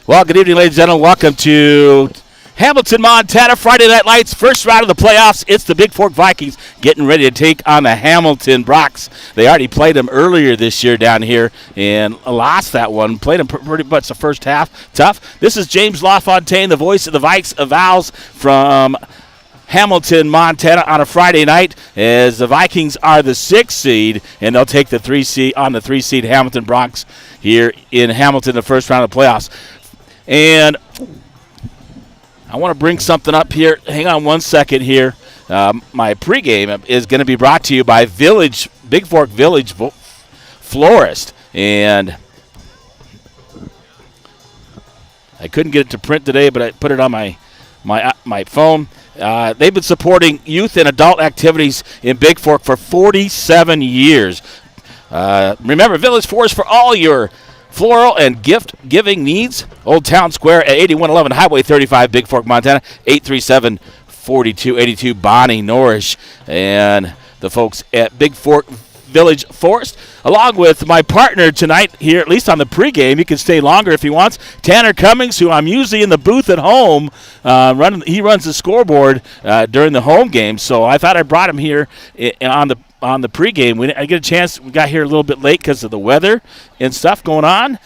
Well, good evening, ladies and gentlemen. Welcome to Hamilton, Montana. Friday Night Lights, first round of the playoffs. It's the Bigfork VIkings getting ready to take on the Hamilton Brocs. They already played them earlier this year down here and lost that one. Played them pretty much the first half. Tough. This is James LaFontaine, the voice of the Vikes Avals from Hamilton, Montana on a Friday night, as the Vikings are the 6th seed, and they'll take the 3 seed on the 3 seed Hamilton Brocs here in Hamilton, the first round of the playoffs. And I want to bring something up here. Hang on one second here. My pregame is going to be brought to you by Bigfork Village Florist. And I couldn't get it to print today, but I put it on my phone. They've been supporting youth and adult activities in Bigfork for 47 years. Remember, Village Florist for all your floral and gift-giving needs. Old Town Square at 8111 Highway 35, Bigfork, Montana. 837-4282, Bonnie Norrish. And the folks at Bigfork Village Forest, along with my partner tonight here, at least on the pregame. He can stay longer if he wants. Tanner Cummings, who I'm usually in the booth at home. He runs the scoreboard during the home game, so I thought I brought him here on the pregame. I get a chance. We got here a little bit late because of the weather and stuff going on.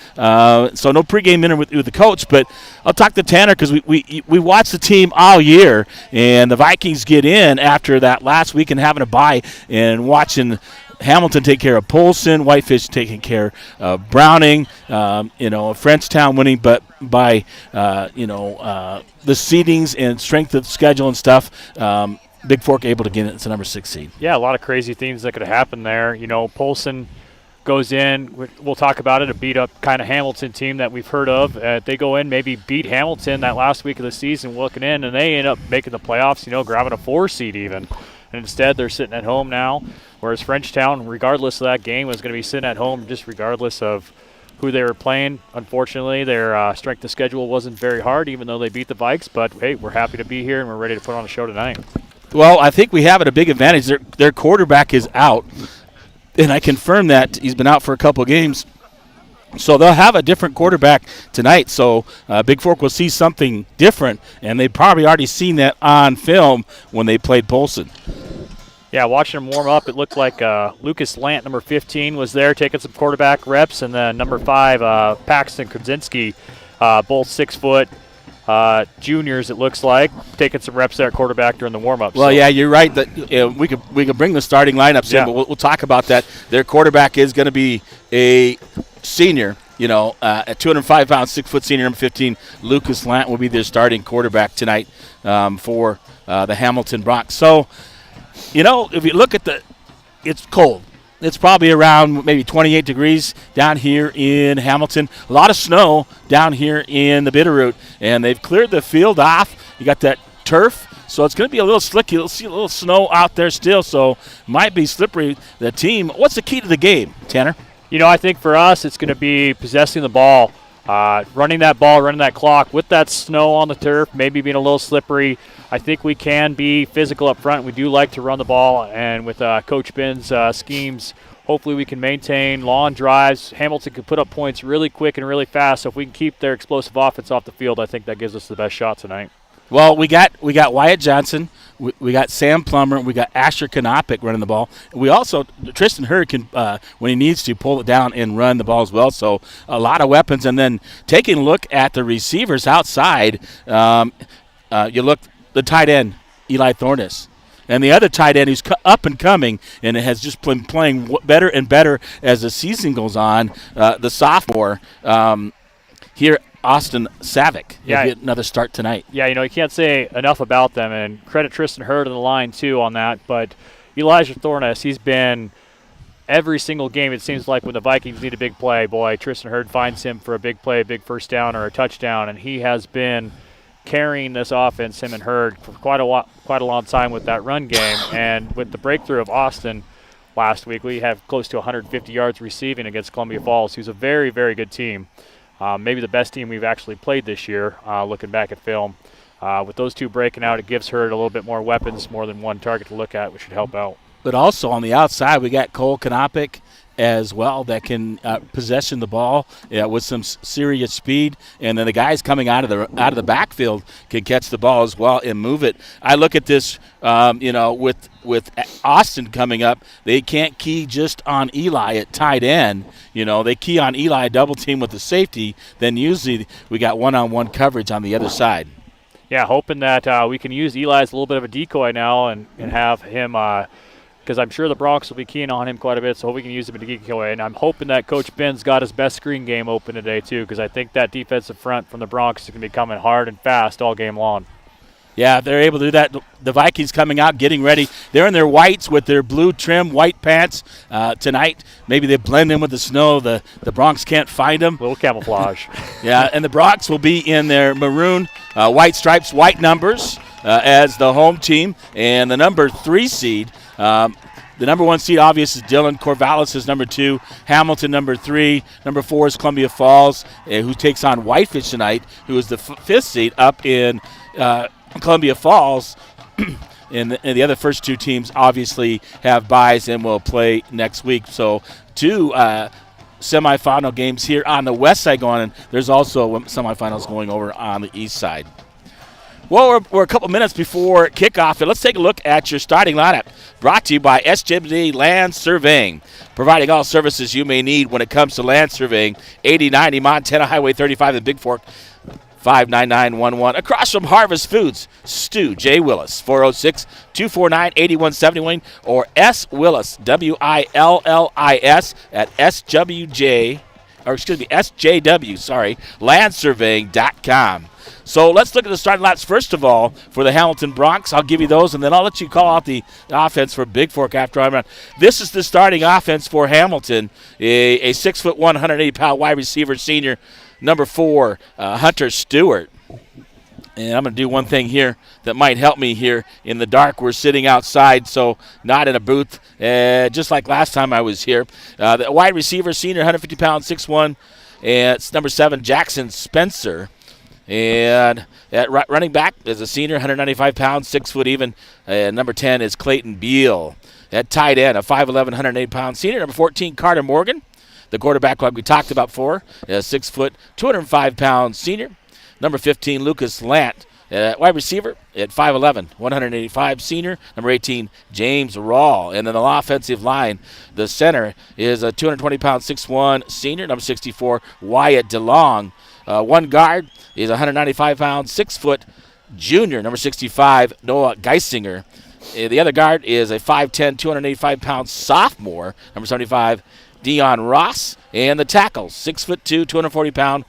So no pregame dinner with the coach. But I'll talk to Tanner because we watch the team all year, and the Vikings get in after that last week and having a bye and watching Hamilton take care of Polson, Whitefish taking care of Browning, Frenchtown winning, but by the seedings and strength of schedule and stuff. Bigfork able to get it to number 6 seed. Yeah, a lot of crazy things that could have happened there. Polson goes in. We'll talk about it. A beat-up kind of Hamilton team that we've heard of. They go in, maybe beat Hamilton that last week of the season, looking in, and they end up making the playoffs, grabbing a 4 seed even. And instead, they're sitting at home now, whereas Frenchtown, regardless of that game, was going to be sitting at home just regardless of who they were playing. Unfortunately, their strength of schedule wasn't very hard, even though they beat the Vikes. But, hey, we're happy to be here, and we're ready to put on a show tonight. Well, I think we have it a big advantage. Their quarterback is out, and I confirm that he's been out for a couple of games. So they'll have a different quarterback tonight. So Bigfork will see something different, and they've probably already seen that on film when they played Polson. Yeah, watching him warm up, it looked like Lucas Lant, number 15, was there taking some quarterback reps, and then number 5, Paxton Krasinski, both 6 foot. Juniors, it looks like, taking some reps there at quarterback during the warm-up. Well, yeah, you're right. That we could bring the starting lineups in, but we'll talk about that. Their quarterback is going to be a senior, at 205 pounds, 6 foot senior, number 15. Lucas Lant will be their starting quarterback tonight for the Hamilton Brocs. So, if you look at it's cold. It's probably around maybe 28 degrees down here in Hamilton. A lot of snow down here in the Bitterroot, and they've cleared the field off. You got that turf, so it's going to be a little slick. You'll see a little snow out there still, so might be slippery. The team, what's the key to the game, Tanner? I think for us it's going to be possessing the ball, running that ball, running that clock with that snow on the turf, maybe being a little slippery. I think we can be physical up front. We do like to run the ball, and with Coach Ben's schemes, hopefully we can maintain long drives. Hamilton can put up points really quick and really fast, so if we can keep their explosive offense off the field, I think that gives us the best shot tonight. Well, we got Wyatt Johnson, we got Sam Plummer, we got Asher Konopik running the ball. We also, Tristan Hurd can, when he needs to, pull it down and run the ball as well. So a lot of weapons. And then taking a look at the receivers outside, you look the tight end, Eli Thornus. And the other tight end who's up and coming and has just been playing better and better as the season goes on, the sophomore here, Austin Savick. He'll get another start tonight. Yeah, you can't say enough about them, and credit Tristan Hurd on the line, too, on that. But Elijah Thornus, he's been every single game, it seems like, when the Vikings need a big play, boy, Tristan Hurd finds him for a big play, a big first down or a touchdown, and he has been carrying this offense, him and Hurd, for quite a long time with that run game. And with the breakthrough of Austin last week, we have close to 150 yards receiving against Columbia Falls, who's a very, very good team. Maybe the best team we've actually played this year, looking back at film. With those two breaking out, it gives Hurd a little bit more weapons, more than one target to look at, which should help out. But also on the outside, we got Cole Konopik as well that can possession the ball with some serious speed, and then the guys coming out of the backfield can catch the ball as well and move it. I look at this, with Austin coming up, they can't key just on Eli at tight end. They key on Eli, double team with the safety, then usually we got one-on-one coverage on the other side. Yeah, hoping that we can use Eli as a little bit of a decoy now and have him because I'm sure the Bronx will be keying on him quite a bit, so we can use him as a decoy. And I'm hoping that Coach Ben's got his best screen game open today too, because I think that defensive front from the Bronx is going to be coming hard and fast all game long. Yeah, they're able to do that. The Vikings coming out, getting ready. They're in their whites with their blue trim white pants tonight. Maybe they blend in with the snow. The Bronx can't find them. Little camouflage. Yeah, and the Bronx will be in their maroon, white stripes, white numbers as the home team. And the number 3 seed, the number 1 seed, obvious, is Dylan. Corvallis is number 2. Hamilton, number 3. Number 4 is Columbia Falls, who takes on Whitefish tonight, who is the 5th seed up in Columbia Falls. And the other first 2 teams obviously have byes and will play next week. So 2 semifinal games here on the west side going, and there's also semifinals going over on the east side. Well, we're a couple minutes before kickoff, and let's take a look at your starting lineup. Brought to you by SWD Land Surveying, providing all services you may need when it comes to land surveying. 8090 Montana Highway 35 in Bigfork, 59911. Across from Harvest Foods, Stu J. Willis, 406-249-8171, or S. Willis, WILLIS, at SJW, landsurveying.com. So let's look at the starting lineups first of all for the Hamilton Bronx. I'll give you those, and then I'll let you call out the offense for Bigfork after I'm around. This is the starting offense for Hamilton, a 6'1", 180-pound wide receiver senior, number 4, Hunter Stewart. And I'm going to do one thing here that might help me here in the dark. We're sitting outside, so not in a booth, just like last time I was here. The wide receiver, senior, 150-pound, 6'1", and it's number 7, Jackson Spencer. And at running back is a senior, 195 pounds, 6 foot even. Number 10 is Clayton Beal. At tight end, a 5'11", 108 pound senior, number 14, Carter Morgan. The quarterback, like we talked about before, is 6 foot, 205 pound senior. Number 15, Lucas Lant. Wide receiver at 5'11", 185 senior. Number 18, James Rawl. And then the offensive line, the center is a 220-pound, 6'1", senior. Number 64, Wyatt DeLong. One guard is 195-pound, 6 foot junior, number 65, Noah Geisinger. The other guard is a 5'10", 285-pound sophomore, number 75, Dion Ross. And the tackles, 6'2", 240-pound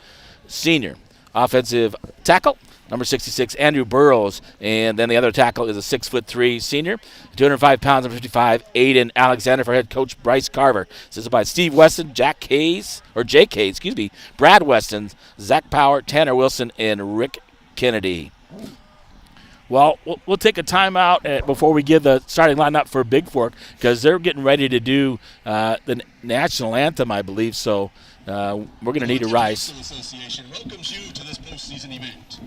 senior. Offensive tackle, number 66, Andrew Burrows. And then the other tackle is a 6'3" senior, 205 pounds, number 55, Aiden Alexander, for head coach Bryce Carver. This is by Steve Weston, Jake Hayes, Brad Weston, Zach Power, Tanner Wilson, and Rick Kennedy. Well, we'll take a timeout before we give the starting lineup for Bigfork, because they're getting ready to do the national anthem, I believe. So we're going to need a rise. Association welcomes you to this postseason event.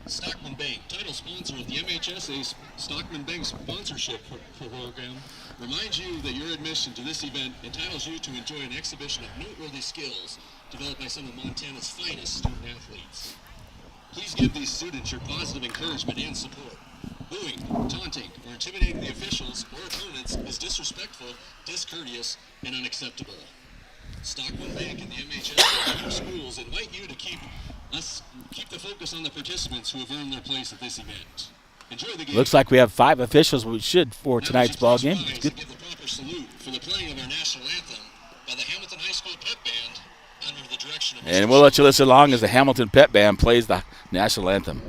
Stockman Bank, title sponsor of the MHSA Stockman Bank sponsorship program, reminds you that your admission to this event entitles you to enjoy an exhibition of noteworthy skills developed by some of Montana's finest student athletes. Please give these students your positive encouragement and support. Booing, taunting, or intimidating the officials or opponents is disrespectful, discourteous, and unacceptable. Stockman Bank and the MHSA schools invite you to keep the focus on the participants who have earned their place at this event. Enjoy the game. Looks like we have 5 officials we should for tonight's ball game. It's good. Give the proper salute for the playing of our national anthem by the Hamilton High School Pep Band under the direction of. And we'll let you listen along as the Hamilton Pep Band plays the national anthem.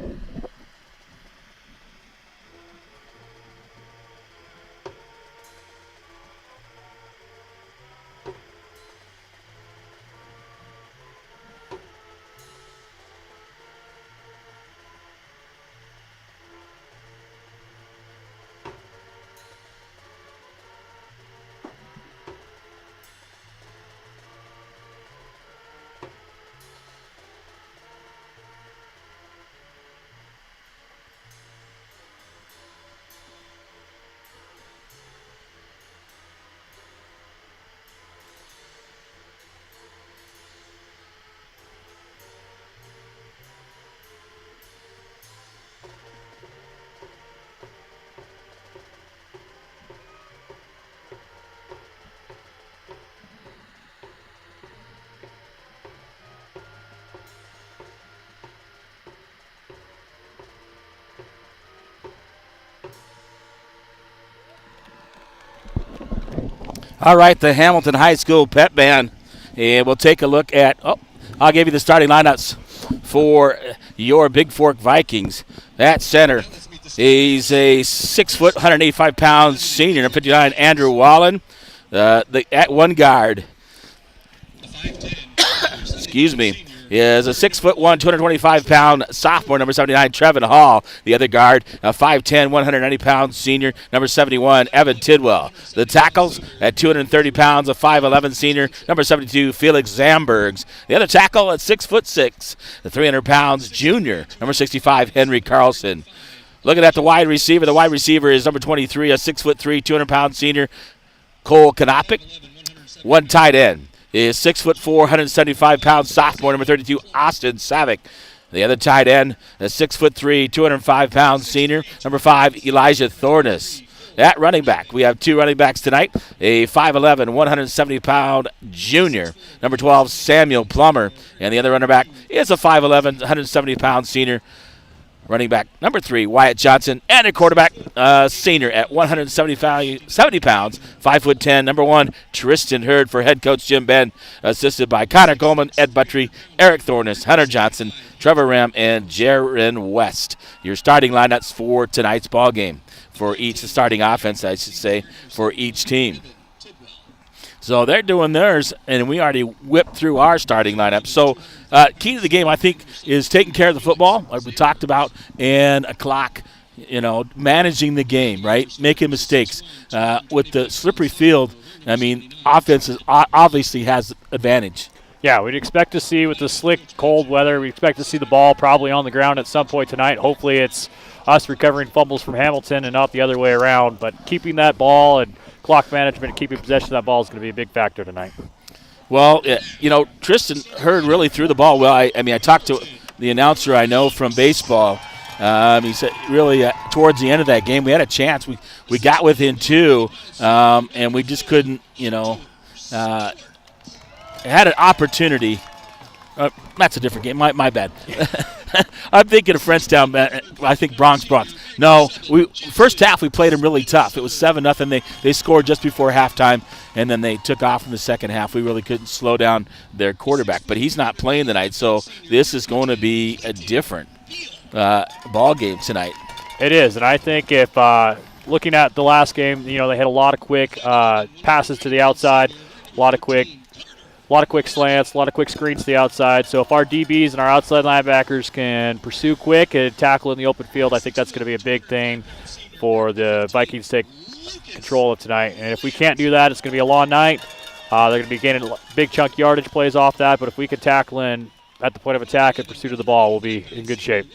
All right, the Hamilton High School Pep Band. And we'll take a look at, I'll give you the starting lineups for your Bigfork Vikings. At center, he's a 6 foot, 185 pound senior, number 59, Andrew Wallen. At one guard, excuse me, is a 6 foot 1, 225 pound sophomore, number 79, Trevin Hall. The other guard, a 5'10", 190 pound senior, number 71, Evan Tidwell. The tackles at 230 pounds, a 5'11" senior, number 72, Felix Zambergs. The other tackle at 6'6", the 300 pounds junior, number 65, Henry Carlson. Looking at the wide receiver is number 23, a 6'3", 200 pound senior, Cole Kanopik. One tight end is 6'4", 175 pound sophomore, number 32, Austin Savick. The other tight end, a 6'3", 205 pound senior, number 5, Elijah Thornus. At running back, we have two running backs tonight, a 5'11", 170 pound junior, number 12, Samuel Plummer. And the other running back is a 5'11", 170 pound senior, running back number 3, Wyatt Johnson, and a quarterback senior at 170 pounds, 5'10", number 1, Tristan Hurd for head coach Jim Ben, assisted by Connor Coleman, Ed Buttry, Eric Thornus, Hunter Johnson, Trevor Ram, and Jaron West. Your starting lineups for tonight's ball game for each, the starting offense, I should say, for each team. So they're doing theirs, and we already whipped through our starting lineup. So key to the game, I think, is taking care of the football, like we talked about, and a clock, managing the game, right? Making mistakes. With the slippery field, I mean, offense obviously has advantage. Yeah, we'd expect to see with the slick, cold weather, we expect to see the ball probably on the ground at some point tonight. Hopefully it's us recovering fumbles from Hamilton and not the other way around. But keeping that ball and clock management and keeping possession of that ball is going to be a big factor tonight. Well, Tristan Hurd really threw the ball well. I talked to the announcer I know from baseball. He said really towards the end of that game we had a chance. We got within 2, and we just couldn't, had an opportunity. That's a different game. My bad. I'm thinking of Frenchtown. I think Bronx. No, first half we played them really tough. It was 7-0. They scored just before halftime, and then they took off in the second half. We really couldn't slow down their quarterback, but he's not playing tonight, so this is going to be a different ball game tonight. It is, and I think if looking at the last game, they had a lot of quick passes to the outside, a lot of quick slants, a lot of quick screens to the outside. So if our DBs and our outside linebackers can pursue quick and tackle in the open field, I think that's going to be a big thing for the Vikings to take control of tonight. And if we can't do that, it's going to be a long night. They're going to be gaining big chunk yardage plays off that. But if we can tackle in at the point of attack and pursuit of the ball, we'll be in good shape.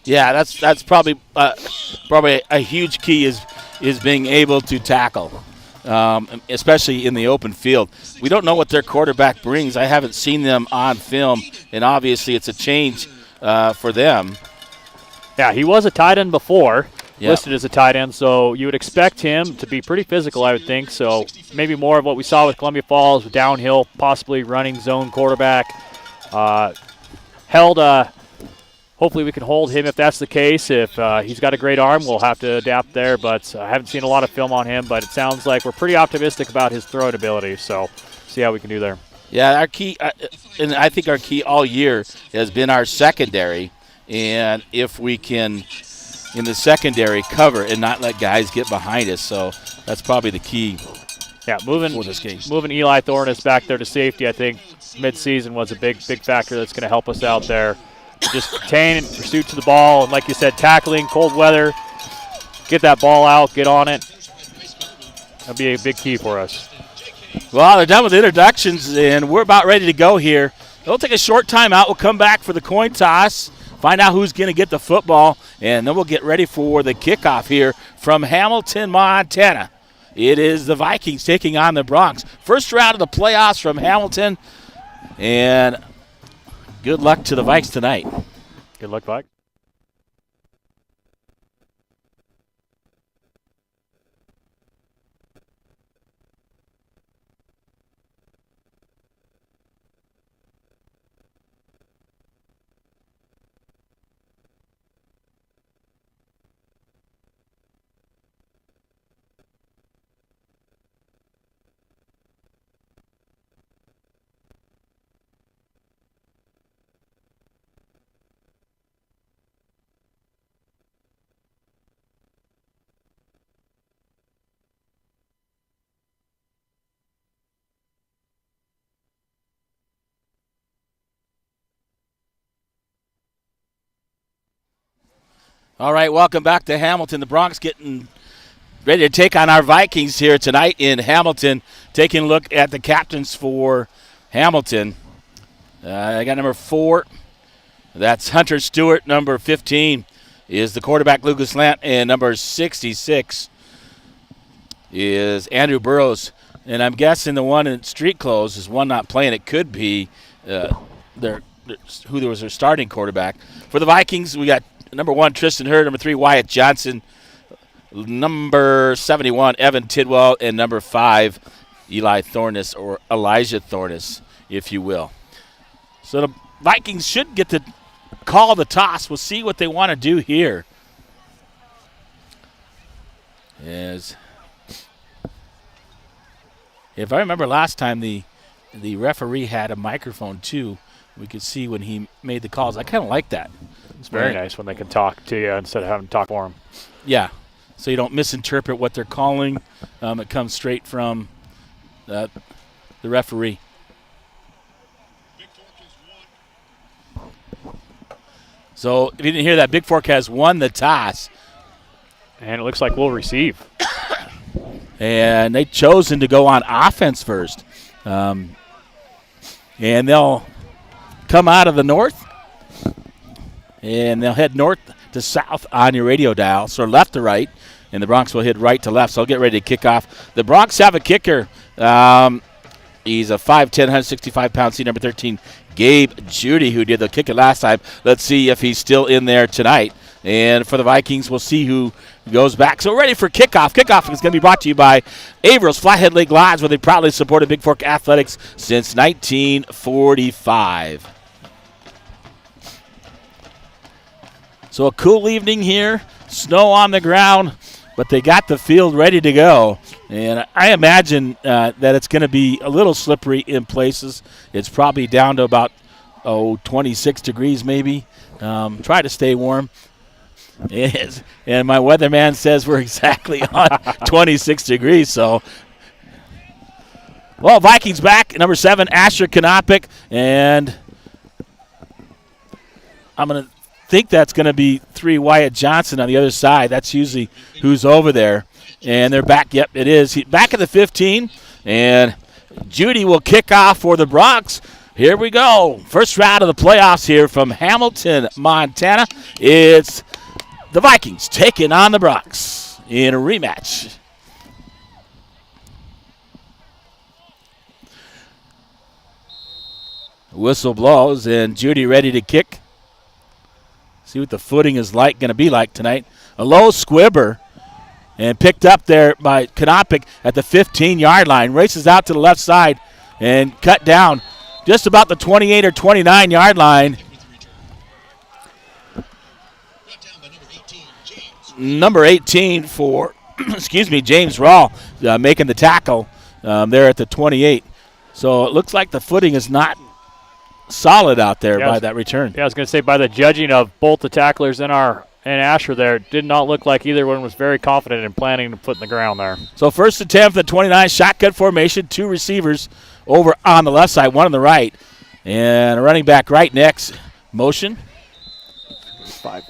Yeah, that's probably a huge key is being able to tackle. Especially in the open field. We don't know what their quarterback brings. I haven't seen them on film, and obviously it's a change for them. Yeah, he was a tight end before, yep. Listed as a tight end, so you would expect him to be pretty physical, I would think. So maybe more of what we saw with Columbia Falls, downhill, possibly running zone quarterback. Hopefully we can hold him if that's the case. If he's got a great arm, we'll have to adapt there. But I haven't seen a lot of film on him, but it sounds like we're pretty optimistic about his throwing ability. So see how we can do there. Yeah, our key, and I think our key all year has been our secondary. And if we can, in the secondary, cover and not let guys get behind us. So that's probably the key. Yeah, moving Eli Thornus back there to safety, I think mid-season was a big factor that's going to help us out there. Just contain and pursuit to the ball, and like you said, tackling, cold weather, get that ball out, get on it. That'll be a big key for us. Well, they're done with introductions, and we're about ready to go here. We'll take a short timeout. We'll come back for the coin toss, find out who's going to get the football, and then we'll get ready for the kickoff here from Hamilton, Montana. It is the Vikings taking on the Bronx. First round of the playoffs from Hamilton, and good luck to the Vikes tonight. Good luck, Vike. All right, welcome back to Hamilton. The Bronx getting ready to take on our Vikings here tonight in Hamilton. Taking a look at the captains for Hamilton. I got number 4. That's Hunter Stewart. Number 15 is the quarterback Lucas Lant. And number 66 is Andrew Burrows. And I'm guessing the one in street clothes is one not playing. It could be who was their starting quarterback. For the Vikings, we got number 1, Tristan Hurd. Number 3, Wyatt Johnson. Number 71, Evan Tidwell. And number 5, Eli Thornus, or Elijah Thornus, if you will. So the Vikings should get to call the toss. We'll see what they want to do here. If I remember last time, the referee had a microphone too. We could see when he made the calls. I kind of like that. It's very nice when they can talk to you instead of having to talk for them. Yeah, so you don't misinterpret what they're calling. It comes straight from the referee. So if you didn't hear that, Bigfork has won the toss. And it looks like we'll receive. And they've chosen to go on offense first. And they'll come out of the north. And they'll head north to south on your radio dial, so left to right. And the Bronx will head right to left, so I'll get ready to kick off. The Bronx have a kicker. He's a 5'10", 165-pound senior, number 13, Gabe Judy, who did the kick it last time. Let's see if he's still in there tonight. And for the Vikings, we'll see who goes back. So we're ready for kickoff. Kickoff is going to be brought to you by Averill's Flathead Lake Lodge, where they proudly supported Bigfork Athletics since 1945. So a cool evening here. Snow on the ground, but they got the field ready to go. And I imagine that it's going to be a little slippery in places. It's probably down to about 26 degrees maybe. Try to stay warm. And my weatherman says we're exactly on 26 degrees. So, well, Vikings back. Number 7, Asher Kanopik. And I'm going to think that's going to be 3, Wyatt Johnson on the other side. That's usually who's over there. And they're back. Yep, it is. Back at the 15. And Judy will kick off for the Bronx. Here we go. First round of the playoffs here from Hamilton, Montana. It's the Vikings taking on the Bronx in a rematch. Whistle blows, and Judy ready to kick. See what the footing is going to be like tonight. A low squibber, and picked up there by Kanopik at the 15-yard line. Races out to the left side and cut down just about the 28 or 29-yard line. Number 18 for, James Rawl making the tackle there at the 28. So it looks like the footing is not solid out there by that return. Yeah, I was going to say, by the judging of both the tacklers and Asher there, it did not look like either one was very confident in planting the foot in the ground there. So first attempt at 29, shotgun formation, 2 receivers over on the left side, 1 on the right. And a running back right next. Motion. 5.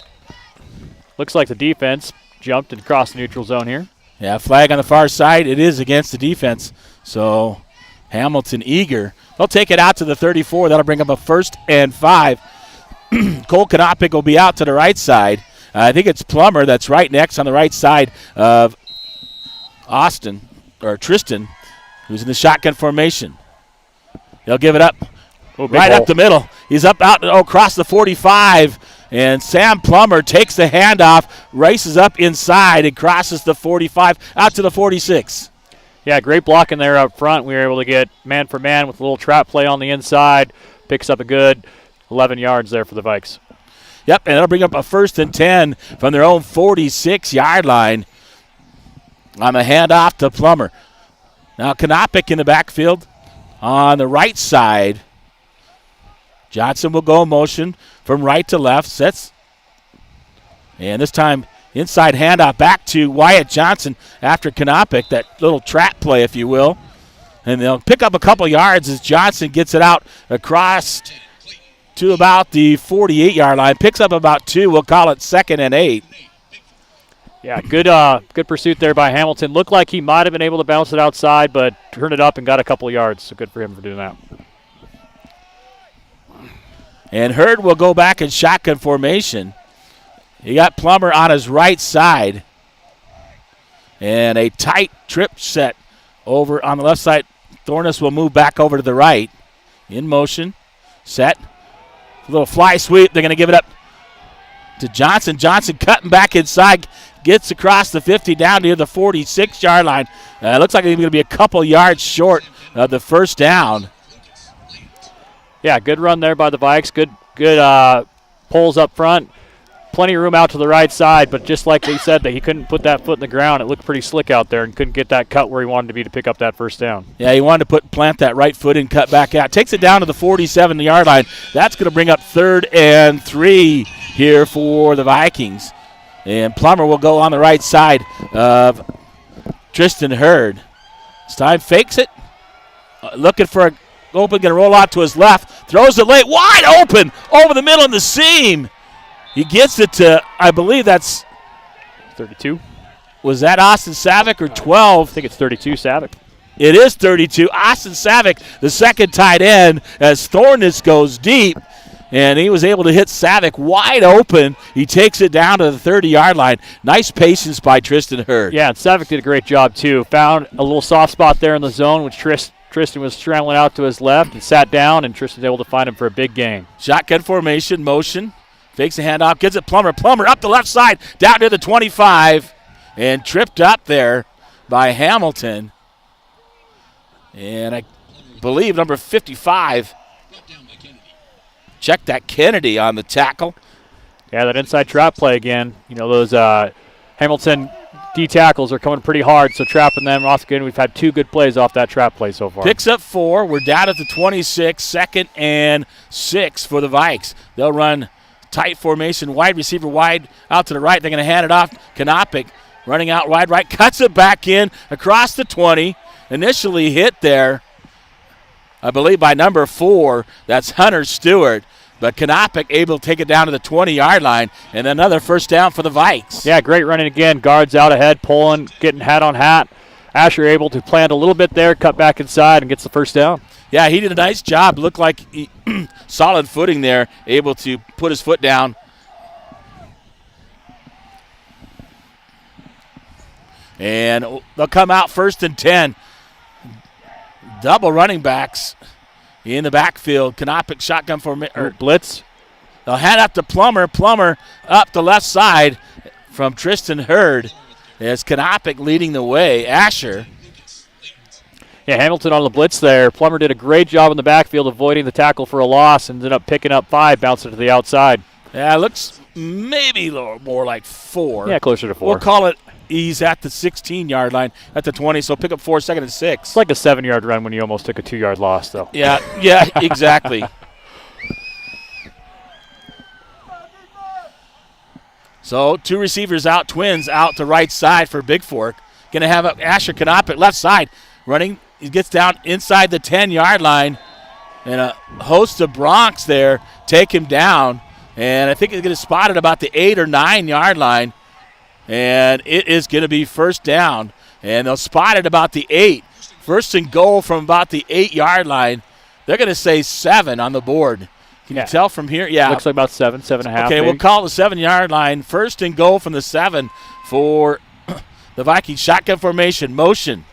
Looks like the defense jumped and crossed the neutral zone here. Yeah, flag on the far side. It is against the defense. So Hamilton eager. They'll take it out to the 34. That'll bring up a 1st and 5. Cole Kanopik will be out to the right side. I think it's Plummer that's right next on the right side of Tristan, who's in the shotgun formation. They'll give it up right up the middle. He's up out across the 45, and Sam Plummer takes the handoff, races up inside, and crosses the 45 out to the 46. Yeah, great blocking there up front. We were able to get man for man with a little trap play on the inside. Picks up a good 11 yards there for the Vikes. Yep, and that'll bring up a 1st and 10 from their own 46-yard line on the handoff to Plummer. Now Kanopik in the backfield on the right side. Johnson will go in motion from right to left. Sets. And this time inside handoff back to Wyatt Johnson after Kanopik, that little trap play, if you will. And they'll pick up a couple yards as Johnson gets it out across to about the 48-yard line. Picks up about 2. We'll call it 2nd and 8. Yeah, good pursuit there by Hamilton. Looked like he might have been able to bounce it outside, but turned it up and got a couple of yards. So good for him for doing that. And Hurd will go back in shotgun formation. He got Plummer on his right side. And a tight trip set over on the left side. Thornus will move back over to the right. In motion. Set. A little fly sweep. They're going to give it up to Johnson. Johnson cutting back inside. Gets across the 50 down near the 46-yard line. It looks like he's going to be a couple yards short of the first down. Yeah, good run there by the Vikes. Good pulls up front. Plenty of room out to the right side, but just like they said, that he couldn't put that foot in the ground. It looked pretty slick out there and couldn't get that cut where he wanted to be to pick up that first down. Yeah, he wanted to plant that right foot and cut back out. Takes it down to the 47-yard line. That's going to bring up 3rd and 3 here for the Vikings. And Plummer will go on the right side of Tristan Hurd. This time fakes it. Looking for a open, going to roll out to his left. Throws it late, wide open, over the middle of the seam. He gets it to, I believe that's 32. Was that Austin Savick or 12? I think it's 32, Savick. It is 32. Austin Savick, the second tight end, as Thornus goes deep. And he was able to hit Savick wide open. He takes it down to the 30-yard line. Nice patience by Tristan Hurd. Yeah, and Savick did a great job, too. Found a little soft spot there in the zone, which Tristan was scrambling out to his left and sat down, and Tristan was able to find him for a big gain. Shotgun formation, motion. Fakes a handoff, gives it Plummer. Plummer up the left side, down to the 25, and tripped up there by Hamilton. And I believe number 55. Check that Kennedy on the tackle. Yeah, that inside trap play again. You know, those Hamilton D tackles are coming pretty hard, so trapping them off again. We've had 2 good plays off that trap play so far. Picks up 4. We're down at the 26, 2nd and 6 for the Vikes. They'll run tight formation, wide receiver wide out to the right. They're going to hand it off. Kanopic running out wide right, cuts it back in across the 20. Initially hit there, I believe, by number 4. That's Hunter Stewart. But Kanopic able to take it down to the 20-yard line, and another first down for the Vikes. Yeah, great running again. Guards out ahead, pulling, getting hat on hat. Asher able to plant a little bit there, cut back inside, and gets the first down. Yeah, he did a nice job. Looked like he solid footing there, able to put his foot down. And they'll come out 1st and 10. Double running backs in the backfield. Kanopic shotgun for blitz. They'll hand up to Plummer. Plummer up the left side from Tristan Hurd. As Kanopic leading the way. Asher. Yeah, Hamilton on the blitz there. Plummer did a great job in the backfield avoiding the tackle for a loss and ended up picking up 5, bouncing to the outside. Yeah, it looks maybe a little more like 4. Yeah, closer to 4. We'll call it. He's at the 16-yard line at the 20, so pick up 4, 2nd and 6. It's like a 7-yard run when you almost took a 2-yard loss, though. Yeah, exactly. So 2 receivers out, twins out to right side for Bigfork. Going to have Asher Kanopic left side running. He gets down inside the 10-yard line, and a host of Broncs there take him down. And I think he's going to spot it about the 8 or 9-yard line. And it is going to be first down. And they'll spot it about the 8. First and goal from about the 8-yard line. They're going to say 7 on the board. Can you tell from here? Yeah. Looks like about 7, 7.5. Okay, we'll call the 7-yard line. First and goal from the 7 for the Vikings. Shotgun formation, motion.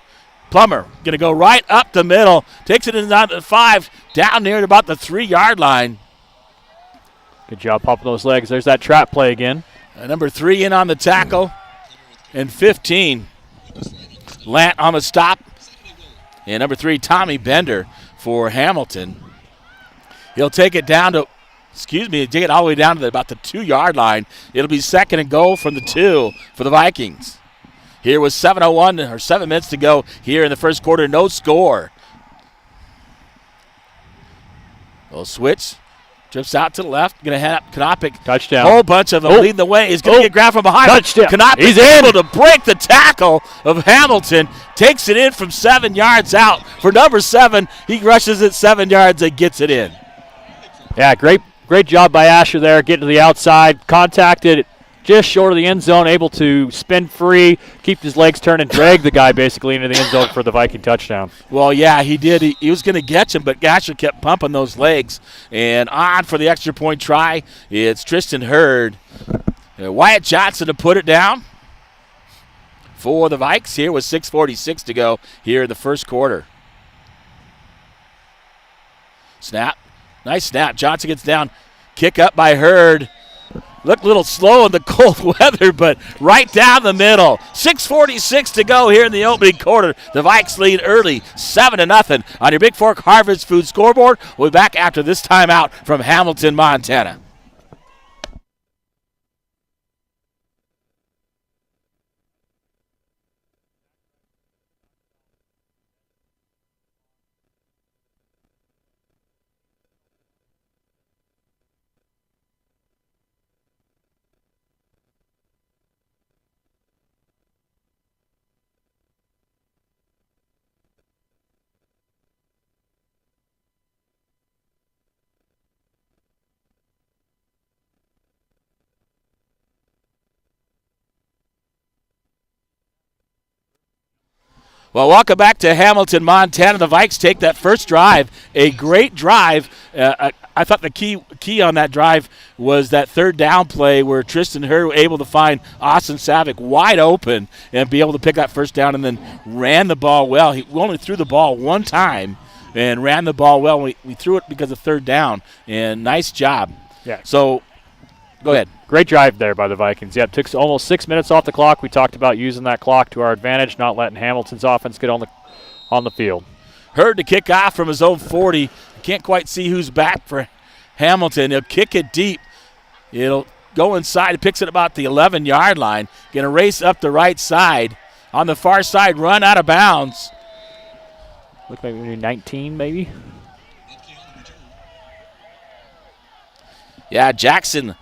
Plummer going to go right up the middle. Takes it in down to the 5, down near about the 3-yard line. Good job popping those legs. There's that trap play again. Number 3 in on the tackle. And 15. Lant on the stop. And number 3, Tommy Bender for Hamilton. He'll take it down to, take it all the way down to about the 2-yard line. It'll be 2nd and goal from the 2 for the Vikings. Here was 7:01 or 7 minutes to go here in the first quarter. No score. We'll switch. Drifts out to the left. Going to head up Kanopic. Touchdown. Whole bunch of them leading the way. He's going to get grabbed from behind. Touchdown. Kanopic He's able to break the tackle of Hamilton. Takes it in from 7 yards out. For number 7, he rushes it 7 yards and gets it in. Yeah, great Great job by Asher there, getting to the outside, contacted just short of the end zone, able to spin free, keep his legs turned, and drag the guy basically into the end zone for the Viking touchdown. Well, yeah, he did. He was going to catch him, but Asher kept pumping those legs. And on for the extra point try, it's Tristan Hurd. Wyatt Johnson to put it down for the Vikes here with 6:46 to go here in the first quarter. Snap. Nice snap. Johnson gets down. Kick up by Hurd. Looked a little slow in the cold weather, but right down the middle. 6:46 to go here in the opening quarter. The Vikes lead early, 7-0 on your Bigfork Harvest Food scoreboard. We'll be back after this timeout from Hamilton, Montana. Well, welcome back to Hamilton, Montana. The Vikes take that first drive, a great drive. I thought the key on that drive was that third down play where Tristan Hurd was able to find Austin Savick wide open and be able to pick that first down and then ran the ball well. He only threw the ball one time and ran the ball well. We threw it because of third down, and nice job. Yeah. So go ahead. Great drive there by the Vikings. Yep, took almost 6 minutes off the clock. We talked about using that clock to our advantage, not letting Hamilton's offense get on the field. Hurd to kick off from his own 40. Can't quite see who's back for Hamilton. He'll kick it deep. It'll go inside. He picks it about the 11-yard line. Going to race up the right side. On the far side, run out of bounds. Look like maybe 19, maybe. Yeah, Jackson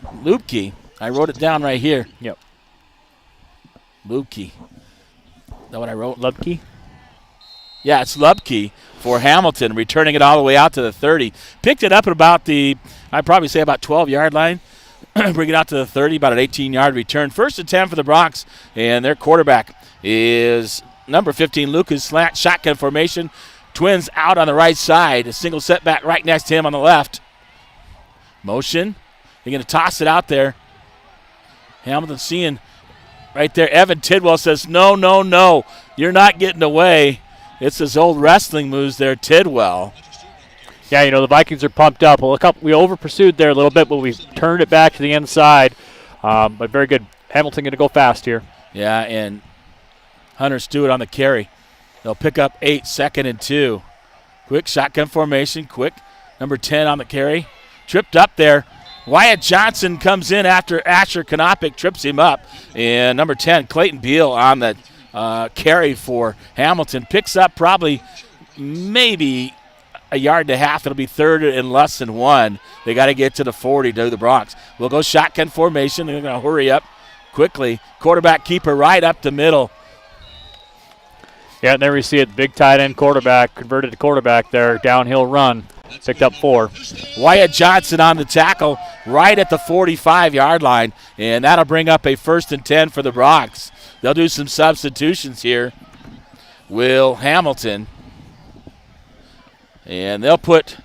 Lupke. I wrote it down right here. Yep. Lupke. Is that what I wrote? Lupke? Yeah, it's Lupke for Hamilton, returning it all the way out to the 30. Picked it up at about I'd probably say about 12-yard line. Bring it out to the 30, about an 18-yard return. First and 10 for the Bronx, and their quarterback is number 15, Lucas Slant, shotgun formation. Twins out on the right side. A single setback right next to him on the left. Motion. They're going to toss it out there. Hamilton seeing right there. Evan Tidwell says, no. You're not getting away. It's his old wrestling moves there, Tidwell. Yeah, the Vikings are pumped up. We over-pursued there a little bit, but we turned it back to the inside. But very good. Hamilton going to go fast here. Yeah, and Hunter Stewart on the carry. They'll pick up 8, 2nd and 2. Quick shotgun formation, quick. Number 10 on the carry. Tripped up there. Wyatt Johnson comes in after Asher Konopik trips him up. And number 10, Clayton Beal on the carry for Hamilton. Picks up probably maybe a yard and a half. It'll be third and less than 1. They got to get to the 40 to the Bronx. We'll go shotgun formation. They're going to hurry up quickly. Quarterback keeper right up the middle. Yeah, and there we see it. Big tight end quarterback, converted to quarterback there. Downhill run. Picked up 4. Wyatt Johnson on the tackle right at the 45-yard line, and that'll bring up a 1st and 10 for the Bronx. They'll do some substitutions here. Will Hamilton. And they'll put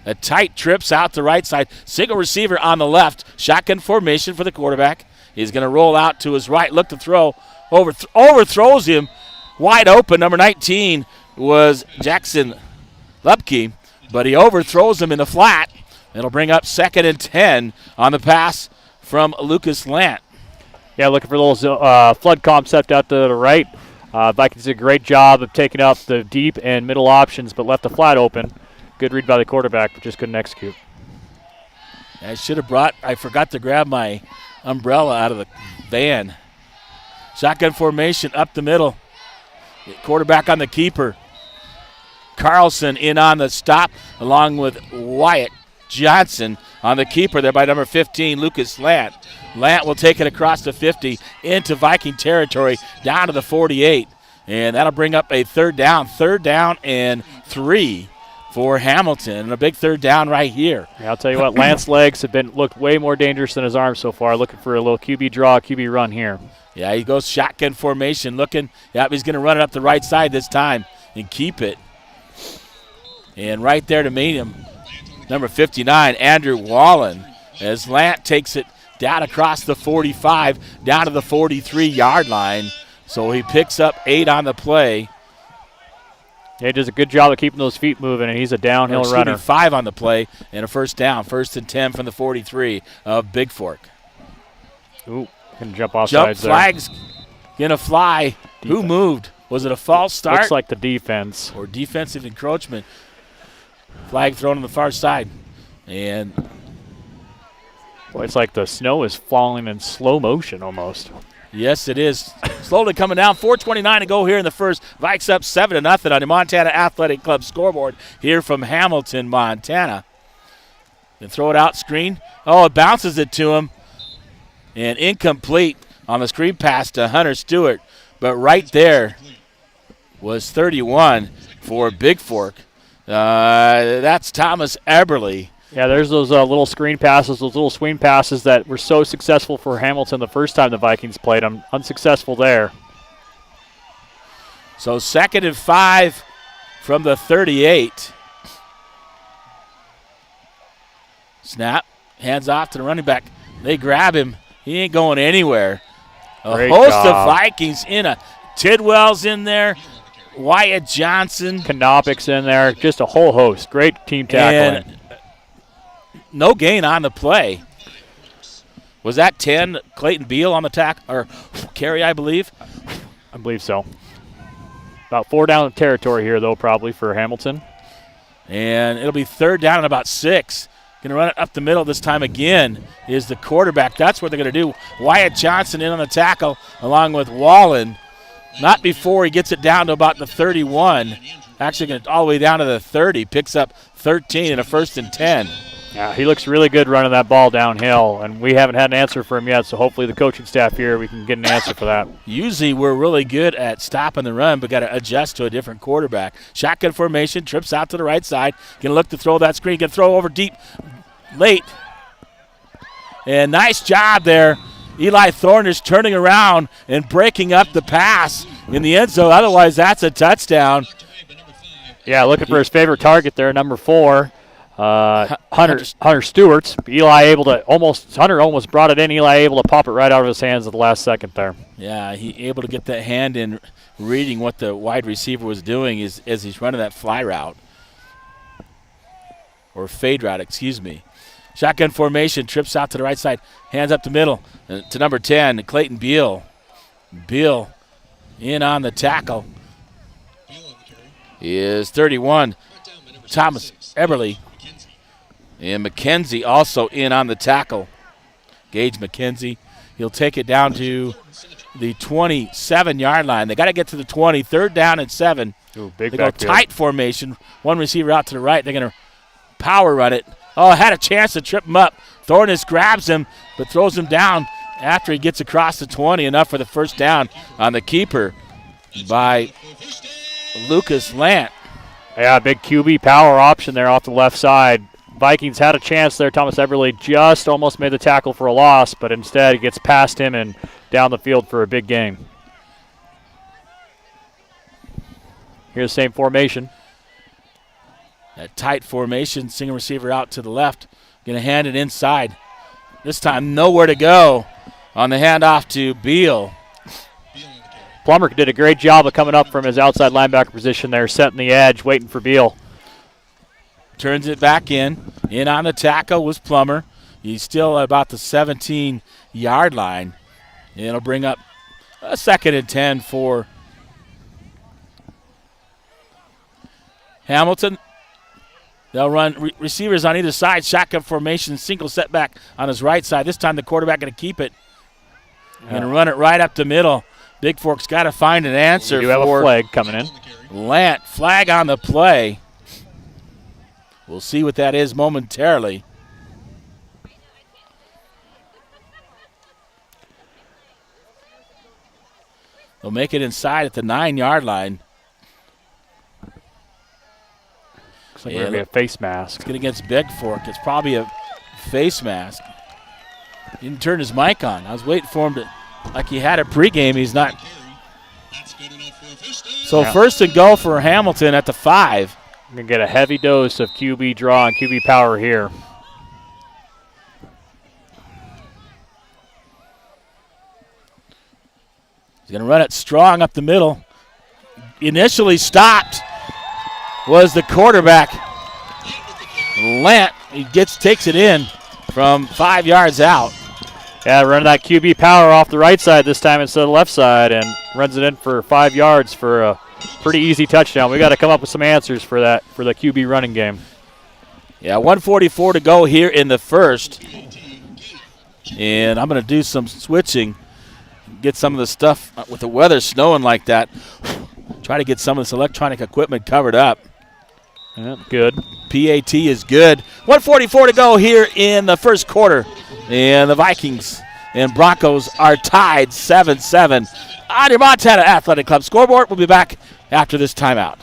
a tight trips out the right side. Single receiver on the left. Shotgun formation for the quarterback. He's going to roll out to his right. Look to throw. Overthrows him. Wide open. Number 19 was Jackson Lupke. But he overthrows him in the flat. It'll bring up 2nd and 10 on the pass from Lucas Lant. Yeah, looking for a little flood concept out to the right. Vikings did a great job of taking up the deep and middle options, but left the flat open. Good read by the quarterback, but just couldn't execute. I forgot to grab my umbrella out of the van. Shotgun formation up the middle. Quarterback on the keeper. Carlson in on the stop along with Wyatt Johnson on the keeper there by number 15, Lucas Lant. Lant will take it across the 50 into Viking territory down to the 48. And that'll bring up a third down and 3 for Hamilton. And a big third down right here. Yeah, I'll tell you what, Lance's legs have looked way more dangerous than his arms so far. Looking for a little QB draw, QB run here. Yeah, he goes shotgun formation looking. Yep, he's going to run it up the right side this time and keep it. And right there to meet him, number 59, Andrew Wallen, as Lant takes it down across the 45, down to the 43-yard line. So he picks up 8 on the play. Yeah, he does a good job of keeping those feet moving, and he's a downhill runner. 5 on the play and a first down. 1st and 10 from the 43 of Bigfork. Ooh, can jump off Jump sides there. flag's going to fly. Defense. Who moved? Was it a false start? Looks like the defense. Or defensive encroachment. Flag thrown on the far side. And boy, it's like the snow is falling in slow motion almost. Yes, it is. Slowly coming down. 4:29 to go here in the first. Vikes up 7-0 on the Montana Athletic Club scoreboard here from Hamilton, Montana. And throw it out, screen. Oh, it bounces it to him. And incomplete on the screen pass to Hunter Stewart. But right there was 31 for Bigfork. That's Thomas Eberly. Yeah, there's those little screen passes, those little swing passes that were so successful for Hamilton the first time the Vikings played them. Unsuccessful there. So 2nd and 5 from the 38. Snap, hands off to the running back. They grab him. He ain't going anywhere. A host of Vikings in a Tidwell's in there. Wyatt Johnson. Canopic's in there. Just a whole host. Great team tackling. And no gain on the play. Was that 10 Clayton Beal on the or carry, I believe? I believe so. About 4 down territory here, though, probably for Hamilton. And it'll be 3rd down and about 6. Going to run it up the middle this time again is the quarterback. That's what they're going to do. Wyatt Johnson in on the tackle along with Wallen. Not before he gets it down to about the 31. Actually going all the way down to the 30. Picks up 13 and a 1st and 10. Yeah, he looks really good running that ball downhill, and we haven't had an answer for him yet, so hopefully the coaching staff here, we can get an answer for that. Usually we're really good at stopping the run, but got to adjust to a different quarterback. Shotgun formation, trips out to the right side. Going to look to throw that screen. Going to throw over deep late. And nice job there. Eli Thorne is turning around and breaking up the pass in the end zone. Otherwise, that's a touchdown. Yeah, looking for his favorite target there, number 4. Hunter Stewart's. Hunter almost brought it in. Eli able to pop it right out of his hands at the last second there. Yeah, he able to get that hand in, reading what the wide receiver was doing as he's running that fly route. Or fade route, excuse me. Shotgun formation, trips out to the right side, hands up the middle to number 10, Clayton Beal. Beal in on the tackle is 31, Thomas Eberly. And McKenzie also in on the tackle. Gage McKenzie. He'll take it down to the 27-yard line. They got to get to the 20. 3rd down and 7. Ooh, big they go backfield. Tight formation. One receiver out to the right. They're going to power run it. Oh, had a chance to trip him up. Thornus grabs him, but throws him down after he gets across the 20. Enough for the first down on the keeper by Lucas Lant. Yeah, big QB power option there off the left side. Vikings had a chance there. Thomas Eberly just almost made the tackle for a loss, but instead he gets past him and down the field for a big gain. Here's the same formation. That tight formation, single receiver out to the left. Going to hand it inside. This time nowhere to go on the handoff to Beal. Plummer did a great job of coming up from his outside linebacker position there, setting the edge, waiting for Beal. Turns it back in. In on the tackle was Plummer. He's still at about the 17-yard line. And it'll bring up a 2nd and 10 for Hamilton. They'll run receivers on either side. Shotgun formation, single setback on his right side. This time the quarterback going to keep it. Going to run it right up the middle. Bigfork's got to find an answer for. We do have a flag coming in. Lant, flag on the play. We'll see what that is momentarily. They'll make it inside at the 9-yard line. Looks like maybe a face mask. It's against Bigfork. It's probably a face mask. He didn't turn his mic on. I was waiting for him to, like he had a pregame. He's not. So first and goal for Hamilton at the 5. We're going to get a heavy dose of QB draw and QB power here. He's going to run it strong up the middle. Initially stopped was the quarterback, Lant. He takes it in from 5 yards out. Yeah, running that QB power off the right side this time instead of the left side, and runs it in for 5 yards for a pretty easy touchdown. We got to come up with some answers for that, for the QB running game. Yeah, 1:44 to go here in the first. And I'm going to do some switching, get some of the stuff with the weather snowing like that. Try to get some of this electronic equipment covered up. Yeah, good. PAT is good. 1:44 to go here in the first quarter. And the Vikings and Broncos are tied 7-7 on your Montana Athletic Club scoreboard. We'll be back after this timeout.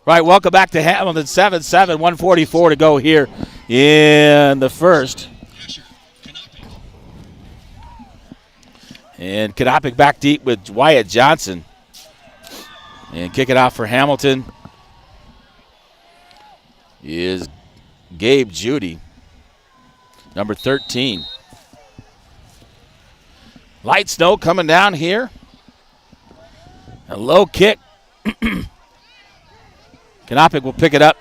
Right, welcome back to Hamilton, 7-7, 1:44 to go here in the first. And Kanopic back deep with Wyatt Johnson. And kick it out for Hamilton is Gabe Judy, number 13. Light snow coming down here. A low kick. Kanopic will pick it up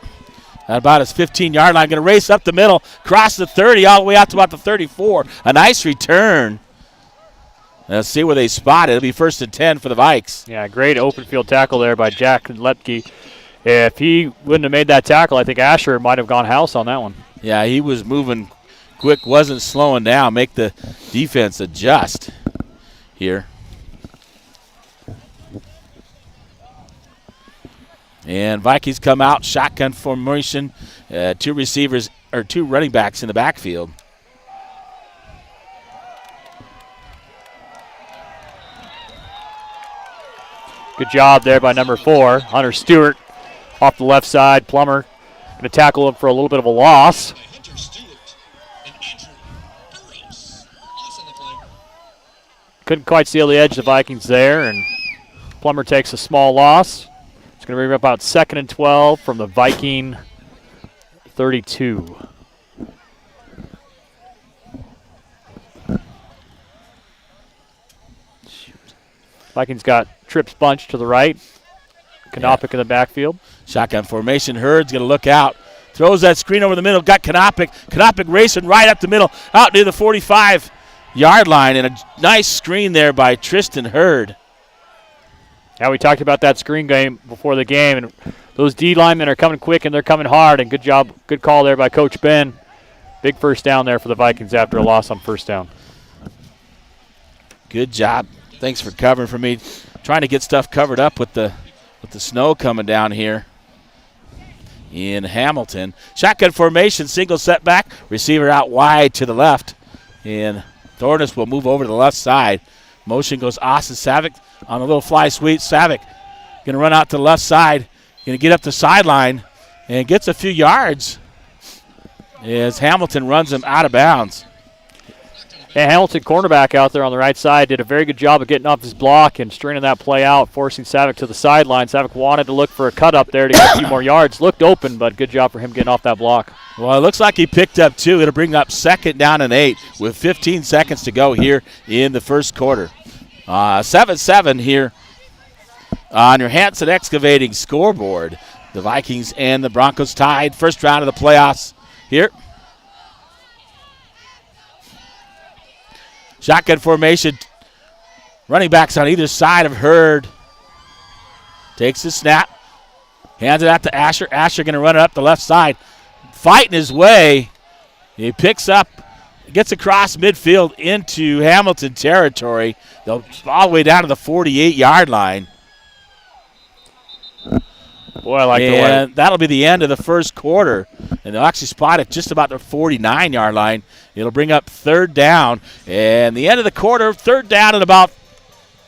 at about his 15-yard line. Going to race up the middle, cross the 30, all the way out to about the 34. A nice return. Let's see where they spot it. It'll be 1st and 10 for the Vikes. Yeah, great open field tackle there by Jack Lepke. If he wouldn't have made that tackle, I think Asher might have gone house on that one. Yeah, he was moving quick, wasn't slowing down. Make the defense adjust here. And Vikings come out, shotgun formation, two running backs in the backfield. Good job there by number 4, Hunter Stewart, off the left side. Plummer going to tackle him for a little bit of a loss. Couldn't quite seal the edge of the Vikings there, and Plummer takes a small loss. It's going to bring up about 2nd and 12 from the Viking 32. Vikings got trips bunched to the right. Kanopic in the backfield. Shotgun formation. Hurd's going to look out. Throws that screen over the middle. Got Kanopic. Kanopic racing right up the middle, out near the 45-yard line. And a nice screen there by Tristan Hurd. Now we talked about that screen game before the game, and those D linemen are coming quick and they're coming hard. And good job, good call there by Coach Ben. Big first down there for the Vikings after a loss on first down. Good job. Thanks for covering for me. Trying to get stuff covered up with the snow coming down here in Hamilton. Shotgun formation, single setback. Receiver out wide to the left. And Thornus will move over to the left side. Motion goes Austin Savick on a little fly sweep. Savick going to run out to the left side. Going to get up the sideline and gets a few yards as Hamilton runs him out of bounds. And Hamilton cornerback out there on the right side did a very good job of getting off his block and straining that play out, forcing Savick to the sideline. Savick wanted to look for a cut up there to get a few more yards. Looked open, but good job for him getting off that block. Well, it looks like he picked up 2. It'll bring up 2nd down and 8 with 15 seconds to go here in the first quarter. 7-7 here on your Hanson Excavating scoreboard. The Vikings and the Broncos tied. First round of the playoffs here. Shotgun formation. Running backs on either side of Hurd. Takes the snap. Hands it out to Asher. Asher going to run it up the left side. Fighting his way. He picks up, gets across midfield into Hamilton territory. They'll all the way down to the 48-yard line. Boy, I like the way. And that'll be the end of the first quarter. And they'll actually spot it just about the 49-yard line. It'll bring up 3rd down. And the end of the quarter, 3rd down and about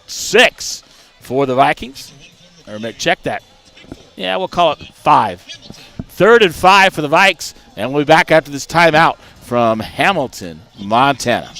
6 for the Vikings. Or check that. Yeah, we'll call it 5. 3rd and 5 for the Vikes. And we'll be back after this timeout from Hamilton, Montana.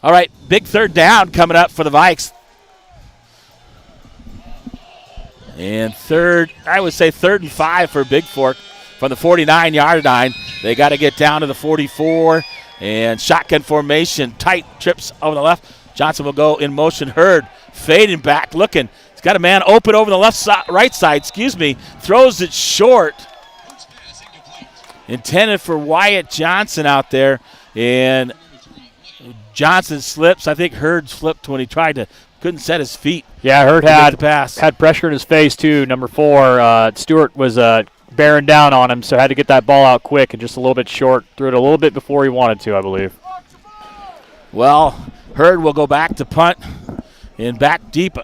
All right, big 3rd down coming up for the Vikes. And I would say 3rd and 5 for Bigfork from the 49-yard line. They got to get down to the 44. And shotgun formation, tight trips over the left. Johnson will go in motion. Hurd fading back, looking. He's got a man open over the right side, throws it short. Intended for Wyatt Johnson out there. And Johnson slips. I think Hurd slipped when he couldn't set his feet. Yeah, Hurd had pressure in his face too. Number 4, Stewart was bearing down on him, so had to get that ball out quick and just a little bit short. Threw it a little bit before he wanted to, I believe. Well, Hurd will go back to punt and back deep.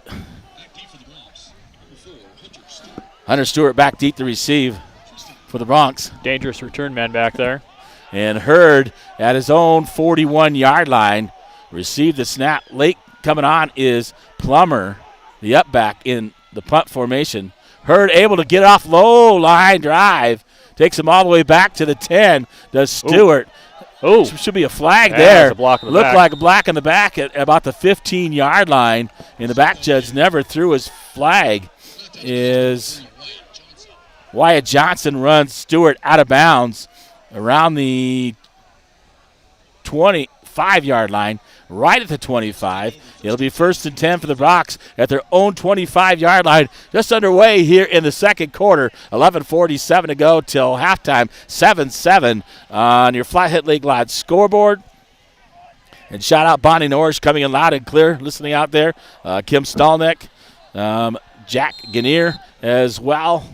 Hunter Stewart back deep to receive for the Bronx. Dangerous return man back there. And Hurd at his own 41-yard line received the snap. Late coming on is Plummer, the up back in the punt formation. Hurd able to get off low line drive. Takes him all the way back to the 10. Does Stewart. Oh, should be a flag there. A block in the Looked back. like a block in the back at about the 15-yard line. And the back judge never threw his flag. Is Wyatt Johnson runs Stewart out of bounds around the 25-yard line, right at the 25. It'll be 1st and 10 for the Broncos at their own 25-yard line. Just underway here in the second quarter. 11:47 to go till halftime. 7-7 on your Flathead League Live scoreboard. And shout out Bonnie Norris coming in loud and clear, listening out there. Kim Stallneck, Jack Gannier as well.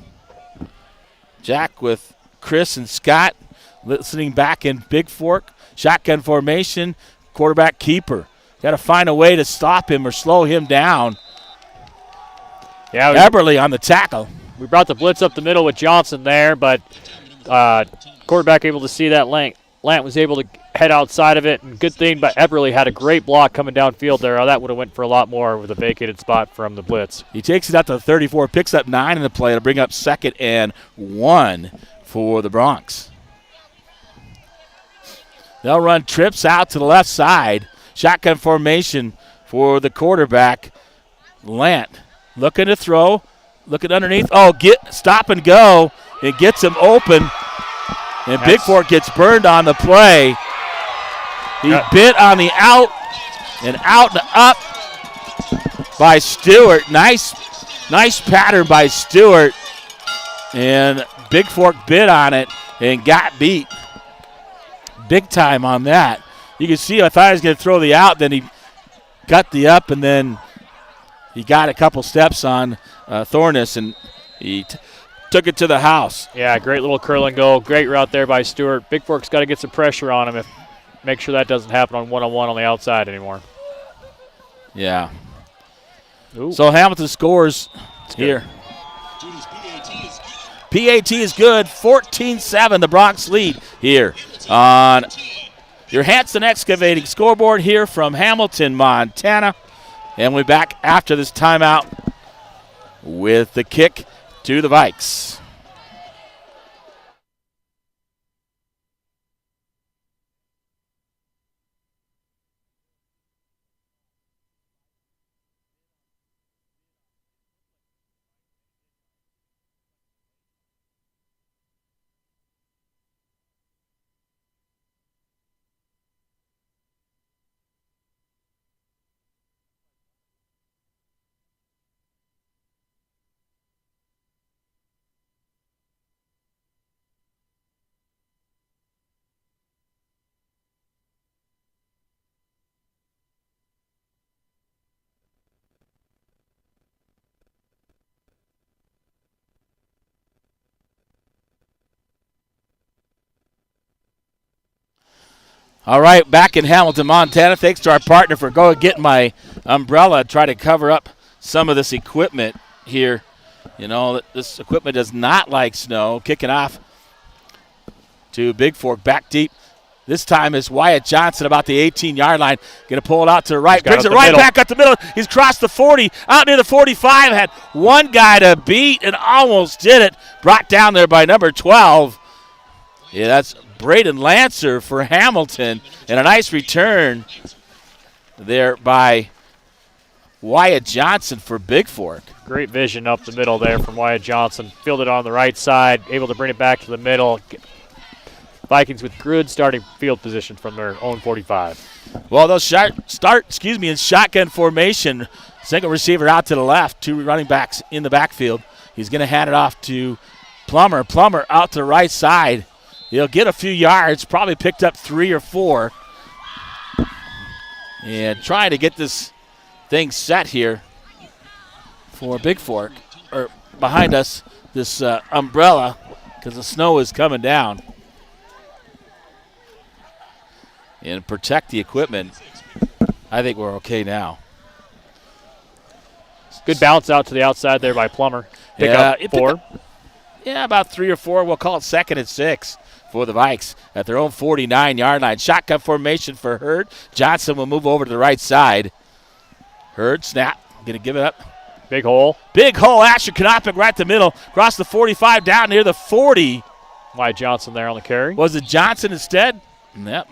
Jack with Chris and Scott listening back in Bigfork. Shotgun formation, quarterback keeper. Got to find a way to stop him or slow him down. Yeah, Eberly on the tackle. We brought the blitz up the middle with Johnson there, but quarterback able to see that length. Lant was able to head outside of it, and good thing, but Eberly had a great block coming downfield there. That would have went for a lot more with a vacated spot from the blitz. He takes it out to the 34, picks up 9 in the play to bring up 2nd and 1 for the Bronx. They'll run trips out to the left side. Shotgun formation for the quarterback, Lant. Looking to throw, looking underneath. Stop and go. It gets him open. And Bigfork gets burned on the play. He bit on the out and up by Stewart. Nice pattern by Stewart. And Bigfork bit on it and got beat. Big time on that. You can see I thought he was going to throw the out, then he got the up, and then he got a couple steps on Thornus, and he took it to the house. Yeah, great little curl and go. Great route there by Stewart. Bigfork's got to get some pressure on him. Make sure that doesn't happen on one-on-one on the outside anymore. Yeah. Ooh. So Hamilton scores here. Judy's PAT is good. 14-7, the Bronx lead here on your Hanson Excavating scoreboard here from Hamilton, Montana. And we're back after this timeout with the kick to the Vikes. All right, back in Hamilton, Montana. Thanks to our partner for going getting my umbrella, try to cover up some of this equipment here. You know, this equipment does not like snow. Kicking off to Bigfork, back deep. This time is Wyatt Johnson about the 18-yard line. Going to pull it out to the right. Brings it right back up the middle. He's crossed the 40, out near the 45. Had one guy to beat and almost did it. Brought down there by number 12. Yeah, that's Braden Lancer for Hamilton, and a nice return there by Wyatt Johnson for Bigfork. Great vision up the middle there from Wyatt Johnson. Fielded on the right side, able to bring it back to the middle. Vikings with good starting field position from their own 45. Well, they'll start in shotgun formation. Single receiver out to the left, two running backs in the backfield. He's going to hand it off to Plummer. Plummer out to the right side. He'll get a few yards, probably picked up 3 or 4. And trying to get this thing set here for Bigfork. Or behind us, this umbrella, because the snow is coming down. And protect the equipment. I think we're okay now. Good bounce out to the outside there by Plummer. Pick up 4. About 3 or 4. We'll call it 2nd and 6 for the Vikes at their own 49-yard line. Shotgun formation for Hurd. Johnson will move over to the right side. Hurd, snap. Going to give it up. Big hole. Big hole. Asher Knopick right the middle. Across the 45 down near the 40. Wyatt Johnson there on the carry. Was it Johnson instead? Yep.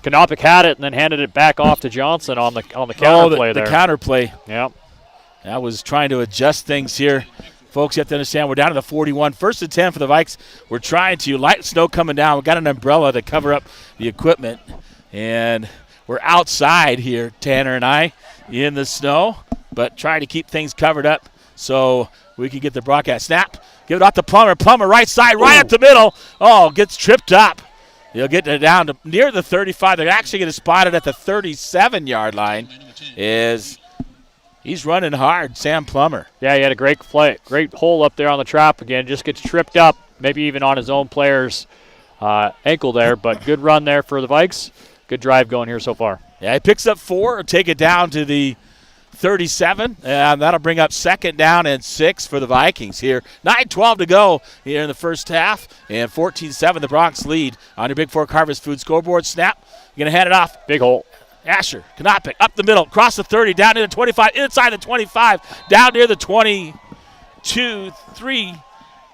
Knopick had it and then handed it back off to Johnson on the counter play there. The counter play. Yep. I was trying to adjust things here. Folks, you have to understand we're down to the 41. 1st and 10 for the Vikes. We're trying to. Light snow coming down. We've got an umbrella to cover up the equipment. And we're outside here, Tanner and I, in the snow, but trying to keep things covered up so we can get the broadcast. Snap. Give it off to Plummer. Plummer right side, right up the middle. Oh, gets tripped up. He'll get it down to near the 35. They're actually going to spot it at the 37-yard line. He's running hard, Sam Plummer. Yeah, he had a great play, great hole up there on the trap again. Just gets tripped up, maybe even on his own player's ankle there. But good run there for the Vikes. Good drive going here so far. Yeah, he picks up 4, take it down to the 37, and that'll bring up 2nd down and 6 for the Vikings here. 9:12 to go here in the first half, and 14-7 the Bronx lead on your Bigfork Harvest Food scoreboard. Snap, you're going to hand it off. Big hole. Asher Knopick up the middle, across the 30, down near the 25, inside the 25, down near the 22, 3,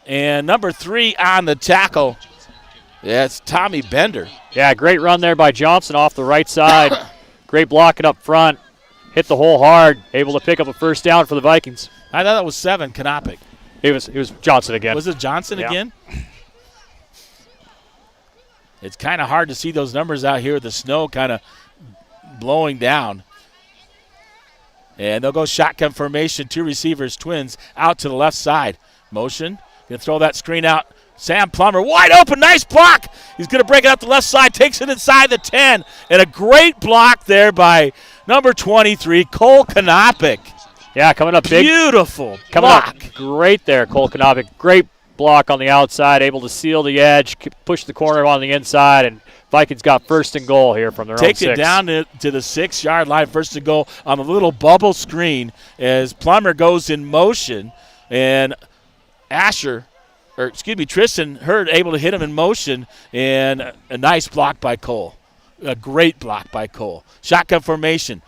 and number 3 on the tackle. Yeah, it's Tommy Bender. Yeah, great run there by Johnson off the right side. Great blocking up front. Hit the hole hard, able to pick up a 1st down for the Vikings. I thought that was 7, Knopick. It was Johnson again. Was it Johnson again? It's kind of hard to see those numbers out here with the snow kind of blowing down. And they'll go shotgun formation, 2 receivers, twins, out to the left side. Motion, going to throw that screen out. Sam Plummer, wide open, nice block. He's going to break it out the left side, takes it inside the 10. And a great block there by number 23, Cole Knopick. Yeah, coming up big. Beautiful Coming block. up great there, Cole Konovic. Great block on the outside, able to seal the edge, push the corner on the inside, and Vikings got first and goal here from their own 6. Take it down to the 6-yard line, first and goal on the little bubble screen as Plummer goes in motion, and Tristan Hurd able to hit him in motion, and a nice block by Cole. A great block by Cole. Shotgun formation.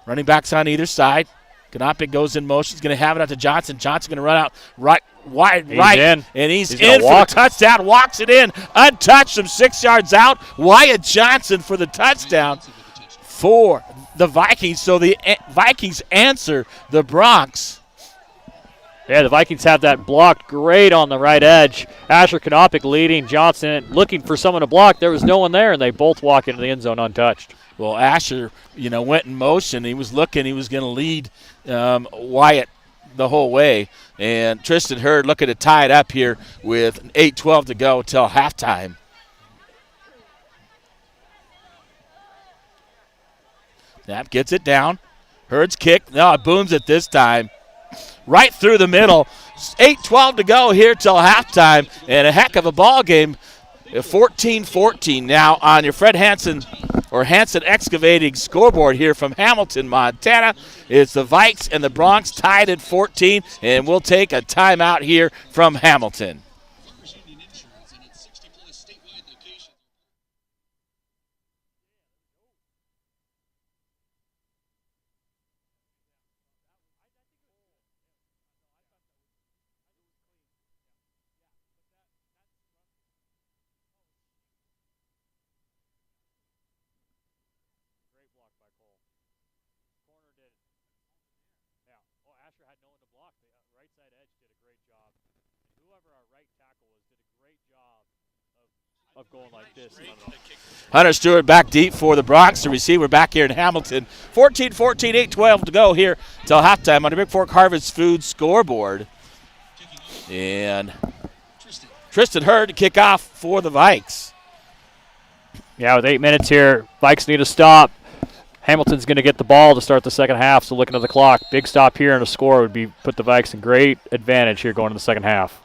Running backs on either side. Knopic goes in motion. He's going to have it out to Johnson. Johnson going to run out wide, in. And he's in for the touchdown. Walks it in. Untouched from 6 yards out. Wyatt Johnson for the touchdown for the Vikings. So the Vikings answer the Bronx. Yeah, the Vikings have that blocked great on the right edge. Asher Knopic leading, Johnson looking for someone to block. There was no one there, and they both walk into the end zone untouched. Well, Asher, went in motion. He was looking. He was going to lead Wyatt the whole way. And Tristan Hurd looking to tie it up here with 8:12 to go till halftime. Snap gets it down. Hurd's kick. No, it booms it this time. Right through the middle. 8:12 to go here till halftime. And a heck of a ball game. 14-14 now on your Fred Hansen Excavating scoreboard here from Hamilton, Montana. It's the Vikes and the Bronx tied at 14, and we'll take a timeout here from Hamilton. Of going like this. Hunter Stewart back deep for the Bronx. The receiver back here in Hamilton. 14-14, 8:12 to go here till halftime on the Bigfork Harvest Food scoreboard. And Tristan Hurd to kick off for the Vikes. Yeah, with 8 minutes here, Vikes need a stop. Hamilton's going to get the ball to start the second half, so looking at the clock. Big stop here and a score would be put the Vikes in great advantage here going to the second half.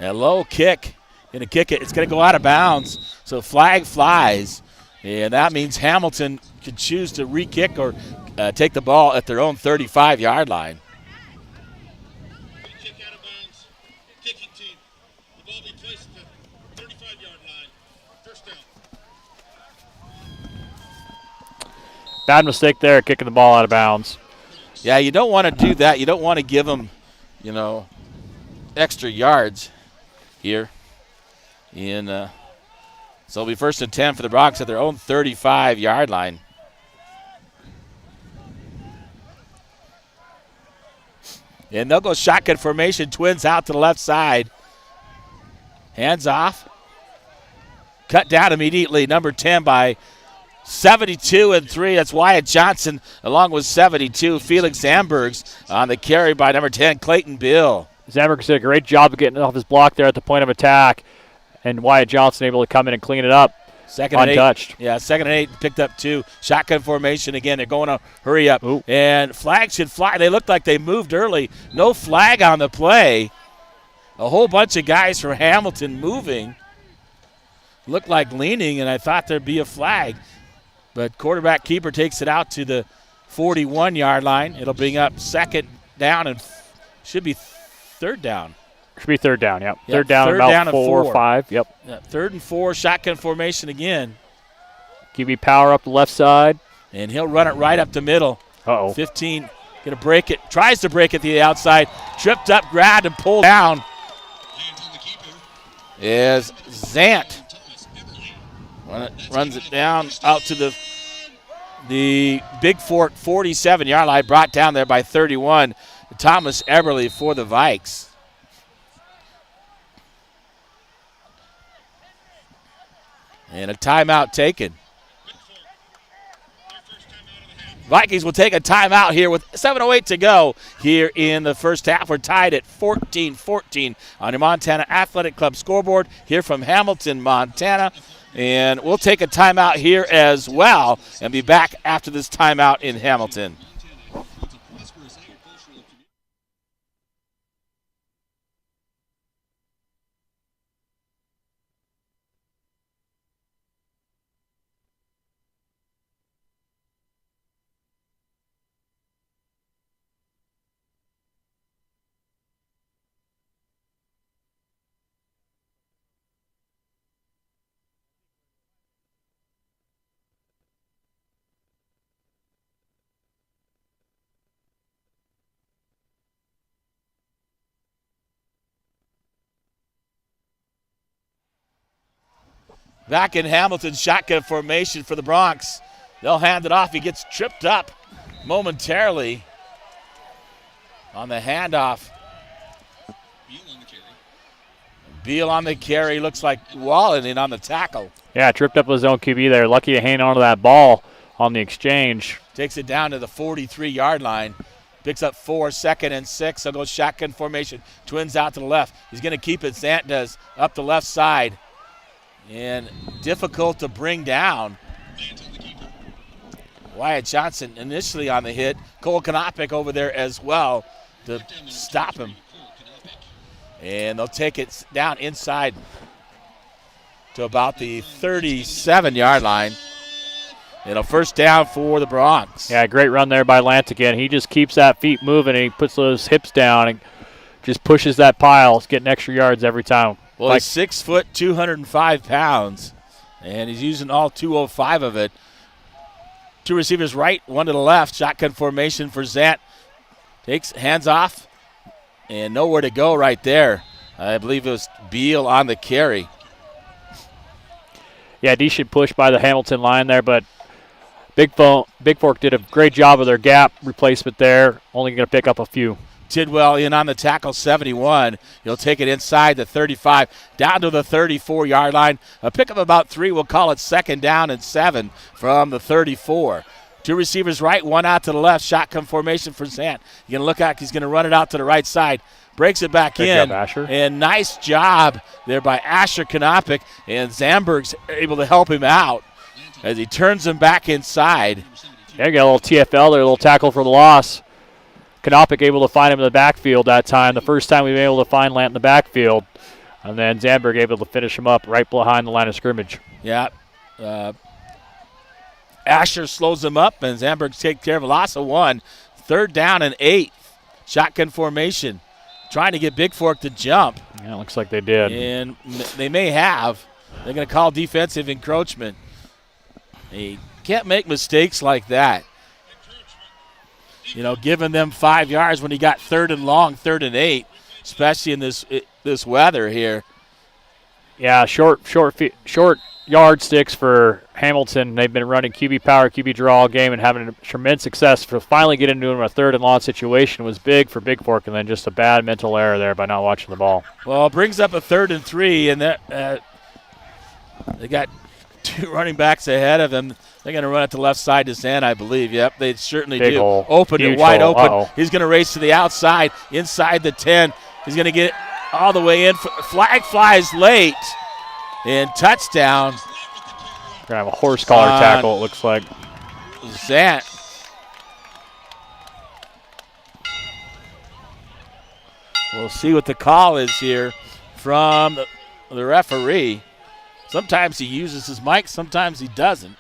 A low kick. Going to kick it. It's going to go out of bounds. So flag flies. And that means Hamilton could choose to re-kick or take the ball at their own 35-yard line. Kick out of bounds. Kicking team. The ball be placed at the 35-yard line. First down. Bad mistake there, kicking the ball out of bounds. Yeah, you don't want to do that. You don't want to give them, extra yards here. So it'll be 1st and 10 for the Bronx at their own 35-yard line. And they'll go shotgun formation, twins out to the left side. Hands off. Cut down immediately, number 10 by 72-3. That's Wyatt Johnson along with 72. Felix Zambergs on the carry by number 10, Clayton Bill. Zambergs did a great job of getting off his block there at the point of attack. And Wyatt Johnson able to come in and clean it up. Second and untouched. 8. Yeah, 2nd and 8, picked up 2. Shotgun formation again. They're going to hurry up. Ooh. And flag should fly. They looked like they moved early. No flag on the play. A whole bunch of guys from Hamilton moving. Looked like leaning, and I thought there'd be a flag. But quarterback keeper takes it out to the 41-yard line. It'll bring up 2nd down and should be 3rd down. Should be 3rd down, yep. Yep, 3rd down, third about down and 4 or four. 5, yep. Yeah, 3rd and 4, shotgun formation again. QB power up the left side. And he'll run it right up the middle. Uh-oh. 15, going to break it. Tries to break it to the outside. Tripped up, grabbed, and pulled down. Is Zant. Runs it down out to the Bigfork 47-yard line. Brought down there by 31. Thomas Eberly for the Vikes. And a timeout taken. Vikings will take a timeout here with 7:08 to go here in the first half. We're tied at 14-14 on your Montana Athletic Club scoreboard here from Hamilton, Montana. And we'll take a timeout here as well and be back after this timeout in Hamilton. Back in Hamilton, shotgun formation for the Bronx. They'll hand it off. He gets tripped up momentarily on the handoff. Beal on the carry. Looks like Wallen in on the tackle. Yeah, tripped up his own QB there. Lucky to hang onto that ball on the exchange. Takes it down to the 43-yard line. Picks up 4, 2nd and 6. He'll go shotgun formation. Twins out to the left. He's going to keep it. Zant does up the left side. And difficult to bring down. Wyatt Johnson initially on the hit. Cole Konopik over there as well to stop him. And they'll take it down inside to about the 37-yard line. And a first down for the Bronx. Yeah, great run there by Lance again. He just keeps that feet moving, and he puts those hips down and just pushes that pile. He's getting extra yards every time. Well, he's 6 foot, 205 pounds, and he's using all 205 of it. 2 receivers right, 1 to the left. Shotgun formation for Zant. Takes hands off, and nowhere to go right there. I believe it was Beal on the carry. Yeah, decent push by the Hamilton line there, but Bigfork did a great job of their gap replacement there. Only going to pick up a few. Tidwell in on the tackle, 71. He'll take it inside the 35, down to the 34-yard line. A pick of about 3. We'll call it 2nd down and 7 from the 34. 2 receivers right, 1 out to the left. Shotgun formation for Zant. You're going to look out. He's going to run it out to the right side. Breaks it back Good in. job, Asher. And nice job there by Asher Konopik. And Zamberg's able to help him out as he turns him back inside. Yeah, you got a little TFL there, a little tackle for the loss. Konopik able to find him in the backfield that time. The first time we've been able to find Lant in the backfield. And then Zamberg able to finish him up right behind the line of scrimmage. Yeah. Asher slows him up, and Zamberg takes care of a loss of 1. 3rd down and 8. Shotgun formation. Trying to get Bigfork to jump. Yeah, it looks like they did. And they may have. They're going to call defensive encroachment. He can't make mistakes like that. You know, giving them 5 yards when he got 3rd and long, 3rd and 8, especially in this weather here. Yeah, short yardsticks for Hamilton. They've been running QB power, QB draw all game and having tremendous success. For finally getting into a 3rd and long situation was big for Bigfork, and then just a bad mental error there by not watching the ball. Well, it brings up a 3rd and 3, and that they got 2 running backs ahead of them. They're going to run it to left side to Zan, I believe. Yep, they certainly Big do. hole. Open it Huge wide hole. open. Uh-oh. He's going to race to the outside, inside the 10. He's going to get it all the way in. Flag flies late, and touchdown. We're going to have a horse collar tackle, it looks like. Zant. We'll see what the call is here from the referee. Sometimes he uses his mic, sometimes he doesn't.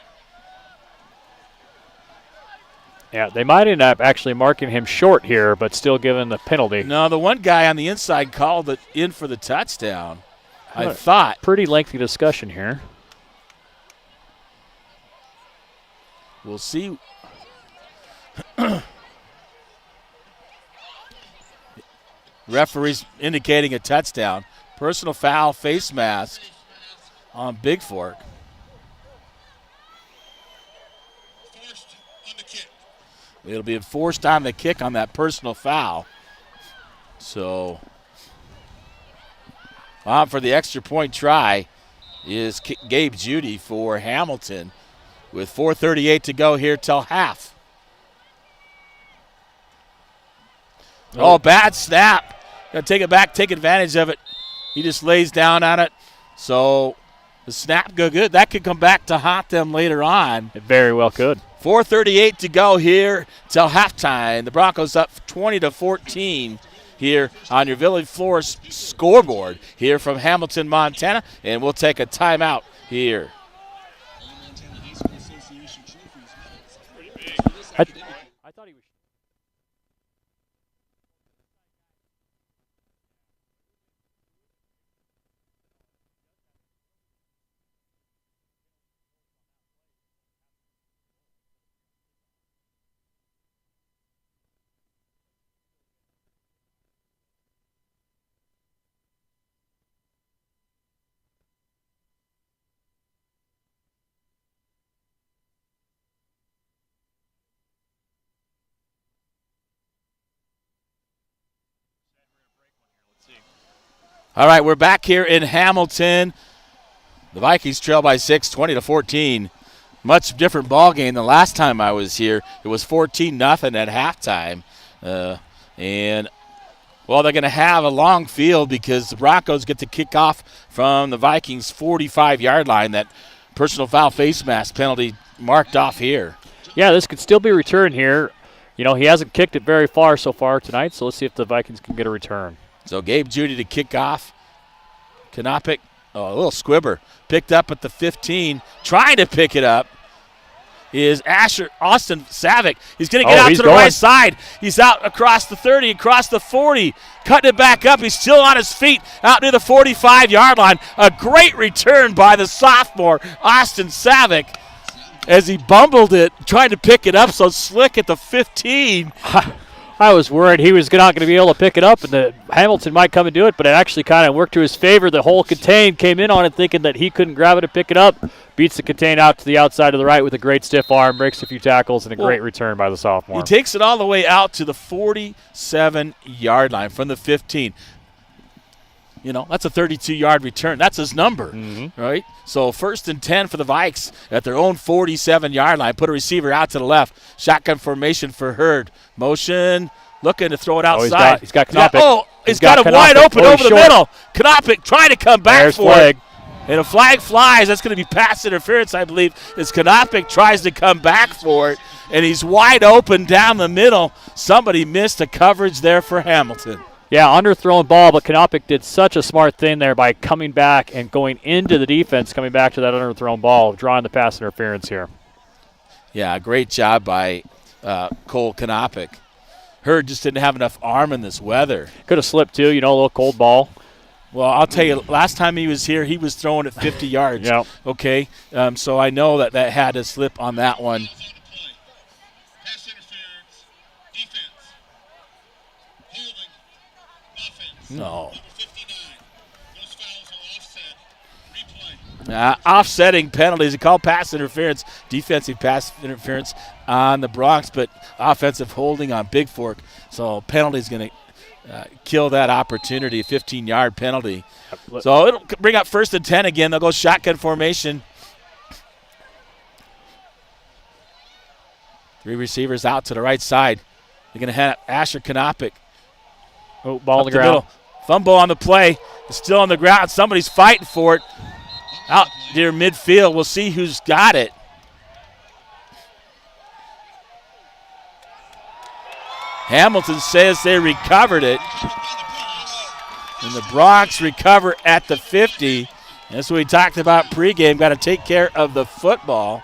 Yeah, they might end up actually marking him short here, but still giving the penalty. No, the one guy on the inside called it in for the touchdown, I thought. Pretty lengthy discussion here. We'll see. Referee's indicating a touchdown. Personal foul, face mask on Bigfork. It'll be enforced on the kick on that personal foul. So, for the extra point try is Gabe Judy for Hamilton with 4:38 to go here till half. Oh, bad snap. Got to take it back, take advantage of it. He just lays down on it. So the snap go good. That could come back to haunt them later on. It very well could. 4:38 to go here till halftime. The Broncos up 20-14 here on your Village Florist scoreboard here from Hamilton, Montana. And we'll take a timeout here. I thought he was. All right, we're back here in Hamilton. The Vikings trail by 6, 20-14. Much different ball game than last time I was here. It was 14-0 at halftime. And, well, they're going to have a long field because the Broncos get to kick off from the Vikings' 45-yard line. That personal foul face mask penalty marked off here. Yeah, this could still be returned here. You know, he hasn't kicked it very far so far tonight, so let's see if the Vikings can get a return. So Gabe Judy to kick off. Kanopik, a little squibber, picked up at the 15. Trying to pick it up is Austin Savick. He's going to get out to the right side. He's out across the 30, across the 40, cutting it back up. He's still on his feet out near the 45-yard line. A great return by the sophomore, Austin Savick, as he bumbled it, trying to pick it up so slick at the 15. I was worried he was not going to be able to pick it up and that Hamilton might come and do it, but it actually kind of worked to his favor. The whole contain came in on it thinking that he couldn't grab it and pick it up. Beats the contain out to the outside of the right with a great stiff arm, breaks a few tackles, and a great return by the sophomore. He takes it all the way out to the 47-yard line from the 15. You know, that's a 32-yard return. That's his number, right? So 1st and 10 for the Vikes at their own 47-yard line. Put a receiver out to the left. Shotgun formation for Hurd. Motion, looking to throw it outside. He's got Kanopik. He's got him wide open over the middle. Kanopik trying to come back There's for flag. it. And a flag flies. That's going to be pass interference, I believe, as Kanopik tries to come back for it. And he's wide open down the middle. Somebody missed a coverage there for Hamilton. Yeah, underthrown ball, but Kanopik did such a smart thing there by coming back and going into the defense, coming back to that underthrown ball, drawing the pass interference here. Yeah, great job by Cole Kanopik. Hurd just didn't have enough arm in this weather. Could have slipped too, you know, a little cold ball. Well, I'll tell you, last time he was here, he was throwing at 50 yards. Yep. Okay, so I know that had to slip on that one. Pass interference, defense, holding, offense. No. Number 59. Those fouls will offset. Replay. Offsetting penalties. He called pass interference, defensive pass interference on the Bronx, but offensive holding on Bigfork. So penalty's going to kill that opportunity, 15-yard penalty. So it'll bring up 1st and 10 again. They'll go shotgun formation. 3 receivers out to the right side. They're going to have Asher Kanopik. Oh, ball on the ground. Middle. Fumble on the play. It's still on the ground. Somebody's fighting for it. Out near midfield. We'll see who's got it. Hamilton says they recovered it. And the Bronx recover at the 50. That's what we talked about pregame. Got to take care of the football.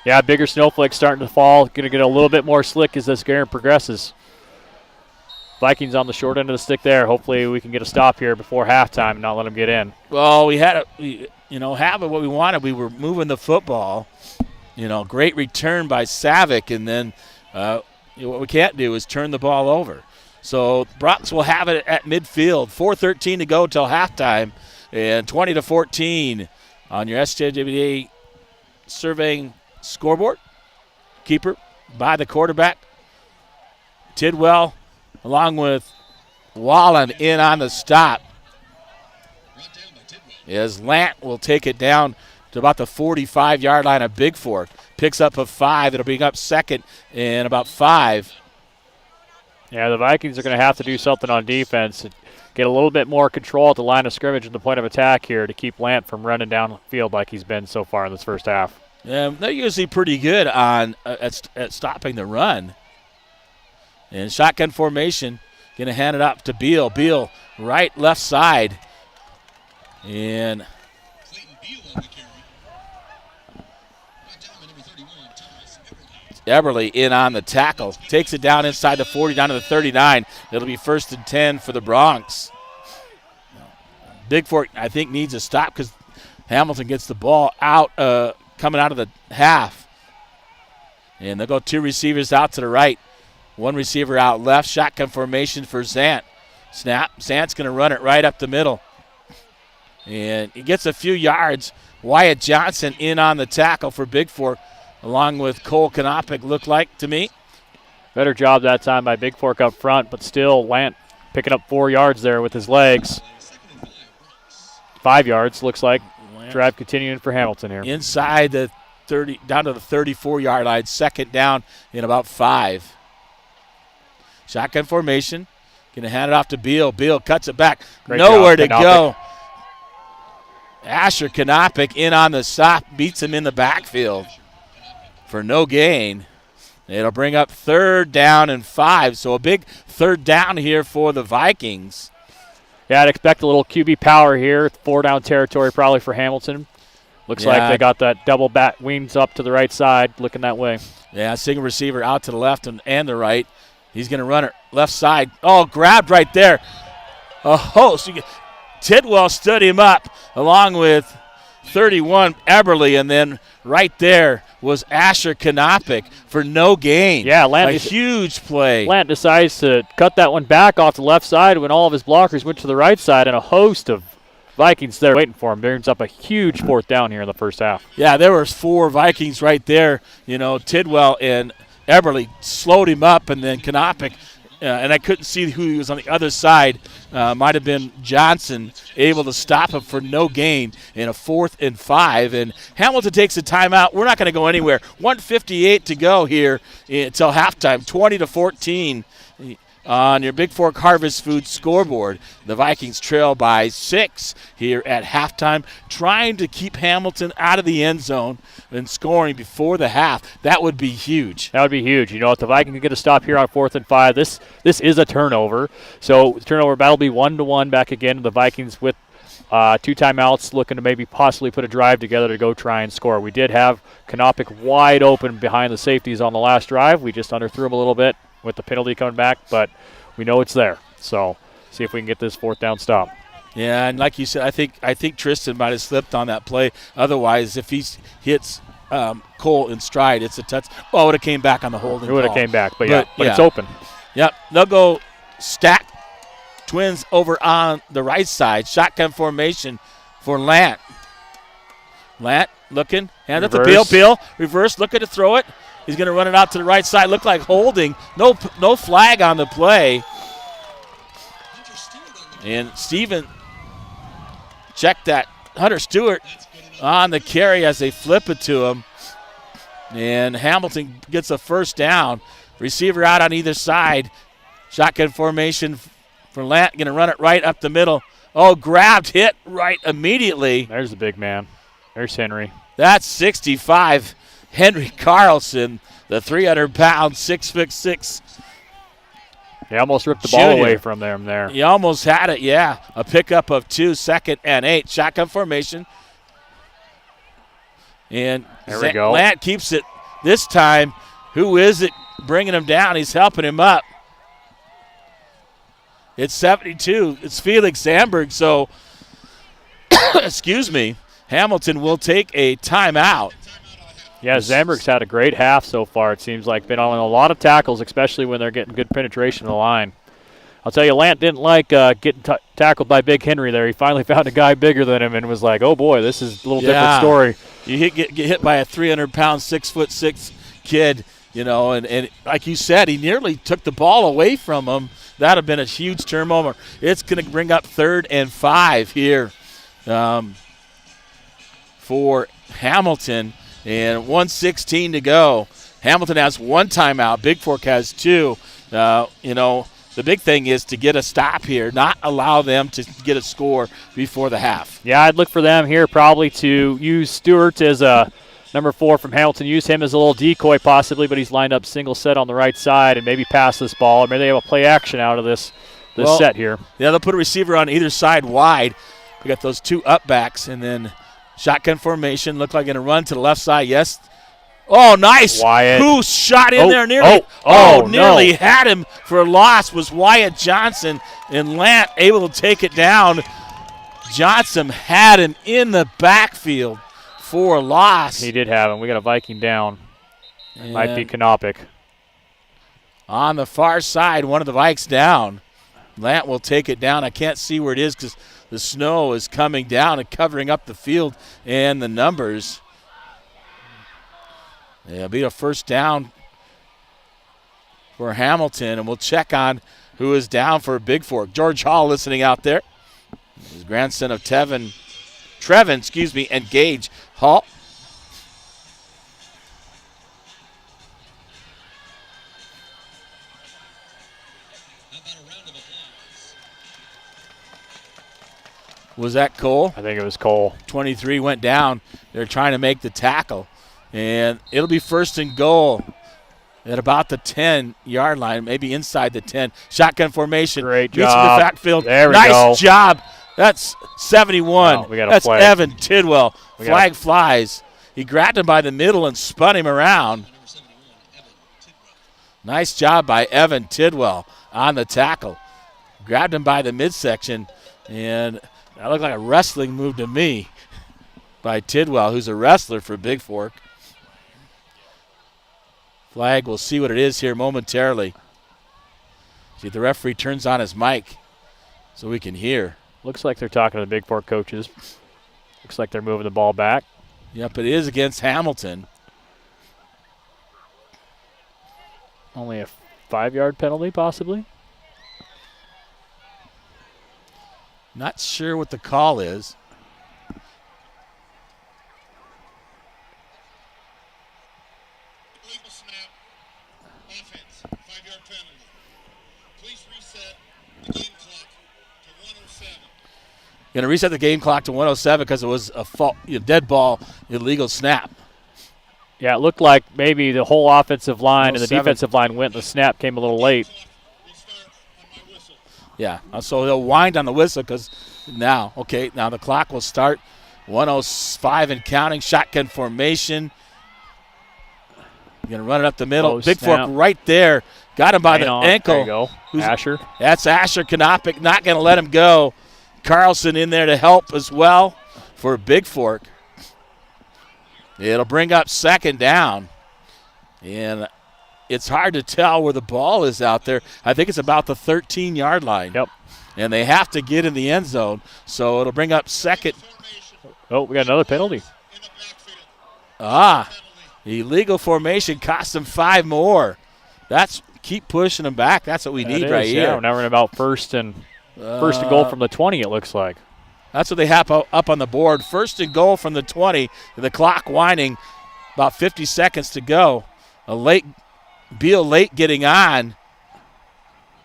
Yeah, bigger snowflakes starting to fall. Going to get a little bit more slick as this game progresses. Vikings on the short end of the stick there. Hopefully we can get a stop here before halftime and not let them get in. Well, we had having what we wanted. We were moving the football. You know, great return by Savick, and then what we can't do is turn the ball over. So Bronx will have it at midfield. 4:13 to go till halftime, and 20-14 on your SJWA surveying scoreboard. Keeper by the quarterback. Tidwell along with Wallen in on the stop. As Lant will take it down to about the 45-yard line of Bigfork. Picks up a 5. It'll bring up 2nd and about 5. Yeah, the Vikings are going to have to do something on defense and get a little bit more control at the line of scrimmage and the point of attack here to keep Lant from running down the field like he's been so far in this first half. They're usually pretty good on at stopping the run. And shotgun formation, going to hand it up to Beal. Beal, right, left side. And Eberle in on the tackle. Takes it down inside the 40, down to the 39. It'll be 1st and 10 for the Bronx. Bigfork, I think, needs a stop because Hamilton gets the ball out, coming out of the half. And they'll go 2 receivers out to the right. 1 receiver out left. Shotgun formation for Zant. Snap. Zant's going to run it right up the middle. And he gets a few yards. Wyatt Johnson in on the tackle for Bigfork, along with Cole Kanopik, looked like to me. Better job that time by Bigfork up front, but still Lant picking up 4 yards there with his legs. 5 yards, looks like. Drive continuing for Hamilton here. Inside the 30, down to the 34-yard line, second down in about 5. Shotgun formation. Going to hand it off to Beal. Beal cuts it back. Great Nowhere job, to go. Asher Kanopik in on the stop, beats him in the backfield for no gain. It'll bring up 3rd down and 5, so a big 3rd down here for the Vikings. Yeah, I'd expect a little QB power here. 4-down territory probably for Hamilton. Looks like they got that double bat wings up to the right side, looking that way. Yeah, single receiver out to the left and the right. He's going to run it left side. Oh, grabbed right there. Tidwell stood him up along with 31 Eberly, and then right there was Asher Kanopik for no gain. Yeah, Lant a huge play. Lant decides to cut that one back off the left side when all of his blockers went to the right side, and a host of Vikings there waiting for him. Brings up a huge 4th down here in the first half. Yeah, there was 4 Vikings right there. You know, Tidwell and Eberly slowed him up, and then Kanopik, and I couldn't see who he was on the other side. Might have been Johnson, able to stop him for no gain in a 4th and 5. And Hamilton takes a timeout. We're not going to go anywhere. 1:58 to go here until halftime, 20-14 on your Bigfork Harvest Food scoreboard. The Vikings trail by 6 here at halftime, trying to keep Hamilton out of the end zone and scoring before the half. That would be huge. That would be huge. You know, if the Vikings can get a stop here on 4th and 5, this is a turnover. So the turnover battle will be 1-1 back again. The Vikings with 2 timeouts, looking to maybe possibly put a drive together to go try and score. We did have Kanopik wide open behind the safeties on the last drive. We just underthrew him a little bit with the penalty coming back, but we know it's there. So see if we can get this 4th down stop. Yeah, and like you said, I think Tristan might have slipped on that play. Otherwise, if he hits Cole in stride, it's a touch. Oh, it would have came back on the holding call. It would have came back, but it's open. Yep, they'll go stack Twins over on the right side. Shotgun formation for Lant. Lant looking, hand it to Beal. Beal, reverse, looking to throw it. He's going to run it out to the right side. Looked like holding. No flag on the play. And Steven checked that. Hunter Stewart on the carry as they flip it to him. And Hamilton gets a 1st down. Receiver out on either side. Shotgun formation for Lant. Going to run it right up the middle. Oh, grabbed, hit right immediately. There's the big man. There's Henry. That's 65. Henry Carlson, the 300-pound, 6'6". He almost ripped the ball away from them there. He almost had it, yeah. A pickup of 2, 2nd and 8. Shotgun formation. And there we go. Lant keeps it this time. Who is it bringing him down? He's helping him up. It's 72. It's Felix Sandberg. So, excuse me, Hamilton will take a timeout. Yeah, Zamberg's had a great half so far, it seems like. Been on a lot of tackles, especially when they're getting good penetration of the line. I'll tell you, Lant didn't like getting tackled by Big Henry there. He finally found a guy bigger than him and was like, oh, boy, this is a little different story. You get hit by a 300-pound, 6'6" kid, you know, and like you said, he nearly took the ball away from him. That would have been a huge turnover. It's going to bring up 3rd and 5 here for Hamilton. And 1:16 to go. Hamilton has 1 timeout. Bigfork has 2. You know, the big thing is to get a stop here, not allow them to get a score before the half. Yeah, I'd look for them here probably to use Stewart as a number 4 from Hamilton. Use him as a little decoy possibly, but he's lined up single set on the right side and maybe pass this ball. Or maybe they have a play action out of this set here. Yeah, they'll put a receiver on either side wide. We got those 2 up backs, and then shotgun formation. Look like going to run to the left side. Yes. Oh, nice. Wyatt. Who shot in there nearly? Nearly had him for a loss was Wyatt Johnson, and Lant able to take it down. Johnson had him in the backfield for a loss. He did have him. We got a Viking down. Might be Kanopik. On the far side, one of the Vikes down. Lant will take it down. I can't see where it is because the snow is coming down and covering up the field and the numbers. It'll be a 1st down for Hamilton, and we'll check on who is down for Bigfork. George Hall listening out there. His grandson of Tevin Trevin, and Gage Hall. Was that Cole? I think it was Cole. 23 went down. They're trying to make the tackle. And it'll be first and goal at about the 10-yard line, maybe inside the 10. Shotgun formation. Great Gets job. to the backfield. There we nice go. job. That's 71. No, we got a That's flag. Evan Tidwell. Flag flies. He grabbed him by the middle and spun him around. Nice job by Evan Tidwell on the tackle. Grabbed him by the midsection, and that looked like a wrestling move to me by Tidwell, who's a wrestler for Bigfork. Flag, we'll see what it is here momentarily. See if the referee turns on his mic so we can hear. Looks like they're talking to the Bigfork coaches. Looks like they're moving the ball back. Yep, it is against Hamilton. Only a 5-yard penalty, possibly. Not sure what the call is. Illegal snap. Offense. 5-yard penalty. Please reset the game clock to 107. Going to reset the game clock to 107 because it was a dead ball, illegal snap. Yeah, it looked like maybe the whole offensive line and the 107. defensive line went. The snap came a little late. Will start on my whistle. Yeah, so they'll wind on the whistle because now the clock will start. 105 and counting. Shotgun formation. You're going to run it up the middle. Oh, Bigfork snap. right there. Got him by the ankle. There you go. Asher. That's Asher Kanopic. Not going to let him go. Carlson in there to help as well for Bigfork. It'll bring up second down. And it's hard to tell where the ball is out there. I think it's about the 13-yard line. Yep. And they have to get in the end zone. So it'll bring up second. Oh, we got another penalty. In the backfield. Illegal formation cost them 5 more. Keep pushing them back. That's what we need right here. Yeah, we're now running about first and goal from the 20, it looks like. That's what they have up on the board. First and goal from the 20. The clock winding. About 50 seconds to go. Beal late getting on.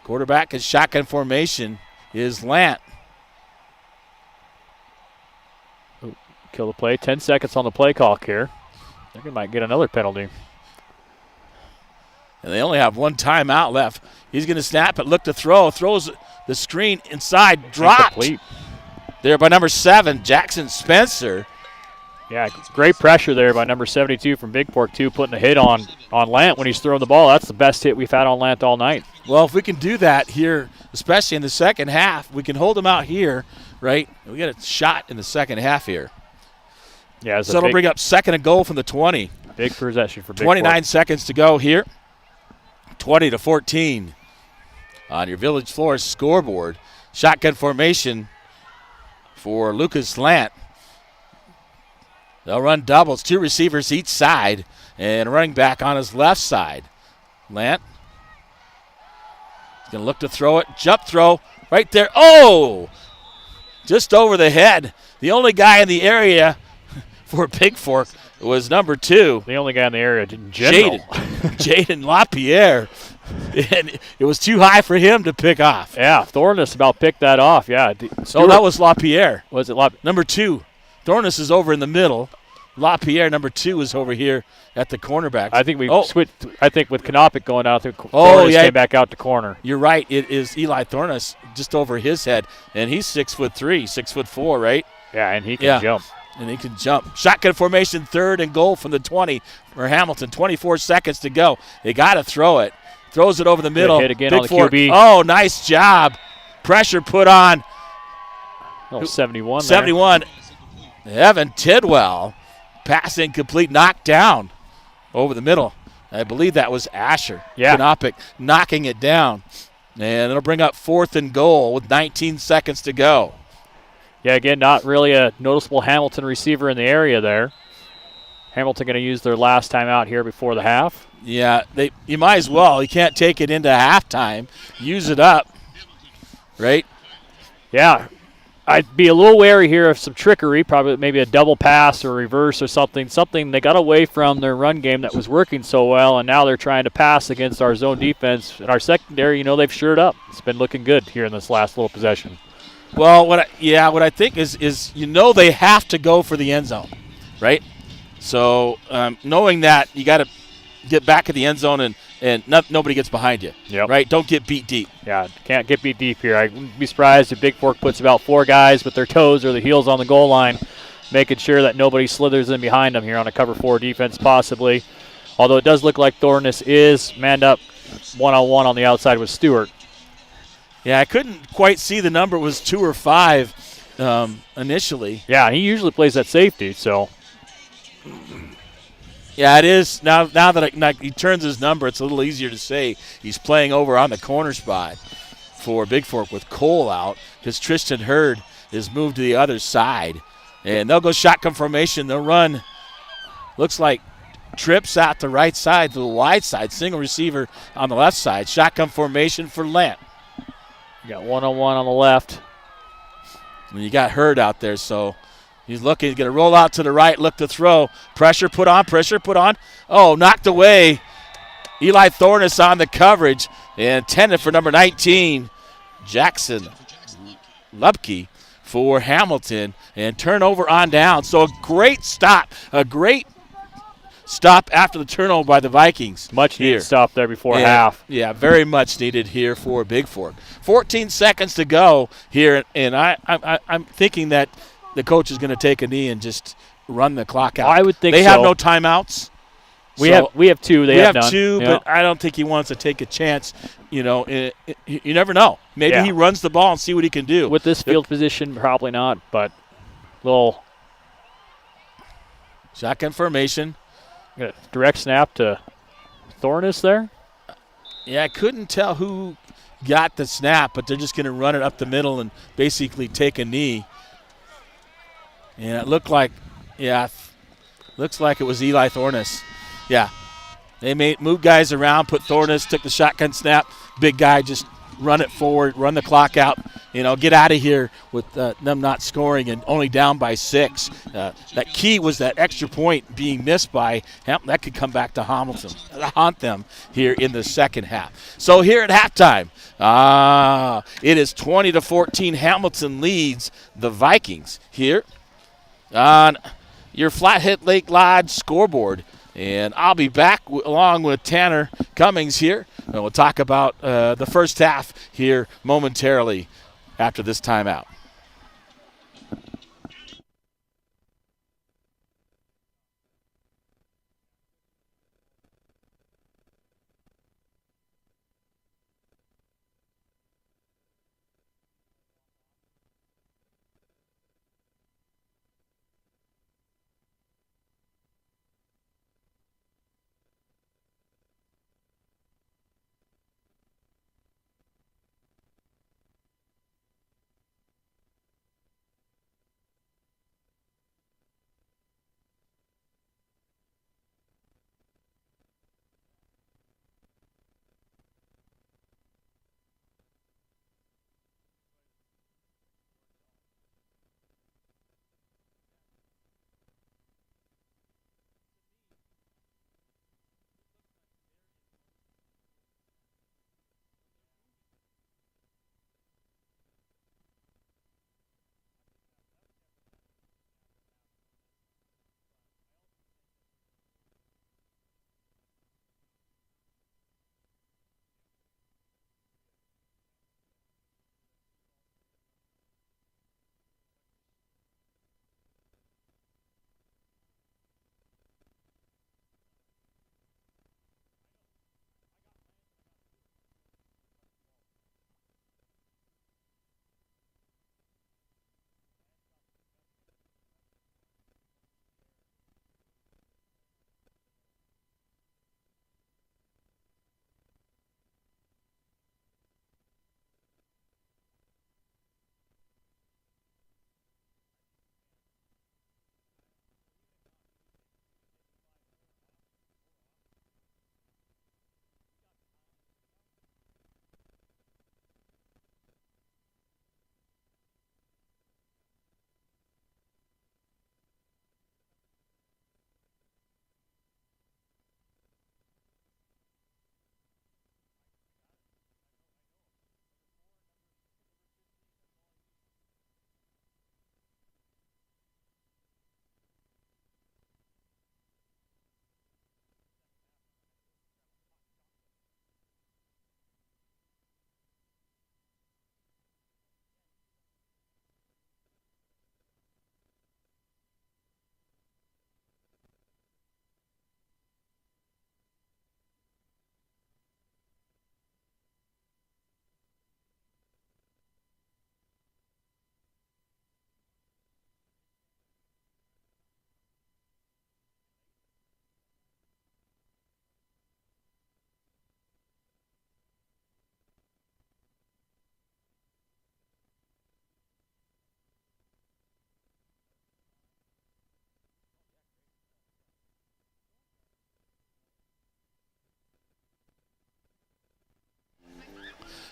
Quarterback in shotgun formation is Lant. Kill the play. 10 seconds on the play clock here. I think we might get another penalty. And they only have one timeout left. He's going to snap it, look to throw. Throws the screen inside. Dropped. Incomplete. There by number 7, Jackson Spencer. Yeah, great pressure there by number 72 from Bigfork, too, putting a hit on Lant when he's throwing the ball. That's the best hit we've had on Lant all night. Well, if we can do that here, especially in the second half, we can hold him out here, right? We get a shot in the second half here. Yeah, So it'll bring up second and goal from the 20. Big possession for Bigfork. 29 seconds to go here. 20-14 on your Village Floor scoreboard. Shotgun formation for Lucas Lant. They'll run doubles, 2 receivers each side, and a running back on his left side. Lant is going to look to throw it. Jump throw right there. Oh! Just over the head. The only guy in the area for Bigfork was number 2. The only guy in the area in general. Jaden LaPierre. And it was too high for him to pick off. Yeah, Thornus about picked that off. Yeah. That was LaPierre. Was it Number 2. Thornus is over in the middle. LaPierre, number 2, is over here at the cornerback. I think we switched. I think with Kanopic going out there, Thornus came back out to corner. You're right. It is Eli Thornus just over his head, and he's 6'3", 6'4", right? Yeah, and he can jump. And he can jump. Shotgun formation, third and goal from the 20 for Hamilton. 24 seconds to go. They got to throw it. Throws it over the middle. Hit again on the Bigfork. QB. Oh, nice job. Pressure put on. 71 71. Evan Tidwell. Pass incomplete. Knocked down over the middle. I believe that was Asher. Yeah. Kanopic knocking it down. And it'll bring up fourth and goal with 19 seconds to go. Yeah, again, not really a noticeable Hamilton receiver in the area there. Hamilton going to use their last time out here before the half. Yeah, you might as well. You can't take it into halftime. Use it up, right? Yeah. I'd be a little wary here of some trickery, probably maybe a double pass or reverse or something. Something they got away from their run game that was working so well, and now they're trying to pass against our zone defense. And our secondary, they've shored up. It's been looking good here in this last little possession. Well, what I think is they have to go for the end zone, right? So knowing that, you got to get back at the end zone and nobody gets behind you, right? Don't get beat deep. Yeah, can't get beat deep here. I wouldn't be surprised if Bigfork puts about 4 guys with their toes or their heels on the goal line, making sure that nobody slithers in behind them here on a cover 4 defense possibly. Although it does look like Thorness is manned up one-on-one on the outside with Stewart. Yeah, I couldn't quite see the number. It was 2 or 5 initially. Yeah, he usually plays that safety, so. Yeah, it is. Now that he turns his number, it's a little easier to say he's playing over on the corner spot for Bigfork with Cole out because Tristan Hurd is moved to the other side. And they'll go shotgun formation. They'll run, looks like trips out the right side to the wide side. Single receiver on the left side. Shotgun formation for Lant. You got one-on-one on the left. And you got Hurd out there, so he's looking. He's going to roll out to the right, look to throw. Pressure put on. Oh, knocked away. Eli Thorness on the coverage. And intended for number 19, Jackson Lupke for Hamilton. And turnover on down. So a great stop. A great stop after the turnover by the Vikings. Much needed stop there before half. Yeah, very much needed here for Bigfork. 14 seconds to go here, and I'm thinking that the coach is going to take a knee and just run the clock out. I would think they have no timeouts. We have 2. They have none. 2, but I don't think he wants to take a chance. You never know. Maybe he runs the ball and see what he can do. With this field position, probably not, but little shotgun formation. Direct snap to Thorness there. Yeah, I couldn't tell who got the snap, but they're just going to run it up the middle and basically take a knee. And it looked like, looks like it was Eli Thorness. Yeah, they moved guys around, put Thorness, took the shotgun snap. Big guy just run it forward, run the clock out, get out of here with them not scoring and only down by 6. That key was that extra point being missed by Hamilton. That could come back to Hamilton, haunt them here in the second half. So here at halftime, it is 20-14. Hamilton leads the Vikings here on your Flathead Lake Lodge scoreboard. And I'll be back along with Tanner Cummings here. And we'll talk about the first half here momentarily after this timeout.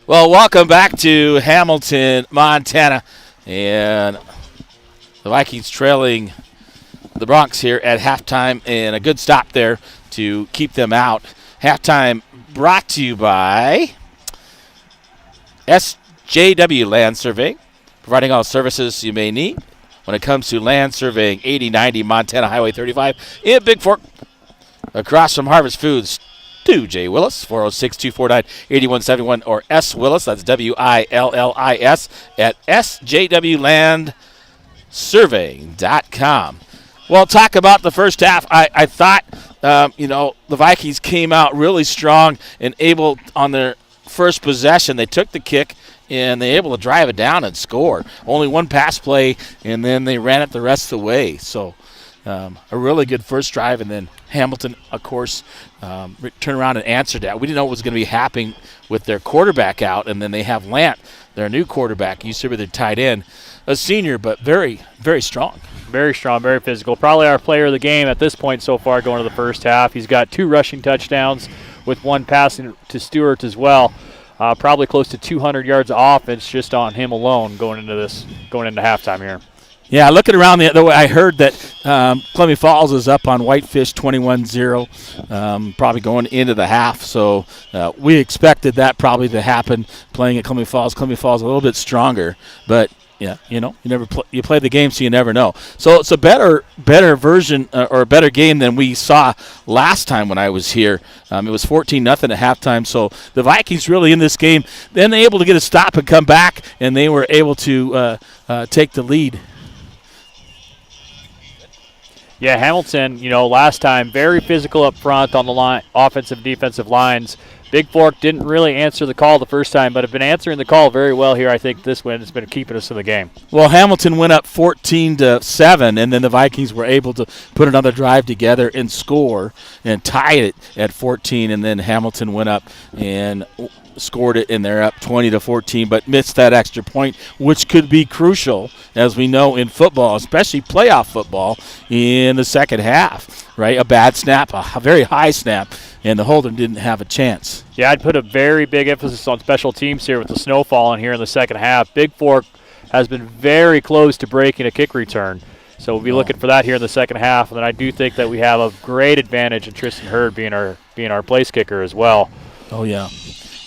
Well, welcome back to Hamilton, Montana. And the Vikings trailing the Bronx here at halftime, and a good stop there to keep them out. Halftime brought to you by SJW Land Surveying, providing all services you may need when it comes to land surveying. 8090 Montana Highway 35 in Bigfork, across from Harvest Foods. To Jay Willis, 406-249-8171, or S. Willis, that's Willis, at sjwlandsurveying.com. Well, talk about the first half. I thought, the Vikings came out really strong and able on their first possession. They took the kick, and they were able to drive it down and score. Only one pass play, and then they ran it the rest of the way. So a really good first drive, and then Hamilton, of course, turned around and answered that. We didn't know what was going to be happening with their quarterback out, and then they have Lant, their new quarterback. You see where they're tied in. A senior, but very, very strong. Very strong, very physical. Probably our player of the game at this point so far going to the first half. He's got 2 rushing touchdowns with 1 passing to Stewart as well. Probably close to 200 yards of offense just on him alone going into halftime here. Yeah, looking around the other way, I heard that Clemmy Falls is up on Whitefish 21-0, probably going into the half. So we expected that probably to happen playing at Clemmy Falls. Clemmy Falls a little bit stronger, but yeah, you play the game, so you never know. So it's a better version or a better game than we saw last time when I was here. It was 14-0 at halftime. So the Vikings really in this game. Then they able to get a stop and come back, and they were able to take the lead. Yeah, Hamilton, last time, very physical up front on the line, offensive, defensive lines. Bigfork didn't really answer the call the first time, but have been answering the call very well here. I think this win has been keeping us in the game. Well, Hamilton went up 14-7, and then the Vikings were able to put another drive together and score and tie it at 14, and then Hamilton went up and scored it, and they're up 20-14, but missed that extra point, which could be crucial, as we know in football, especially playoff football, in the second half, right? A bad snap, a very high snap, and the holder didn't have a chance. Yeah, I'd put a very big emphasis on special teams here with the snow falling here in the second half. Bigfork has been very close to breaking a kick return. So we'll be looking for that here in the second half, and then I do think that we have a great advantage in Tristan Hurd being our place kicker as well. Oh, yeah.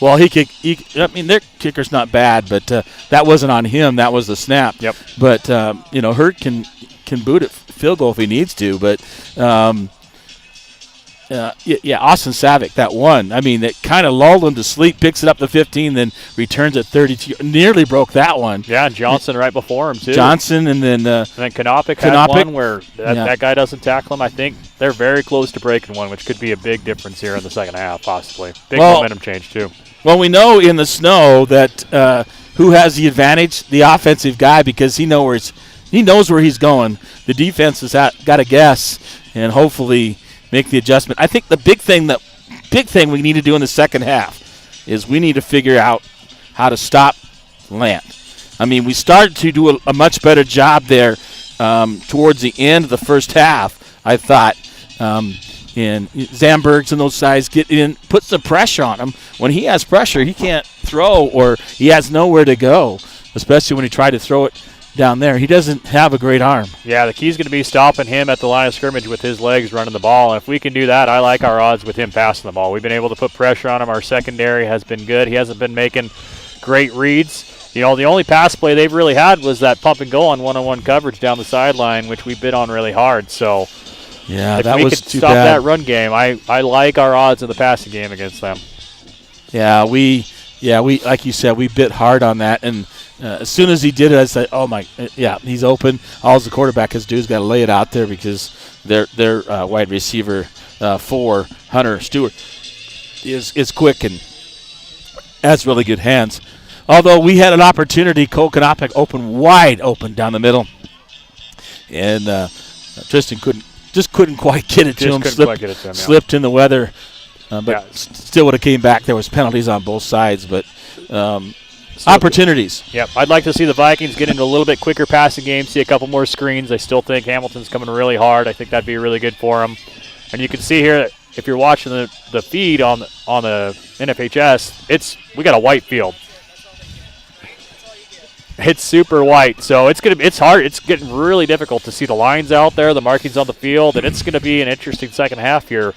Well, their kicker's not bad, but that wasn't on him. That was the snap. Yep. But, Hurt can boot it field goal if he needs to. But, Austin Savick, that one. It kind of lulled him to sleep, picks it up to 15, then returns at 32. Nearly broke that one. Yeah, and Johnson right before him, too. Johnson, and then Konopik had one where that guy doesn't tackle him. I think they're very close to breaking one, which could be a big difference here in the second half, possibly. Big momentum change, too. Well, we know in the snow that who has the advantage? The offensive guy, because he knows where he's going. The defense has got to guess and hopefully make the adjustment. I think the big thing we need to do in the second half is we need to figure out how to stop Lant. We started to do a much better job there towards the end of the first half, I thought. And Zambergs and those guys get in, put some pressure on him. When he has pressure, he can't throw, or he has nowhere to go, especially when he tried to throw it down there. He doesn't have a great arm. Yeah, the key's going to be stopping him at the line of scrimmage with his legs running the ball. And if we can do that, I like our odds with him passing the ball. We've been able to put pressure on him. Our secondary has been good. He hasn't been making great reads. The only pass play they've really had was that pump and go on one-on-one coverage down the sideline, which we bid on really hard. So yeah, if that we was could too stop bad. that run game, I like our odds in the passing game against them. Yeah, we like you said, we bit hard on that, and as soon as he did it, I said, "Oh my, yeah, he's open." All the quarterback has to do is got to lay it out there because their wide receiver 4, Hunter Stewart, is quick and has really good hands. Although we had an opportunity, Cole Konopik wide open down the middle, and Tristan couldn't quite get it to him. Slipped in the weather. Still would have came back. There was penalties on both sides, but opportunities. Yep, I'd like to see the Vikings get into a little bit quicker passing game, see a couple more screens. I still think Hamilton's coming really hard. I think that'd be really good for them. And you can see here, if you're watching the feed on the NFHS, we got a white field. It's super white, so it's hard. It's getting really difficult to see the lines out there, the markings on the field, and it's going to be an interesting second half here.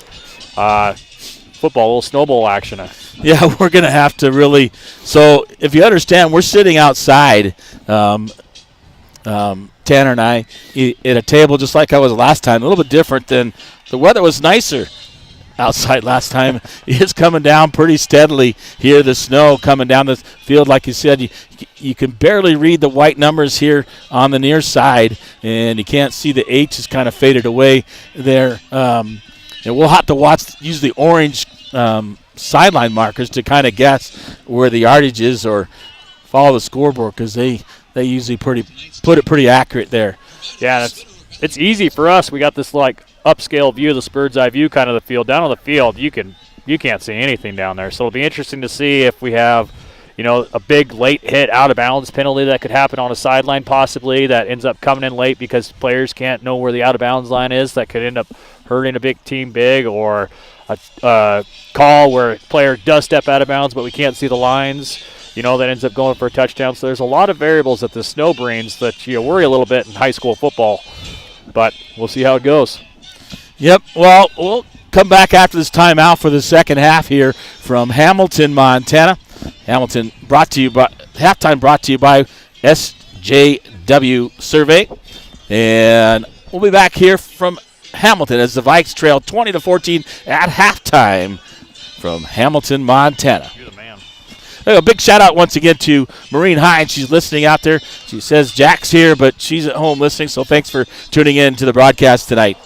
Football, a little snowball action. Yeah, we're going to have to really. So if you understand, we're sitting outside, Tanner and I, at a table just like I was last time. A little bit different than the weather was nicer outside last time. It's coming down pretty steadily here. The snow coming down the field, like you said. You can barely read the white numbers here on the near side, and you can't see the H is kind of faded away there. And we'll have to use the orange sideline markers to kind of guess where the yardage is or follow the scoreboard because they usually put it pretty accurate there. Yeah, it's easy for us. We got this like upscale view, this bird's eye view kind of the field. Down on the field, you can't see anything down there. So it'll be interesting to see if we have, a big late hit out of bounds penalty that could happen on a sideline possibly that ends up coming in late because players can't know where the out of bounds line is. That could end up hurting a big team big, or a call where a player does step out of bounds but we can't see the lines. That ends up going for a touchdown. So there's a lot of variables that the snow brings that you worry a little bit in high school football. But we'll see how it goes. Yep. Well, we'll come back after this timeout for the second half here from Hamilton, Montana. Hamilton halftime brought to you by SJW Survey. And we'll be back here from Hamilton as the Vikes trail 20-14 at halftime from Hamilton, Montana. You're the man. A big shout out once again to Maureen Hines. She's listening out there. She says Jack's here, but she's at home listening, so thanks for tuning in to the broadcast tonight.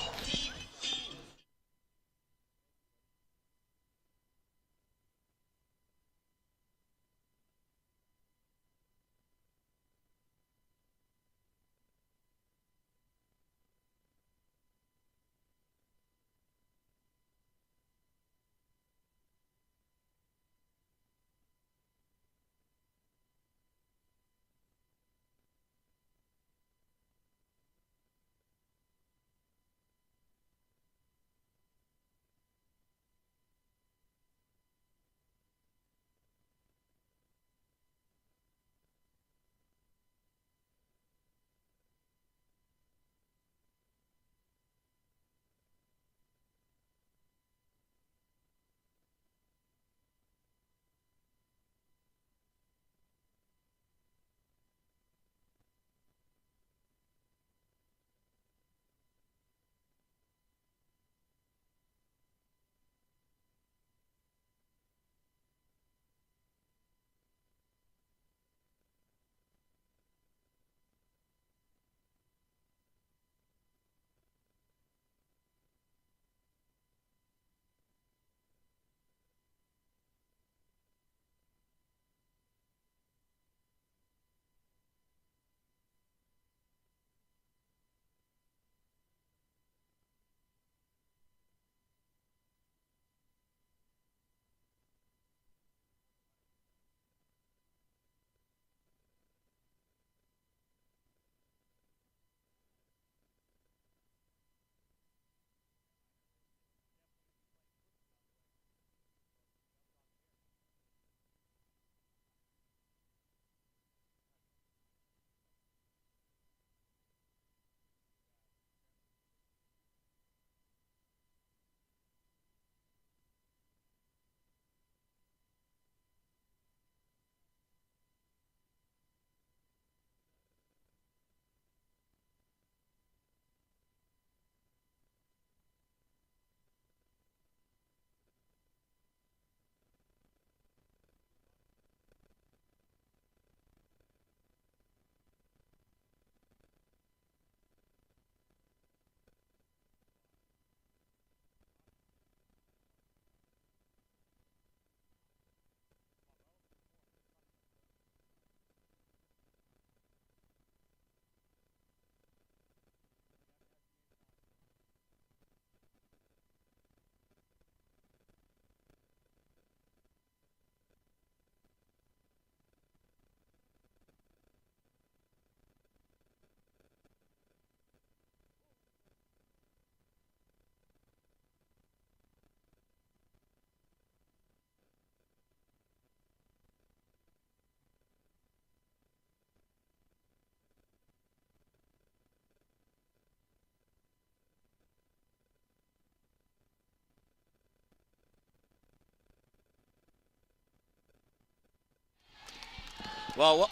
Well,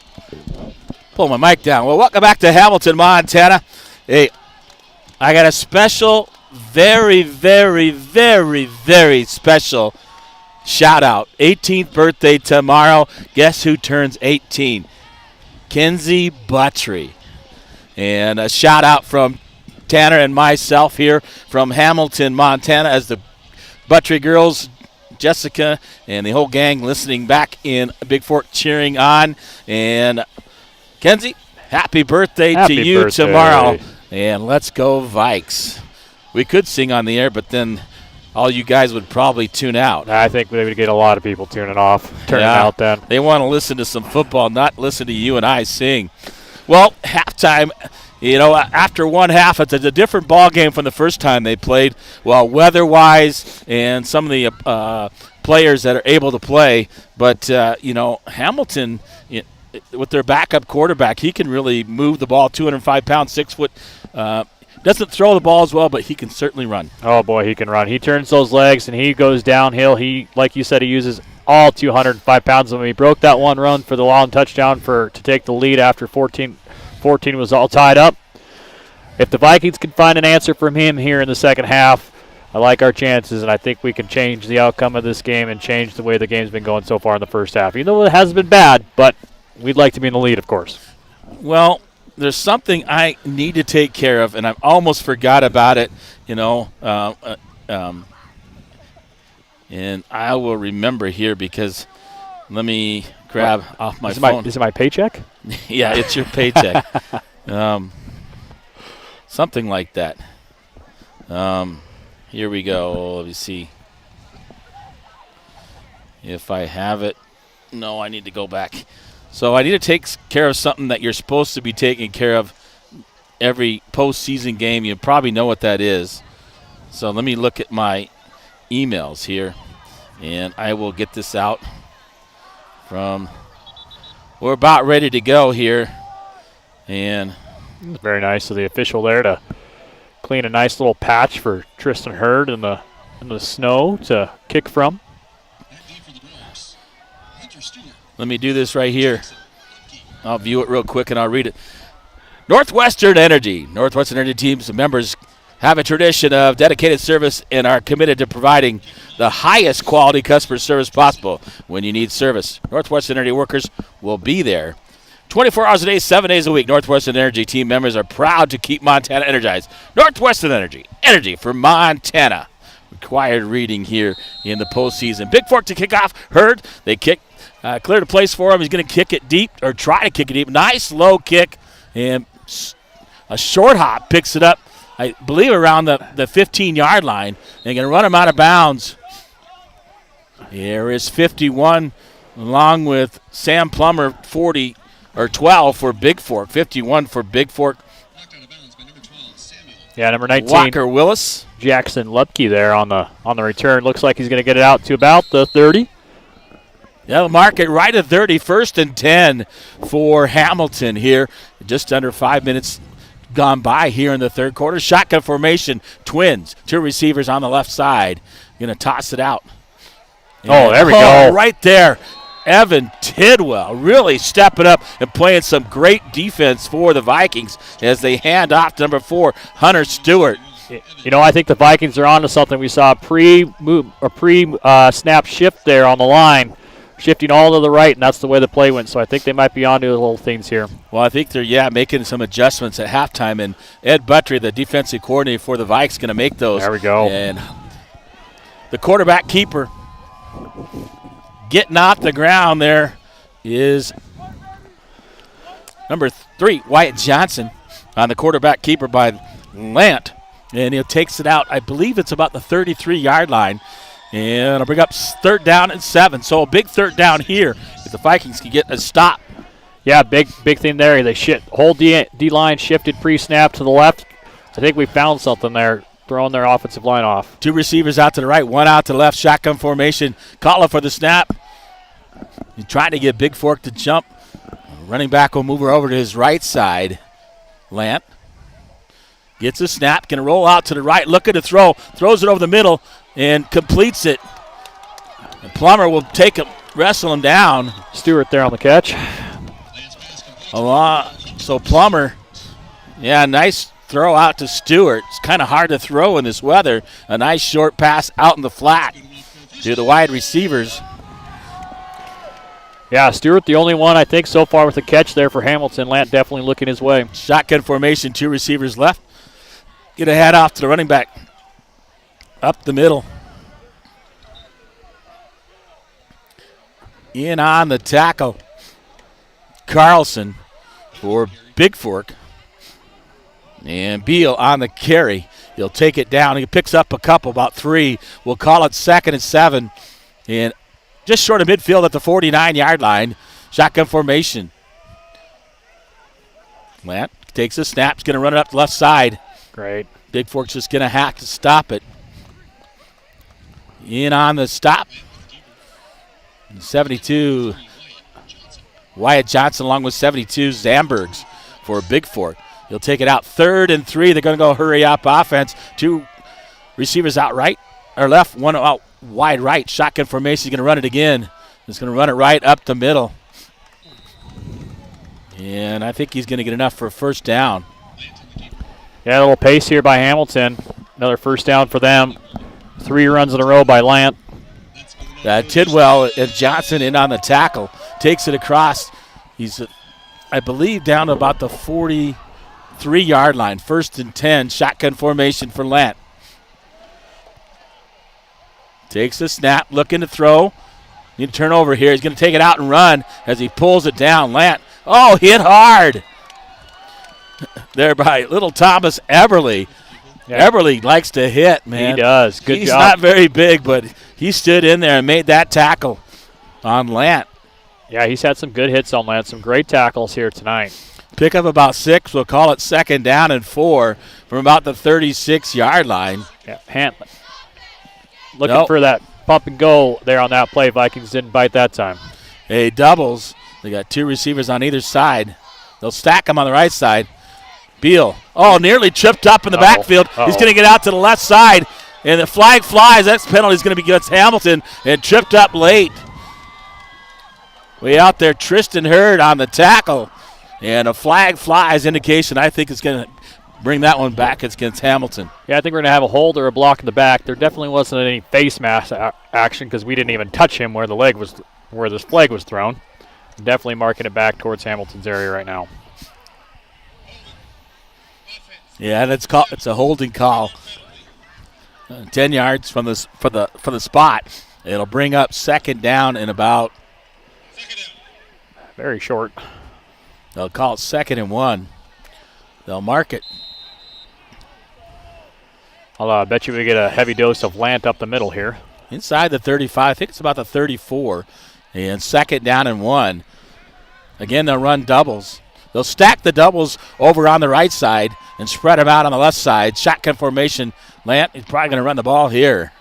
pull my mic down. Well, welcome back to Hamilton, Montana. Hey, I got a special, very, very, very, very special shout-out. 18th birthday tomorrow. Guess who turns 18? Kenzie Buttry. And a shout-out from Tanner and myself here from Hamilton, Montana, as the Buttry girls, Jessica, and the whole gang listening back in Bigfork cheering on. And Kenzie, happy birthday to you tomorrow. And let's go Vikes. We could sing on the air, but then all you guys would probably tune out. I think we would get a lot of people turning out then. They want to listen to some football, not listen to you and I sing. Well, halftime, after one half, it's a different ball game from the first time they played. Well, weather-wise and some of the players that are able to play. But, Hamilton, with their backup quarterback, he can really move the ball, 205 pounds, 6 foot. Doesn't throw the ball as well, but he can certainly run. Oh, boy, he can run. He turns those legs, and he goes downhill. He, like you said, he uses all 205 pounds of him. He broke that one run for the long touchdown to take the lead after 14 was all tied up. If the Vikings can find an answer from him here in the second half, I like our chances, and I think we can change the outcome of this game and change the way the game's been going so far in the first half. Even though it hasn't been bad, but we'd like to be in the lead, of course. Well, there's something I need to take care of, and I almost forgot about it, and I will remember here because let me grab off my phone. Is it my paycheck? Yeah, it's your paycheck. Something like that. Here we go. Let me see if I have it. No, I need to go back. So I need to take care of something that you're supposed to be taking care of every postseason game. You probably know what that is. So let me look at my emails here, and I will get this out from – we're about ready to go here. And very nice of the official there to clean a nice little patch for Tristan Hurd in the snow to kick from. Let me do this right here. I'll view it real quick and I'll read it. Northwestern Energy. Northwestern Energy team's members have a tradition of dedicated service and are committed to providing the highest quality customer service possible. When you need service, Northwestern Energy workers will be there 24 hours a day, 7 days a week. Northwestern Energy team members are proud to keep Montana energized. Northwestern Energy, energy for Montana. Required reading here in the postseason. Bigfork to kick off. Hurd, they kick. Cleared a place for him. He's going to kick it deep, or try to kick it deep. Nice low kick, and a short hop picks it up, I believe, around the 15-yard line. They're going to run him out of bounds. Here is 51, along with Sam Plummer, 40 or 12 for Bigfork. 51 for Bigfork. Yeah, number 19. Walker Willis. Jackson Lupke there on the return. Looks like he's going to get it out to about the 30. Yeah, they'll mark it right at 30, 1st and 10 for Hamilton here. Just under 5 minutes gone by here in the third quarter. Shotgun formation, Twins. 2 receivers on the left side. Going to toss it out. And there we go. Right there. Evan Tidwell really stepping up and playing some great defense for the Vikings as they hand off to number 4, Hunter Stewart. I think the Vikings are onto something. We saw a pre-snap shift there on the line, shifting all to the right, and that's the way the play went. So I think they might be onto little things here. Well, I think they're, making some adjustments at halftime, and Ed Buttry, the defensive coordinator for the Vikes, going to make those. There we go. And the quarterback keeper getting off the ground there is number 3, Wyatt Johnson, on the quarterback keeper by Lant. And he takes it out. I believe it's about the 33-yard line. And I'll bring up 3rd down and 7. So a big 3rd down here if the Vikings can get a stop. Yeah, big thing there. They whole D-line shifted pre-snap to the left. I think we found something there, throwing their offensive line off. 2 receivers out to the right, 1 out to the left. Shotgun formation. Calling for the snap. He's trying to get Bigfork to jump. Running back will move her over to his right side. Lant gets a snap. Can roll out to the right. Looking to throw. Throws it over the middle and completes it. And Plummer will take him, wrestle him down. Stewart there on the catch. So Plummer, nice throw out to Stewart. It's kind of hard to throw in this weather. A nice short pass out in the flat to the wide receivers. Yeah, Stewart the only one, I think, so far with a catch there for Hamilton. Lant definitely looking his way. Shotgun formation, 2 receivers left. Get a head off to the running back. Up the middle. In on the tackle. Carlson for Bigfork. And Beal on the carry. He'll take it down. He picks up a couple, about 3. We'll call it 2nd and 7. And just short of midfield at the 49-yard line. Shotgun formation. Lant takes a snap. He's going to run it up the left side. Great. Bigfork's just going to have to stop it. In on the stop. 72. Wyatt Johnson along with 72. Zambergs for Bigfork. He'll take it out 3rd and 3. They're going to go hurry up offense. 2 receivers out right or left, 1 out wide right. Shotgun formation. He's going to run it again. He's going to run it right up the middle. And I think he's going to get enough for a first down. Yeah, a little pace here by Hamilton. Another first down for them. 3 runs in a row by Lant. Tidwell and Johnson in on the tackle. Takes it across. He's, I believe, down to about the 43-yard line. 1st and 10. Shotgun formation for Lant. Takes the snap, looking to throw. Need to turn over here. He's going to take it out and run as he pulls it down. Lant, hit hard. There by little Thomas Eberly. Yeah. Eberly likes to hit, man. He does. Good job. He's not very big, but he stood in there and made that tackle on Lant. Yeah, he's had some good hits on Lant. Some great tackles here tonight. Pick up about 6. We'll call it 2nd down and 4 from about the 36-yard line. Yeah, Hantley. Looking for that pump and go there on that play. Vikings didn't bite that time. Hey, doubles. They got 2 receivers on either side. They'll stack them on the right side. Beal. Nearly tripped up in the backfield. He's going to get out to the left side, and the flag flies. That penalty is going to be against Hamilton, and tripped up late. Way out there, Tristan Hurd on the tackle, and a flag flies. Indication I think is going to bring that one back against Hamilton. Yeah, I think we're going to have a hold or a block in the back. There definitely wasn't any face mask action because we didn't even touch him where this flag was thrown. Definitely marking it back towards Hamilton's area right now. Yeah, it's a holding call. 10 yards from this for the spot. It'll bring up 2nd down and about. Very short. They'll call it 2nd and 1. They'll mark it. I'll bet you we get a heavy dose of Lant up the middle here. Inside the 35. I think it's about the 34. And 2nd down and 1. Again, they'll run doubles. They'll stack the doubles over on the right side and spread them out on the left side. Shotgun formation. Lant is probably going to run the ball here.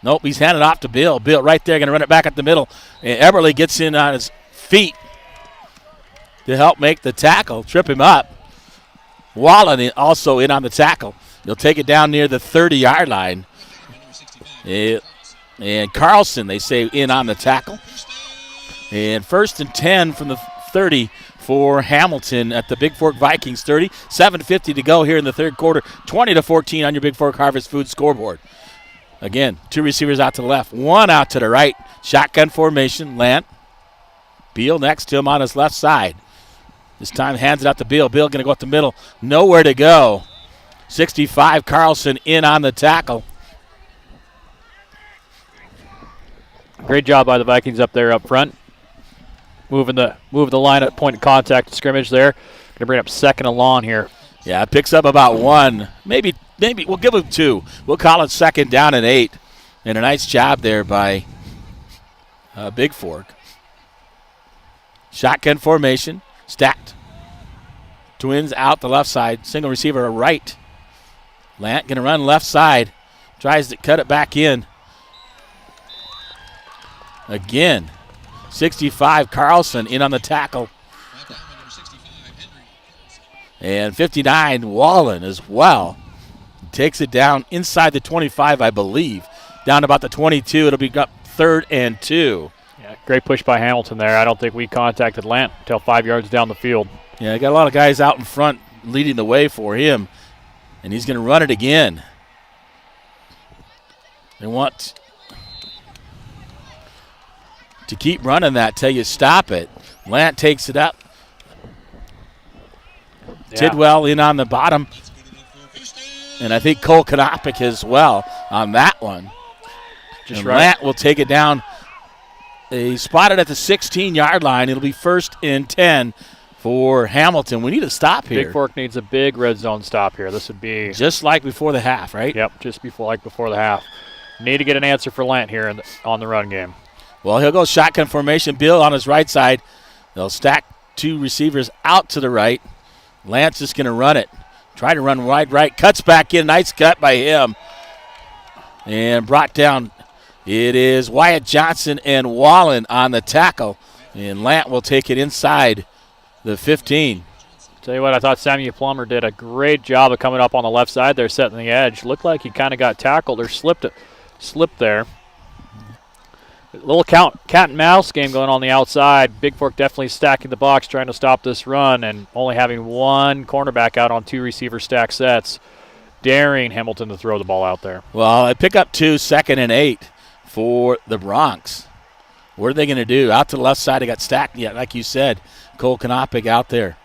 Nope, he's handed off to Bill. Bill right there, going to run it back up the middle. And Eberly gets in on his feet to help make the tackle, trip him up. Wallen also in on the tackle. He'll take it down near the 30-yard line. And Carlson, they say, in on the tackle. And 1st and 10 from the 30 for Hamilton at the Bigfork Vikings 30. 7:50 to go here in the 3rd quarter. 20-14 on your Bigfork Harvest Food scoreboard. Again, 2 receivers out to the left, 1 out to the right. Shotgun formation, Lant. Beal next to him on his left side. This time hands it out to Beal. Beal going to go up the middle. Nowhere to go. 65, Carlson in on the tackle. Great job by the Vikings up there up front. Moving the line at point of contact scrimmage there. Going to bring up 2nd and long here. Yeah, it picks up about 1. Maybe we'll give him 2. We'll call it 2nd down and 8. And a nice job there by Bigfork. Shotgun formation, stacked. Twins out the left side, single receiver right. Lant going to run left side. Tries to cut it back in. Again, 65, Carlson in on the tackle. And 59, Wallen as well. Takes it down inside the 25, I believe. Down about the 22. It'll be up 3rd and 2. Yeah, Great push by Hamilton there. I don't think we contacted Lant until 5 yards down the field. Yeah, I got a lot of guys out in front leading the way for him, and he's going to run it again. They want to keep running that till you stop it. Lant takes it up. Yeah. Tidwell in on the bottom. And I think Cole Kanopic as well on that one. Just and right. Lant will take it down. He spotted at the 16-yard line. It'll be 1st and 10 for Hamilton. We need a stop here. Bigfork needs a big red zone stop here. This would be just like before the half, right? Yep, just before the half. Need to get an answer for Lant here on the run game. Well, he'll go shotgun formation. Bill on his right side. They'll stack 2 receivers out to the right. Lance is going to run it. Try to run wide right. Cuts back in. Nice cut by him. And brought down. It is Wyatt Johnson and Wallen on the tackle. And Lant will take it inside the 15. Tell you what, I thought Samuel Plummer did a great job of coming up on the left side there, setting the edge. Looked like he kind of got tackled or slipped there. A little cat and mouse game going on the outside. Bigfork definitely stacking the box, trying to stop this run, and only having one cornerback out on 2 receiver stack sets, daring Hamilton to throw the ball out there. Well, I pick up 2, 2nd and 8 for the Bronx. What are they going to do? Out to the left side, they got stacked. Yeah, like you said, Cole Kanopic out there.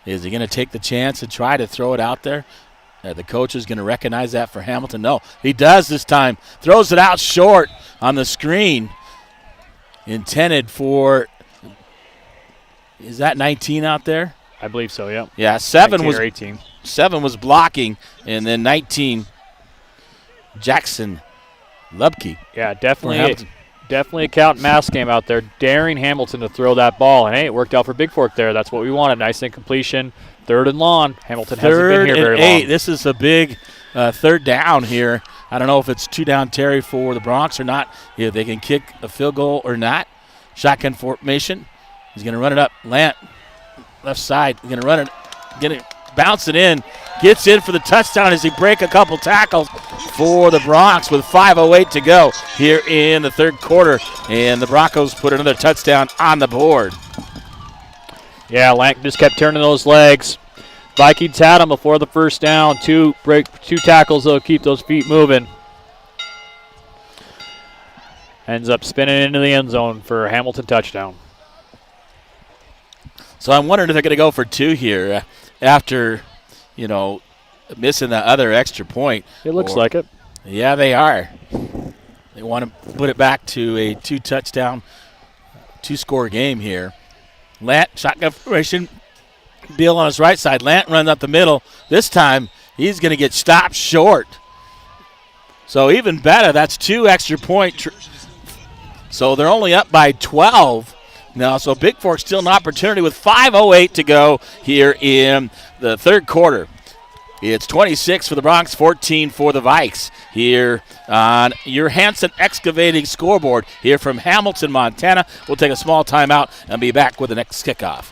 Is he going to take the chance and try to throw it out there? The coach is going to recognize that for Hamilton. No, he does this time. Throws it out short on the screen. Intended for, is that 19 out there? I believe so, yep. Yeah, 7 was 18. 7 was blocking, and then 19, Jackson Lubke. Yeah, definitely a cat and mouse game out there, daring Hamilton to throw that ball. And, hey, it worked out for Bigfork there. That's what we wanted. Nice incompletion. 3rd and long. Hamilton hasn't been here very long. 3rd and 8. This is a big 3rd down here. I don't know if it's 2 down Terry for the Bronx or not. If they can kick a field goal or not. Shotgun formation. He's going to run it up. Lant, left side. He's going to run it. Get it. Bounce it in. Gets in for the touchdown as he break a couple tackles for the Bronx with 5:08 to go here in the 3rd quarter. And the Broncos put another touchdown on the board. Yeah, Lant just kept turning those legs. Vikings had him before the 1st down. 2 tackles, though, keep those feet moving. Ends up spinning into the end zone for a Hamilton touchdown. So I'm wondering if they're going to go for 2 here after, missing the other extra point. It looks like it. Yeah, they are. They want to put it back to a 2-touchdown, 2-score game here. Lant, shotgun formation. Bill on his right side. Lant runs up the middle. This time, he's going to get stopped short. So even better, that's 2 extra point. So they're only up by 12 now. So Bigfork still an opportunity with 5:08 to go here in the 3rd quarter. It's 26 for the Bronx, 14 for the Vikes here on your Hanson Excavating scoreboard here from Hamilton, Montana. We'll take a small timeout and be back with the next kickoff.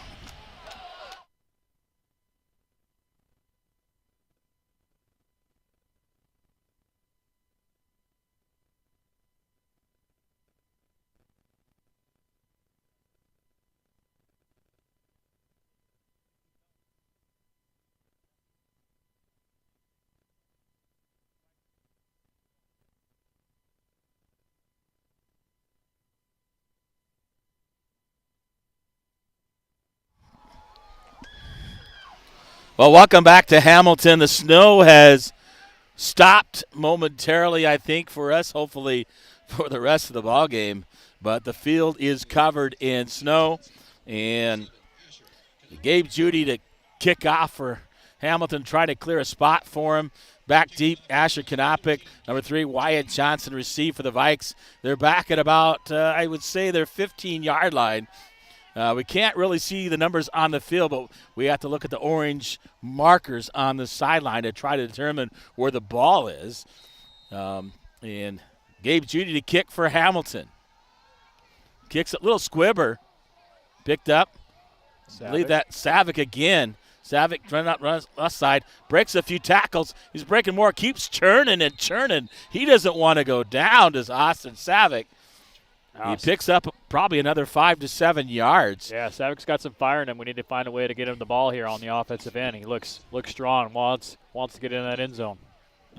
Well, welcome back to Hamilton. The snow has stopped momentarily, I think, for us, hopefully for the rest of the ball game. But the field is covered in snow. And Gabe Judy to kick off for Hamilton, try to clear a spot for him. Back deep, Asher Kanopic. Number 3, Wyatt Johnson receive for the Vikes. They're back at about, I would say, their 15-yard line. We can't really see the numbers on the field, but we have to look at the orange markers on the sideline to try to determine where the ball is. And Gabe Judy to kick for Hamilton. Kicks a little squibber. Picked up. I believe that Savick again. Savick runs left side, breaks a few tackles. He's breaking more, keeps churning and churning. He doesn't want to go down, does Austin Savick. He picks up probably another 5 to 7 yards. Yeah, Savic's got some fire in him. We need to find a way to get him the ball here on the offensive end. He looks strong, wants to get in that end zone.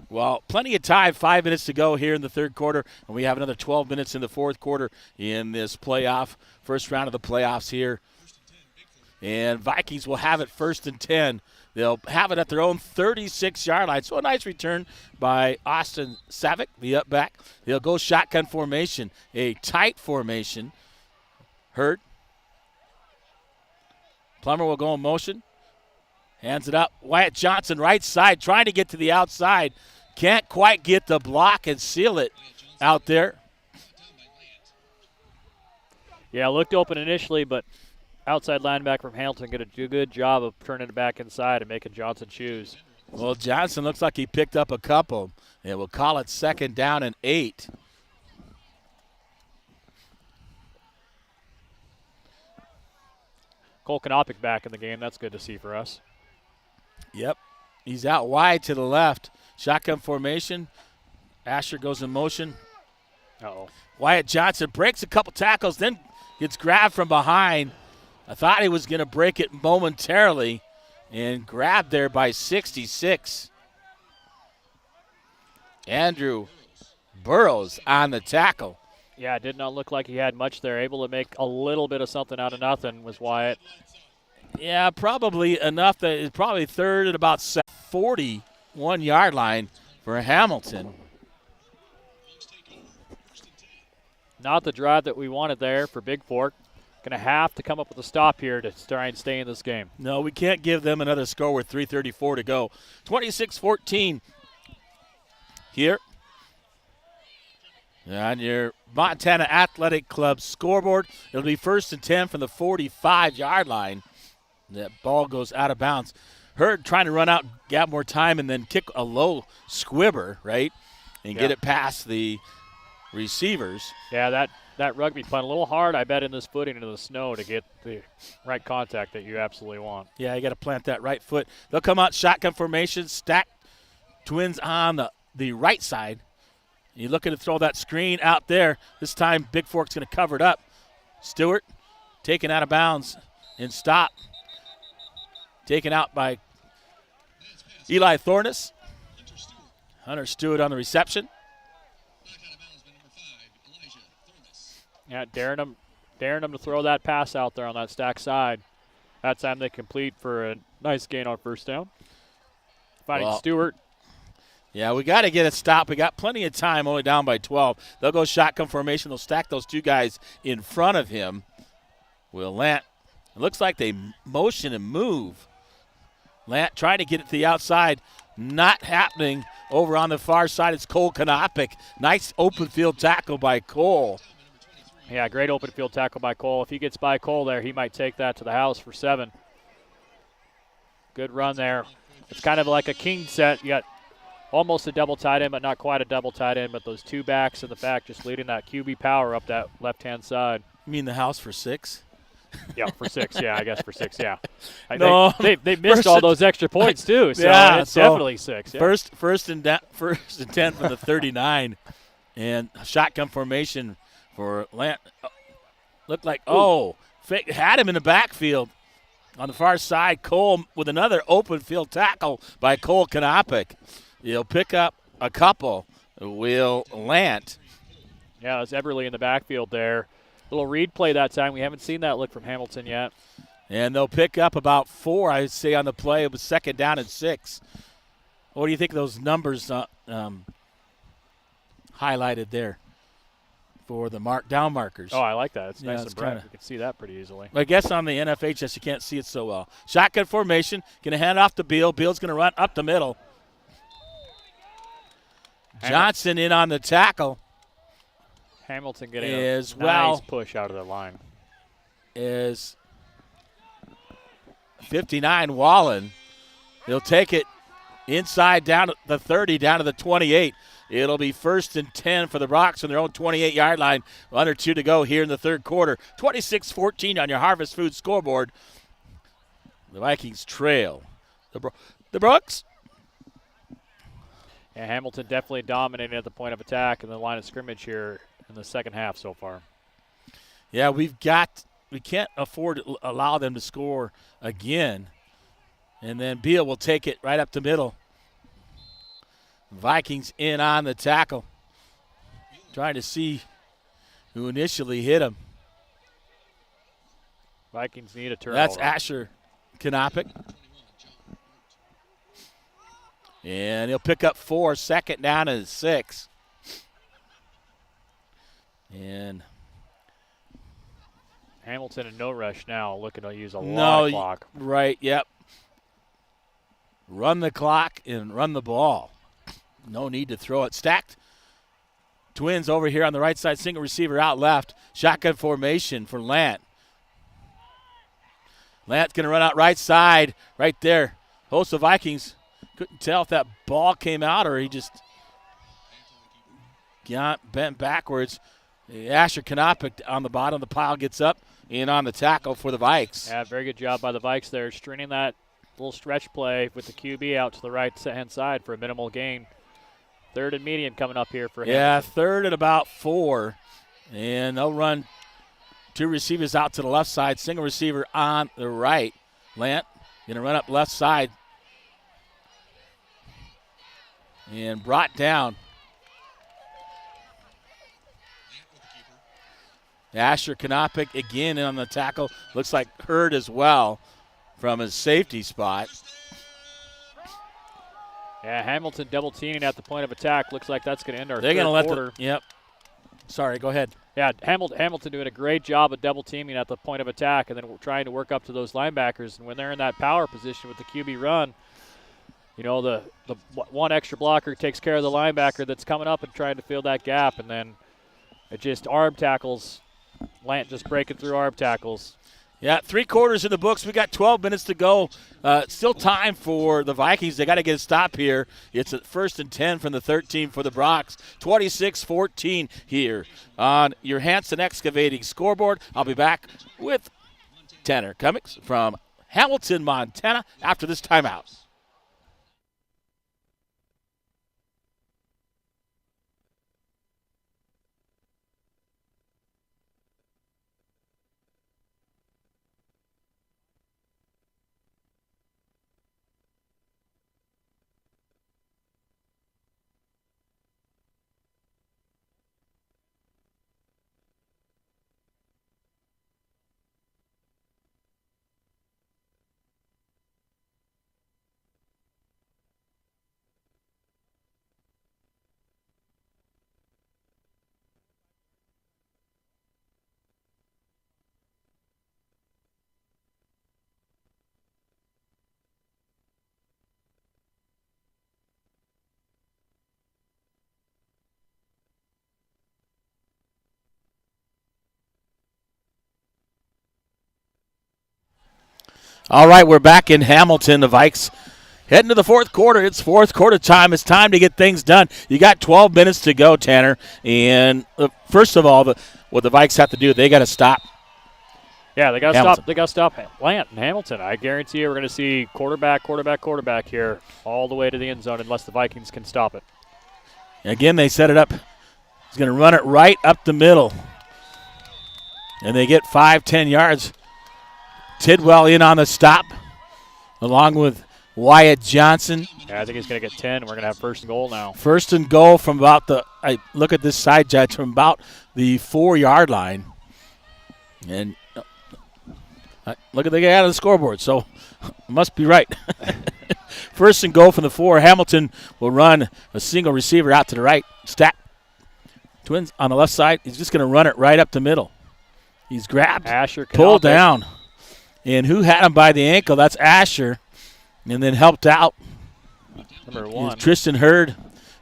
Well, plenty of time, 5 minutes to go here in the third quarter, and we have another 12 minutes in the fourth quarter in this first round of the playoffs here. And Vikings will have it 1st and 10. They'll have it at their own 36-yard line. So a nice return by Austin Savic, the up back. They'll go shotgun formation, a tight formation. Hurd. Plummer will go in motion. Hands it up. Wyatt Johnson, right side, trying to get to the outside. Can't quite get the block and seal it out there. Yeah, looked open initially, but outside linebacker from Hamilton did a good job of turning it back inside and making Johnson choose. Well, Johnson looks like he picked up a couple. And we'll call it 2nd down and 8. Cole Kanopik back in the game. That's good to see for us. Yep. He's out wide to the left. Shotgun formation. Asher goes in motion. Uh-oh. Wyatt Johnson breaks a couple tackles, then gets grabbed from behind. I thought he was going to break it momentarily and grabbed there by 66. Andrew Burrows on the tackle. Yeah, it did not look like he had much there. Able to make a little bit of something out of nothing was Wyatt. Yeah, probably enough that it's probably third at about 41-yard line for Hamilton. Not the drive that we wanted there for Bigfork. Going to have to come up with a stop here to try and stay in this game. No, we can't give them another score with 3:34 to go. 26-14 here on your Montana Athletic Club scoreboard. It'll be 1st and 10 from the 45-yard line. That ball goes out of bounds. Hurd trying to run out, get more time, and then kick a low squibber, right, and get it past the receivers. Yeah, that rugby punt a little hard, I bet, in this footing into the snow to get the right contact that you absolutely want. Yeah, you got to plant that right foot. They'll come out shotgun formation, stack Twins on the right side. You're looking to throw that screen out there. This time Bigfork's going to cover it up. Stewart taken out of bounds and stop. Taken out by Eli Thornus. Hunter Stewart on the reception. Yeah, daring them to throw that pass out there on that stack side. That time they complete for a nice gain on 1st down. Finding Stewart. Yeah, we got to get a stop. We got plenty of time, only down by 12. They'll go shotgun formation. They'll stack those two guys in front of him. Will Lant. It looks like they motion and move. Lant trying to get it to the outside. Not happening. Over on the far side, it's Cole Kanopik. Nice open field tackle by Cole. Yeah, great open field tackle by Cole. If he gets by Cole there, he might take that to the house for 7. Good run there. It's kind of like a king set. You got almost a double tight end, but not quite a double tight end. But those two backs in the back just leading that QB power up that left-hand side. You mean the house for 6? Yeah, for 6. Yeah, I guess for 6. Yeah. No, they missed all those extra points too. So yeah, it's definitely 6. Yeah. First and 10 from the 39, and shotgun formation for Lant. Looked like had him in the backfield on the far side. Cole with another open field tackle by Cole Kanopik. He'll pick up a couple. Will Lant. Yeah, it was Everly in the backfield there. Little read play that time. We haven't seen that look from Hamilton yet. And they'll pick up about 4, I'd say, on the play. It was 2nd down and 6. What do you think of those numbers highlighted there for the down markers? Oh, I like that. It's Yeah, nice it's and bright. kinda- You can see that pretty easily. I guess on the NFHS you can't see it so well. Shotgun formation. Going to hand off to Beal. Beal's going to run up the middle. Johnson in on the tackle. Hamilton getting As a well. nice push out of the line. Is 59 Wallen. He'll take it inside down to the 30, down to the 28. It'll be 1st and 10 for the Rocks on their own 28-yard line. Under 2 to go here in the third quarter. 26-14 on your Harvest Food scoreboard. The Vikings trail. The Brooks. And Hamilton definitely dominating at the point of attack in the line of scrimmage here in the second half so far. Yeah, we can't afford to allow them to score again. And then Beal will take it right up the middle. Vikings in on the tackle. Trying to see who initially hit him. Vikings need a turnover. That's Asher Kanopik. And he'll pick up 4, second down and 6. And Hamilton in no rush now, looking to use a lot of clock. Right, yep. Run the clock and run the ball. No need to throw it. Stacked Twins over here on the right side, single receiver out left. Shotgun formation for Lant. Lant's going to run out right side, right there. Host of Vikings couldn't tell if that ball came out or he just got bent backwards. Asher Kanopik on the bottom of the pile gets up and on the tackle for the Vikes. Yeah, very good job by the Vikes there, stringing that little stretch play with the QB out to the right-hand side for a minimal gain. Third and medium coming up here for him. Yeah, third and about 4. And they'll run 2 receivers out to the left side, single receiver on the right. Lant going to run up left side and brought down. Asher Kanopik again in on the tackle. Looks like hurt as well from his safety spot. Yeah, Hamilton double teaming at the point of attack. Looks like that's going to end our They're going to let quarter. Yep. Sorry, go ahead. Yeah, Hamilton doing a great job of double teaming at the point of attack and then trying to work up to those linebackers. And when they're in that power position with the QB run, you know, the one extra blocker takes care of the linebacker that's coming up and trying to fill that gap. And then it just arm tackles. Lant just breaking through arm tackles. Yeah, 3 quarters in the books. We got 12 minutes to go. Still time for the Vikings. They got to get a stop here. It's a 1st and 10 from the 13 for the Brocs. 26-14 here on your Hanson Excavating scoreboard. I'll be back with Tanner Cummings from Hamilton, Montana after this timeout. All right, we're back in Hamilton. The Vikes heading to the 4th quarter. It's 4th quarter time. It's time to get things done. You got 12 minutes to go, Tanner. And first of all, what the Vikes have to do, they got to stop. Yeah, they got to stop. They got to stop Lant and Hamilton. I guarantee you, we're going to see quarterback here all the way to the end zone, unless the Vikings can stop it. Again, they set it up. He's going to run it right up the middle, and they get 5-10 yards. Tidwell in on the stop, along with Wyatt Johnson. Yeah, I think he's going to get 10. We're going to have 1st and goal now. 1st and goal from about I look at this side, Judge, from about the 4-yard line. And look at the guy out of the scoreboard, so must be right. 1st and goal from the 4. Hamilton will run a single receiver out to the right. Stack Twins on the left side. He's just going to run it right up the middle. He's grabbed, Asher pulled down. And who had him by the ankle? That's Asher. And then helped out. Number 1. Tristan Hurd.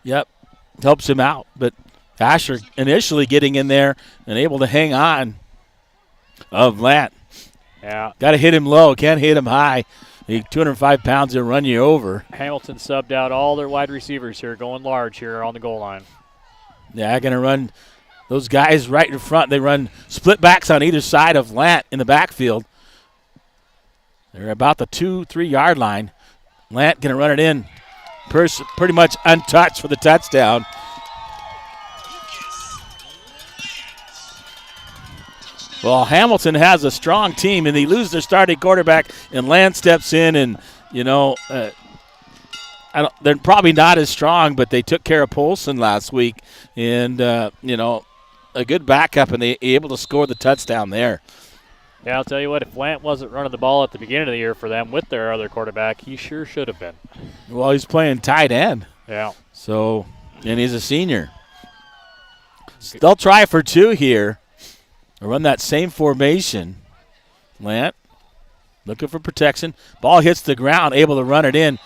Yep. Helps him out. But Asher initially getting in there and able to hang on of Lant. Yeah. Got to hit him low. Can't hit him high. 205 pounds, he'll run you over. Hamilton subbed out all their wide receivers here, going large here on the goal line. Yeah, going to run those guys right in front. They run split backs on either side of Lant in the backfield. They're about the 2-3 yard line. Lant going to run it in. Pretty much untouched for the touchdown. Well, Hamilton has a strong team, and they lose their starting quarterback, and Land steps in, and, they're probably not as strong, but they took care of Polson last week, and, a good backup, and they able to score the touchdown there. Yeah, I'll tell you what, if Lant wasn't running the ball at the beginning of the year for them with their other quarterback, he sure should have been. Well, he's playing tight end. Yeah. So, and he's a senior. They'll try for 2 here. They'll run that same formation. Lant looking for protection. Ball hits the ground, able to run it in.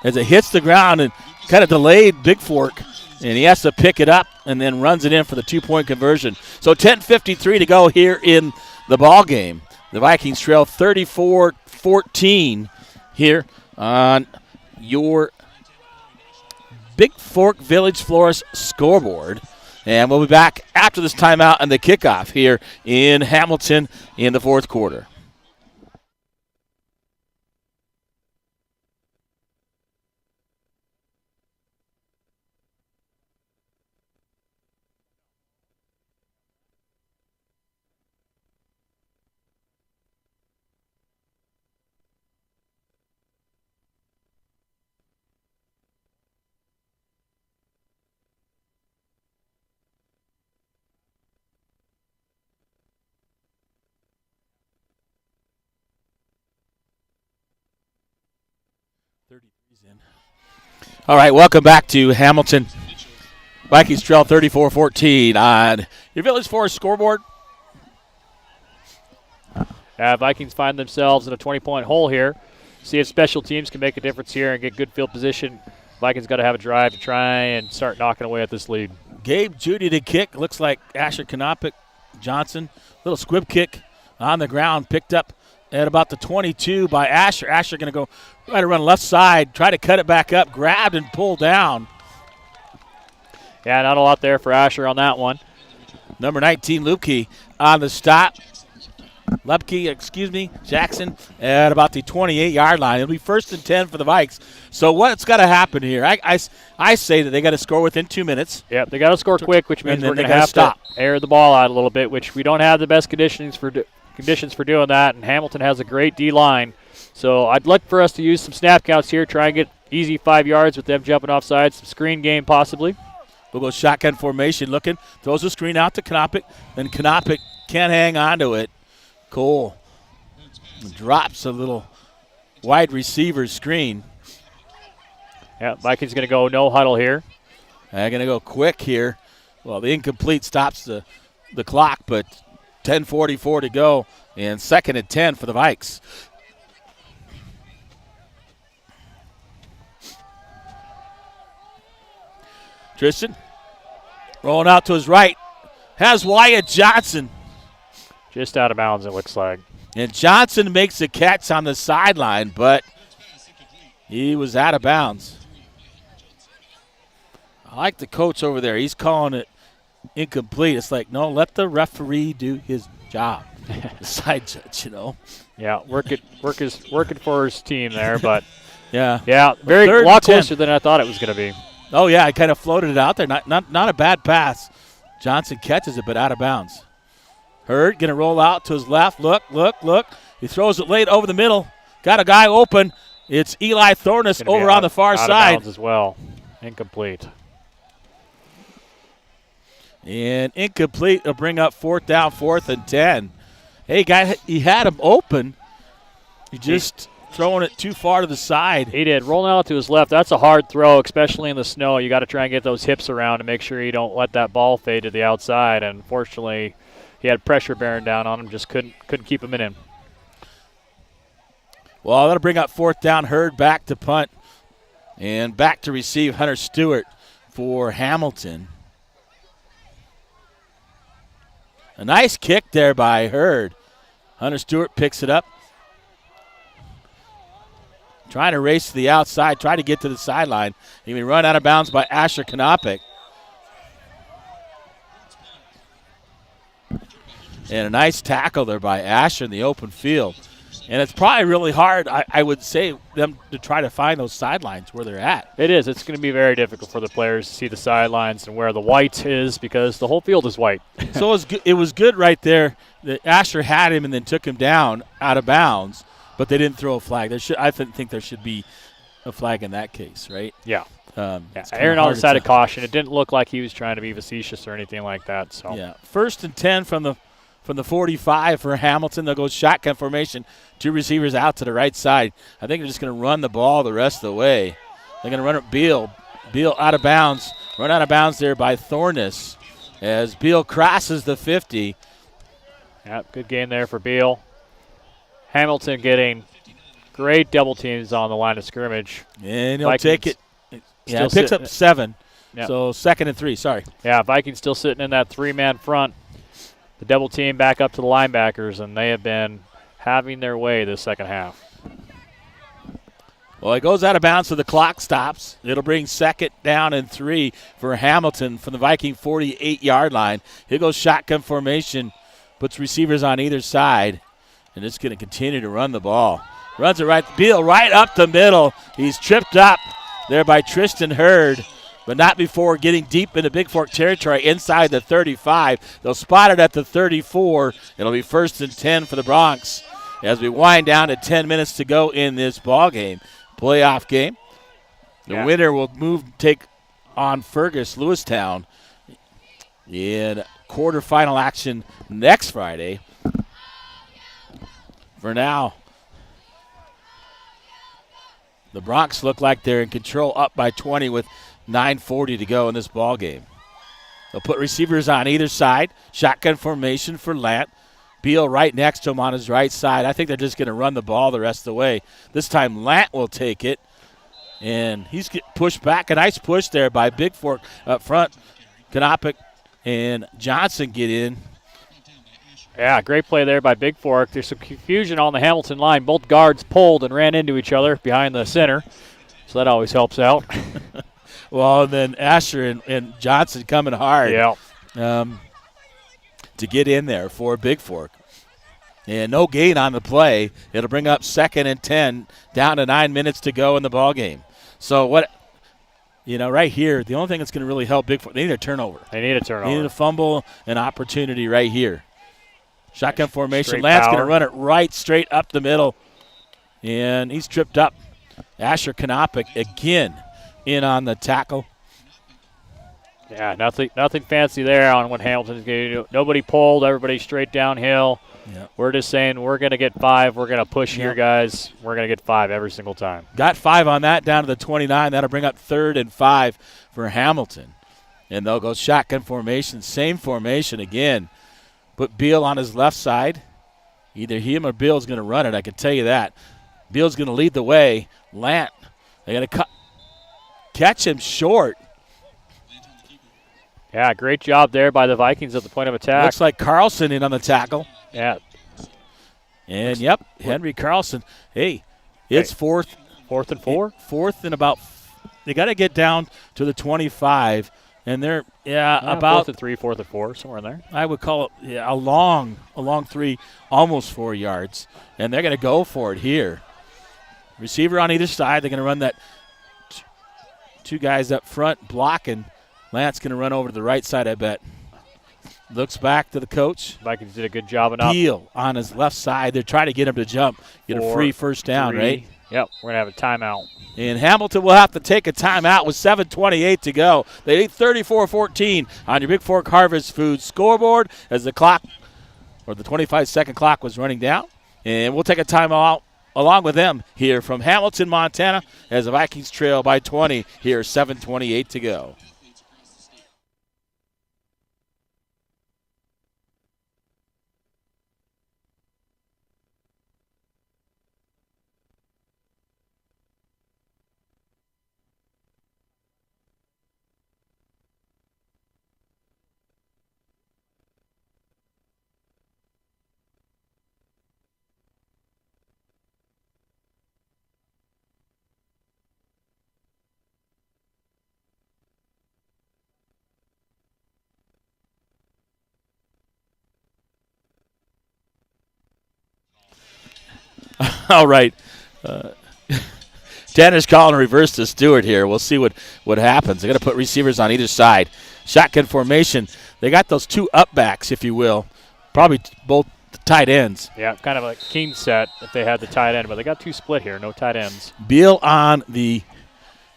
As it hits the ground and kind of delayed Bigfork, and he has to pick it up and then runs it in for the 2-point conversion. So 10:53 to go here in the ball game. The Vikings trail 34-14 here on your Bigfork Village Florist scoreboard. And we'll be back after this timeout and the kickoff here in Hamilton in the fourth quarter. All right, welcome back to Hamilton. Vikings trail 34-14 on your Village Forest scoreboard. Vikings find themselves in a 20-point hole here. See if special teams can make a difference here and get good field position. Vikings got to have a drive to try and start knocking away at this lead. Gabe Judy to kick. Looks like Asher Knopick Johnson. Little squib kick on the ground, picked up at about the 22 by Asher. Asher going to go try to run left side, try to cut it back up, grabbed and pulled down. Yeah, not a lot there for Asher on that one. Number 19, Lupke on the stop. Jackson at about the 28-yard line. It'll be 1st and 10 for the Vikes. So what's got to happen here? I say that they got to score within 2 minutes. Yep, they got to score quick, which means we're going to have to air the ball out a little bit, which we don't have the best conditions for doing that, and Hamilton has a great D-line. So I'd like for us to use some snap counts here, try and get easy 5 yards with them jumping offside, some screen game possibly. We'll go shotgun formation looking, throws a screen out to Knopick, then Knopick can't hang on to it. Cole drops a little wide receiver screen. Yeah, Vikings going to go no huddle here. They're going to go quick here. Well, the incomplete stops the clock, but 10:44 to go, and 2nd and 10 for the Vikes. Tristan rolling out to his right. Has Wyatt Johnson. Just out of bounds, it looks like. And Johnson makes a catch on the sideline, but he was out of bounds. I like the coach over there. He's calling it incomplete. It's like, no, let the referee do his job. The side judge, Yeah, working for his team there, but yeah, a lot closer than I thought it was going to be. Oh yeah, I kind of floated it out there. Not a bad pass. Johnson catches it, but out of bounds. Hurd going to roll out to his left. Look. He throws it late over the middle. Got a guy open. It's Eli Thornus over on the far side. Out of bounds as well. Incomplete. And incomplete will bring up 4th down, 4th and 10. Hey, guy, he had him open. He just throwing it too far to the side. He did. Rolling out to his left. That's a hard throw, especially in the snow. You got to try and get those hips around to make sure you don't let that ball fade to the outside. And unfortunately, he had pressure bearing down on him. Just couldn't keep him in. Well, that'll bring up 4th down. Hurd back to punt. And back to receive Hunter Stewart for Hamilton. A nice kick there by Hurd. Hunter Stewart picks it up. Trying to race to the outside, try to get to the sideline. He been run out of bounds by Asher Knopick. And a nice tackle there by Asher in the open field. And it's probably really hard, I would say, them to try to find those sidelines where they're at. It is. It's going to be very difficult for the players to see the sidelines and where the white is because the whole field is white. So it was good right there that Asher had him and then took him down out of bounds, but they didn't throw a flag. I think there should be a flag in that case, right? Yeah. It's Aaron kinda on the side of hard caution. It didn't look like he was trying to be facetious or anything like that. So Yeah. 1st and 10 from the 45 for Hamilton. They'll go shotgun formation. 2 receivers out to the right side. I think they're just going to run the ball the rest of the way. They're going to run it Beal. Beal out of bounds. Run out of bounds there by Thornus as Beal crosses the 50. yeah, good game there for Beal. Hamilton getting great double teams on the line of scrimmage. And he'll Vikings take it. Yeah, still picks up sitting- 7. Yep. So 2nd and 3, sorry. Yeah, Vikings still sitting in that 3-man front. The double team back up to the linebackers, and they have been having their way this second half. Well, it goes out of bounds, so the clock stops. It'll bring 2nd down and 3 for Hamilton from the Viking 48-yard line. Here goes shotgun formation, puts receivers on either side, and it's going to continue to run the ball. Runs it right, Beal right up the middle. He's tripped up there by Tristan Hurd, but not before getting deep into Bigfork territory inside the 35. They'll spot it at the 34. It'll be 1st and 10 for the Bronx as we wind down to 10 minutes to go in this ball game. Playoff game. The winner will take on Fergus Lewistown in quarterfinal action next Friday. For now, the Bronx look like they're in control, up by 20 with 9:40 to go in this ball game. They'll put receivers on either side. Shotgun formation for Lant. Beal right next to him on his right side. I think they're just going to run the ball the rest of the way. This time Lant will take it, and he's pushed back. A nice push there by Bigfork up front. Kanopic and Johnson get in. Yeah, great play there by Bigfork. There's some confusion on the Hamilton line. Both guards pulled and ran into each other behind the center, so that always helps out. Well, then Asher and Johnson coming hard. Yeah. To get in there for Bigfork. And no gain on the play. It'll bring up 2nd and 10, down to 9 minutes to go in the ball game. So right here, the only thing that's going to really help Bigfork, they need a turnover. They need a turnover. They need a fumble, an opportunity right here. Shotgun formation. Straight Lance power. going to run it right straight up the middle. And he's tripped up. Asher Kanopic again in on the tackle. Yeah, nothing fancy there on what Hamilton's going to do. Nobody pulled. Everybody straight downhill. Yep. We're just saying we're going to get 5. We're going to push here, guys. We're going to get 5 every single time. Got 5 on that, down to the 29. That'll bring up 3rd and 5 for Hamilton. And they'll go shotgun formation, same formation again. Put Beal on his left side. Either him or Beal's going to run it, I can tell you that. Beal's going to lead the way. Lant, they got to catch him short. Yeah, great job there by the Vikings at the point of attack. Looks like Carlson in on the tackle. Yeah. And, Henry Carlson. Hey, it's 4th. 4th and 4? 4th and about – they got to get down to the 25. And they're, about 4th and 3, 4th and 4, somewhere in there. I would call it a long 3, almost 4 yards. And they're going to go for it here. Receiver on either side. They're going to run that 2 guys up front blocking. Lance going to run over to the right side, I bet. Looks back to the coach. Vikings did a good job enough. Beal on his left side. They're trying to get him to jump. Get a free first down, 3. right? Yep, we're going to have a timeout. And Hamilton will have to take a timeout with 7:28 to go. They lead 34-14 on your Bigfork Harvest Foods scoreboard as the clock, or the 25-second clock, was running down. And we'll take a timeout along with them here from Hamilton, Montana, as the Vikings trail by 20 here, 7:28 to go. All right. Tanner's calling reverse to Stewart here. We'll see what happens. They're going to put receivers on either side. Shotgun formation. They got those two up backs, if you will. Probably both tight ends. Yeah, kind of a king set if they had the tight end, but they got two split here, no tight ends. Beal on the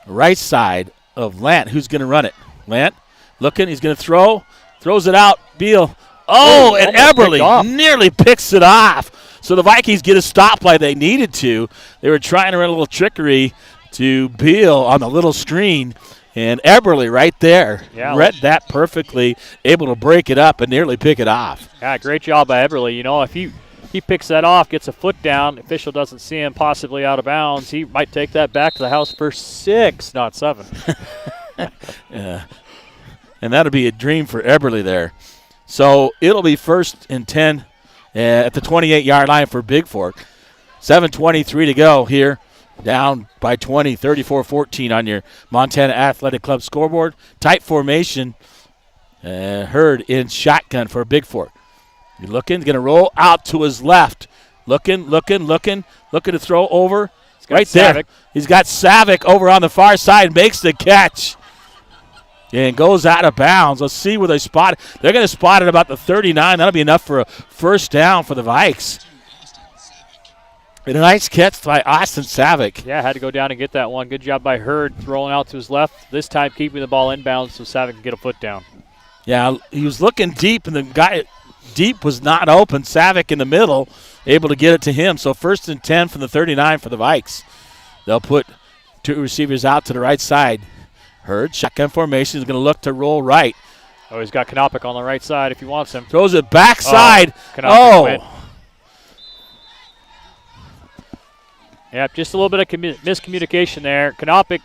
right side of Lant. Who's going to run it? Lant looking. He's going to throw. Throws it out. Beal. Oh, and Eberle nearly picks it off. So the Vikings get a stop like they needed to. They were trying to run a little trickery to Beal on the little screen, and Eberle right there read that perfectly, able to break it up and nearly pick it off. Yeah, great job by Eberle. You know, if he picks that off, gets a foot down, official doesn't see him possibly out of bounds, he might take that back to the house for 6, not 7. Yeah. And that'll be a dream for Eberle there. So it'll be 1st and 10 at the 28-yard line for Bigfork. 7:23 to go here. Down by 20, 34-14 on your Montana Athletic Club scoreboard. Tight formation. Hurd in shotgun for Bigfork. You're looking, going to roll out to his left. Looking to throw over. Right there. He's got Savick over on the far side, makes the catch. And goes out of bounds. Let's see where they spot it. They're going to spot it about the 39. That'll be enough for a first down for the Vikes. And a nice catch by Austin Savick. Yeah, had to go down and get that one. Good job by Hurd rolling out to his left. This time keeping the ball inbounds so Savick can get a foot down. Yeah, he was looking deep, and the guy deep was not open. Savick in the middle, able to get it to him. So 1st and 10 from the 39 for the Vikes. They'll put two receivers out to the right side. Hurd, shotgun formation, is going to look to roll right. Oh, he's got Knopick on the right side if he wants him. Throws it backside. Went. Yep, just a little bit of miscommunication there. Knopick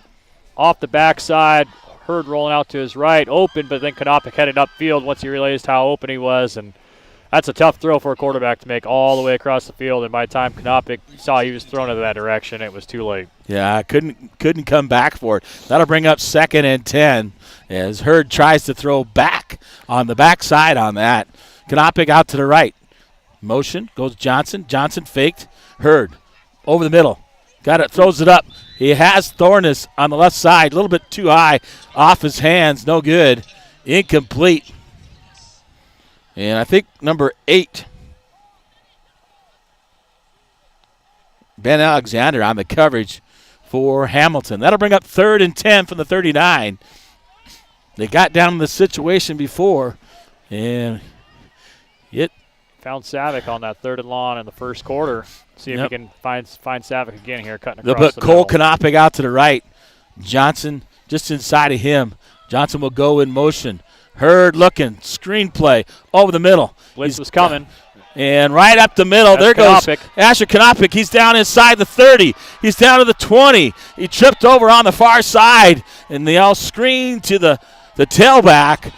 off the backside. Hurd rolling out to his right, open, but then Knopick headed upfield once he realized how open he was. And that's a tough throw for a quarterback to make all the way across the field. And by the time Knopick saw he was thrown in that direction, it was too late. Yeah, couldn't come back for it. That'll bring up 2nd and 10 as Hurd tries to throw back on the backside on that. Knopick out to the right. Motion, goes Johnson. Johnson faked. Hurd over the middle. Got it, throws it up. He has Thornus on the left side. A little bit too high off his hands. No good. Incomplete. And I think number 8, Ben Alexander on the coverage for Hamilton. That'll bring up 3rd and 10 from the 39. They got down in the situation before, and it found Savick on that 3rd and long in the first quarter. See if he can find Savick again here, cutting They'll across put Cole Knopick out to the right. Johnson just inside of him. Johnson will go in motion. Hurd looking, screenplay over the middle. Blitz was coming. And right up the middle, there goes Asher Knopick. He's down inside the 30. He's down to the 20. He tripped over on the far side, and they all screen to the tailback.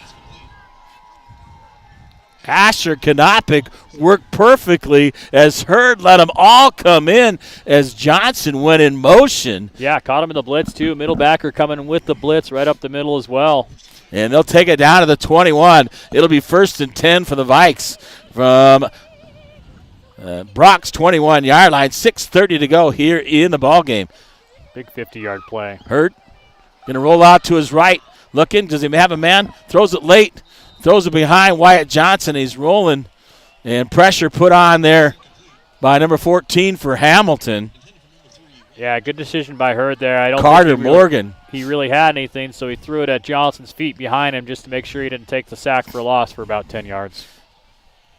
Asher Knopick worked perfectly as Hurd let them all come in as Johnson went in motion. Yeah, caught him in the blitz too. Middle backer coming with the blitz right up the middle as well. And they'll take it down to the 21. It'll be 1st and 10 for the Vikes from Brock's 21-yard line. 6:30 to go here in the ballgame. Big 50-yard play. Hurd going to roll out to his right. Looking. Does he have a man? Throws it late. Throws it behind Wyatt Johnson. He's rolling. And pressure put on there by number 14 for Hamilton. Yeah, good decision by Hurd there. I don't Carter think Morgan. He really had anything, so he threw it at Johnson's feet behind him just to make sure he didn't take the sack for a loss for about 10 yards.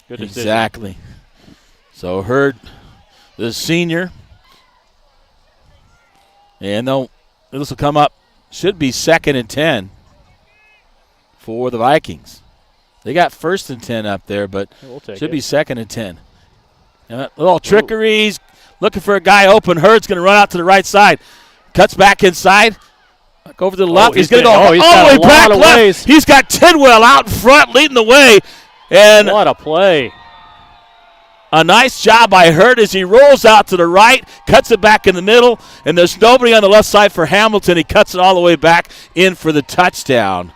Good decision. Exactly. So Hurd, the senior. And this will come up. Should be 2nd and 10 for the Vikings. They got 1st and 10 up there, but should be 2nd and 10. And little trickeries. Looking for a guy open. Hurd's going to run out to the right side. Cuts back inside. Back over to the left. He's going to go all the way back left. He's got Tidwell out in front leading the way. And what a play. A nice job by Hurd as he rolls out to the right, cuts it back in the middle, and there's nobody on the left side for Hamilton. He cuts it all the way back in for the touchdown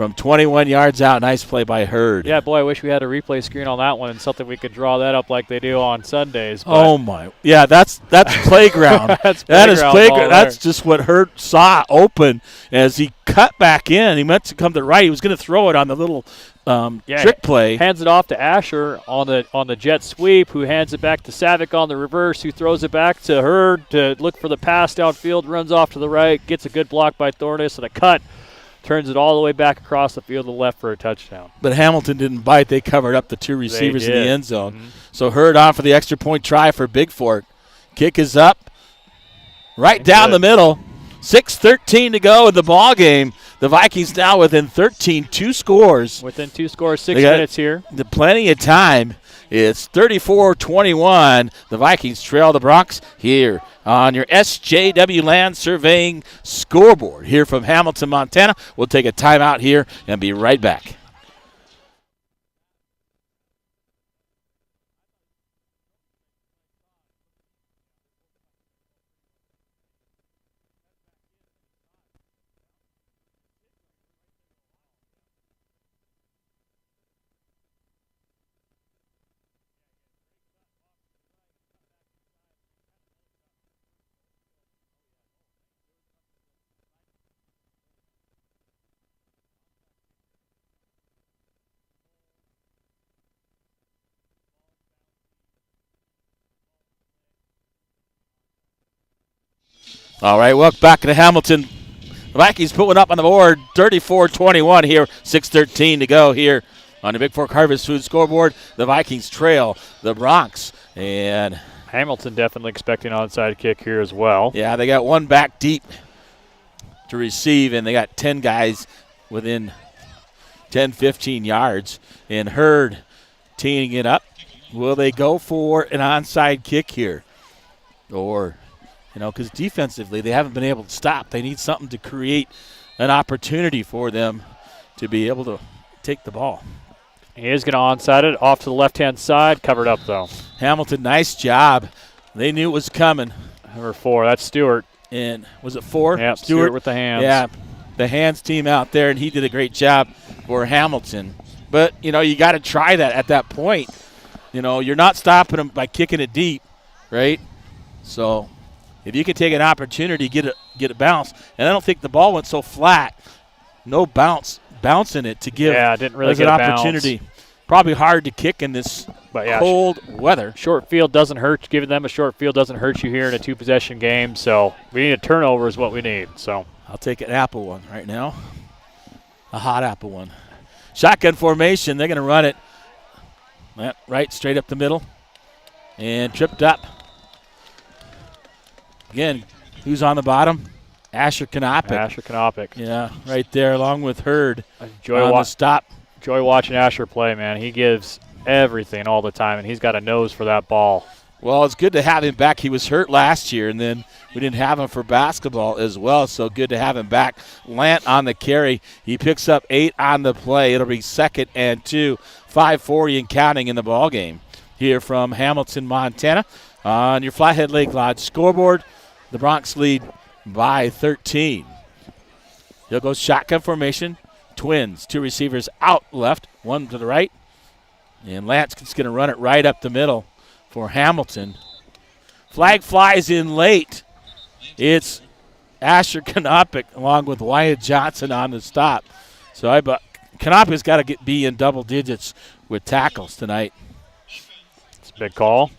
from 21 yards out. Nice play by Hurd. Yeah, boy, I wish we had a replay screen on that one and something we could draw that up like they do on Sundays. Oh, my. Yeah, that's playground. That is playground. That's just what Hurd saw open as he cut back in. He meant to come to the right. He was going to throw it on the little trick play. Hands it off to Asher on the jet sweep, who hands it back to Savick on the reverse, who throws it back to Hurd to look for the pass downfield, runs off to the right, gets a good block by Thornus and a cut. Turns it all the way back across the field to the left for a touchdown. But Hamilton didn't bite. They covered up the two receivers in the end zone. Mm-hmm. So Hurd on for the extra point try for Bigfork. Kick is up right down the middle. 6:13 to go in the ball game. The Vikings now within 13, 2 scores. Within 2 scores, 6 minutes here. Plenty of time. It's 34-21. The Vikings trail the Bronx here on your SJW Land Surveying scoreboard here from Hamilton, Montana. We'll take a timeout here and be right back. All right, welcome back to Hamilton. The Vikings put one up on the board, 34-21 here, 6:13 to go here on the Bigfork Harvest Food scoreboard. The Vikings trail the Bronx. And Hamilton definitely expecting onside kick here as well. Yeah, they got one back deep to receive, and they got 10 guys within 10, 15 yards. And Hurd teeing it up. Will they go for an onside kick here? Or, because defensively they haven't been able to stop. They need something to create an opportunity for them to be able to take the ball. He is going to onside it off to the left-hand side. Covered up, though. Hamilton, nice job. They knew it was coming. Number 4, that's Stewart. And was it 4? Yeah, Stewart with the hands. Yeah, the hands team out there, and he did a great job for Hamilton. But, you got to try that at that point. You're not stopping them by kicking it deep, right? So if you can take an opportunity, get a bounce. And I don't think the ball went so flat. No bouncing it to give didn't really get an opportunity. Bounce. Probably hard to kick in this cold weather. Short field doesn't hurt. Giving them a short field doesn't hurt you here in a 2-possession game. So we need a turnover is what we need. So I'll take an apple one right now. A hot apple one. Shotgun formation. They're going to run it right straight up the middle. And tripped up. Again, who's on the bottom? Asher Kanopik. Yeah, right there along with Hurd on the stop. Joy watching Asher play, man. He gives everything all the time, and he's got a nose for that ball. Well, it's good to have him back. He was hurt last year, and then we didn't have him for basketball as well, so good to have him back. Lant on the carry. He picks up 8 on the play. It'll be 2nd and 2, 5:40 and counting in the ball game here from Hamilton, Montana. On your Flathead Lake Lodge scoreboard, the Bronx lead by 13. He'll go shotgun formation. Twins, 2 receivers out left, 1 to the right. And Lance is going to run it right up the middle for Hamilton. Flag flies in late. It's Asher Kanopik along with Wyatt Johnson on the stop. So Kanopik's got to be in double digits with tackles tonight. It's a big call.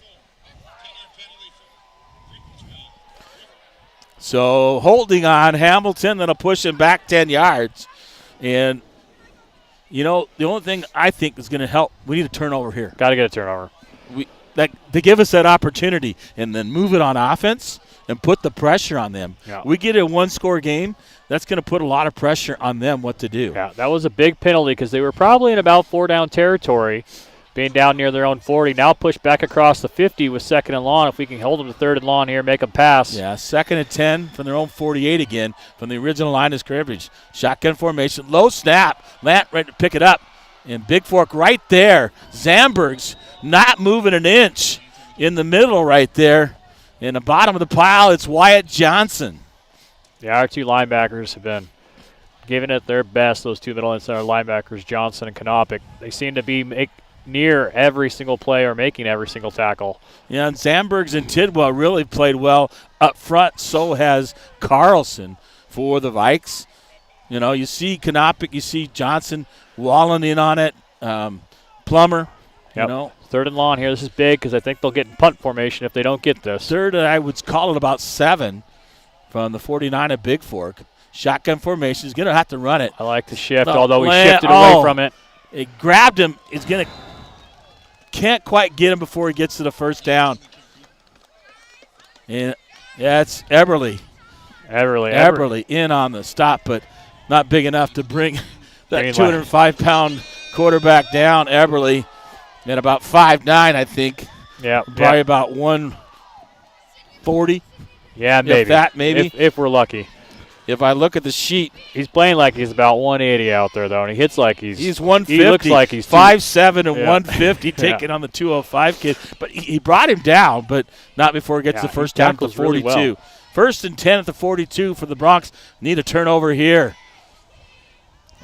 So holding on Hamilton, that'll push him back 10 yards. And, the only thing I think is going to help, we need a turnover here. Got to get a turnover. To give us that opportunity and then move it on offense and put the pressure on them. Yeah. We get a 1-score game, that's going to put a lot of pressure on them what to do. Yeah, that was a big penalty because they were probably in about 4-down territory, being down near their own 40. Now push back across the 50 with 2nd and long. If we can hold them to 3rd and long here, make them pass. Yeah, 2nd and 10 from their own 48 again from the original line of scrimmage. Shotgun formation, low snap. Lant ready to pick it up. And Bigfork right there. Zamberg's not moving an inch in the middle right there. In the bottom of the pile, it's Wyatt Johnson. Yeah, our 2 linebackers have been giving it their best, those two middle and center linebackers, Johnson and Kanopic. They seem to be near every single play or making every single tackle. Yeah, and Zandbergs and Tidwell really played well up front. So has Carlson for the Vikes. You know, you see Kanopic, you see Johnson walling in on it. Plummer, Yep. you know. 3rd and long here. This is big because I think they'll get in punt formation if they don't get this. 3rd, I would call it about 7 from the 49 at Bigfork. Shotgun formation. He's going to have to run it. I like the shift, No, although we shifted away from it. He grabbed him. He's going to can't quite get him before he gets to the first down. And yeah, it's Eberle. Eberle in on the stop, but not big enough to bring that 205-pound quarterback down. Eberle at about 5'9", I think. Yeah. Probably about 140. Yeah, maybe. If that, maybe. If we're lucky. If I look at the sheet. He's playing like he's about 180 out there, though, and he hits like he's 150. He looks like he's 5'7" and 150, taking on the 205 kid. But he brought him down, but not before he gets the first down to the 42. Really well. 1st and 10 at the 42 for the Bronx. Need a turnover here.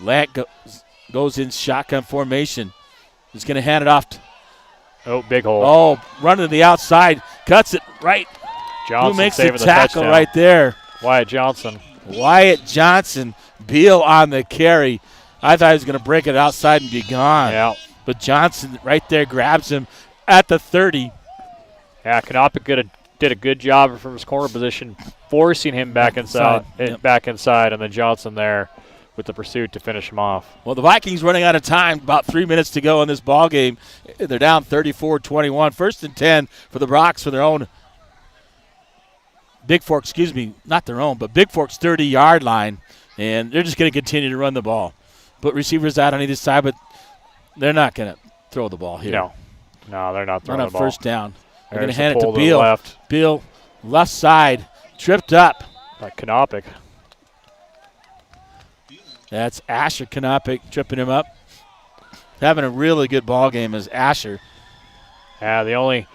Lant goes in shotgun formation. He's going to hand it off. Big hole. Oh, running to the outside. Cuts it right. Johnson Who makes the saving tackle touchdown. right there? Wyatt Johnson. Beal on the carry. I thought he was going to break it outside and be gone. Yeah. But Johnson right there grabs him at the 30. Yeah, Kanopic did a good job from his corner position, forcing him back inside, and then Johnson there with the pursuit to finish him off. Well, the Vikings running out of time. About 3 minutes to go in this ball game. They're down 34-21. 1st and 10 for the Bronx for their own Bigfork, excuse me, not their own, but Bigfork's 30-yard line, and they're just going to continue to run the ball. Put receivers out on either side, but they're not going to throw the ball here. No, they're not throwing the ball. First down. They're going to There's hand it a to Beal. left. Beal, left side, tripped up. By Kanopic. That's Asher Kanopic tripping him up. Having a really good ball game is Asher. Yeah, the only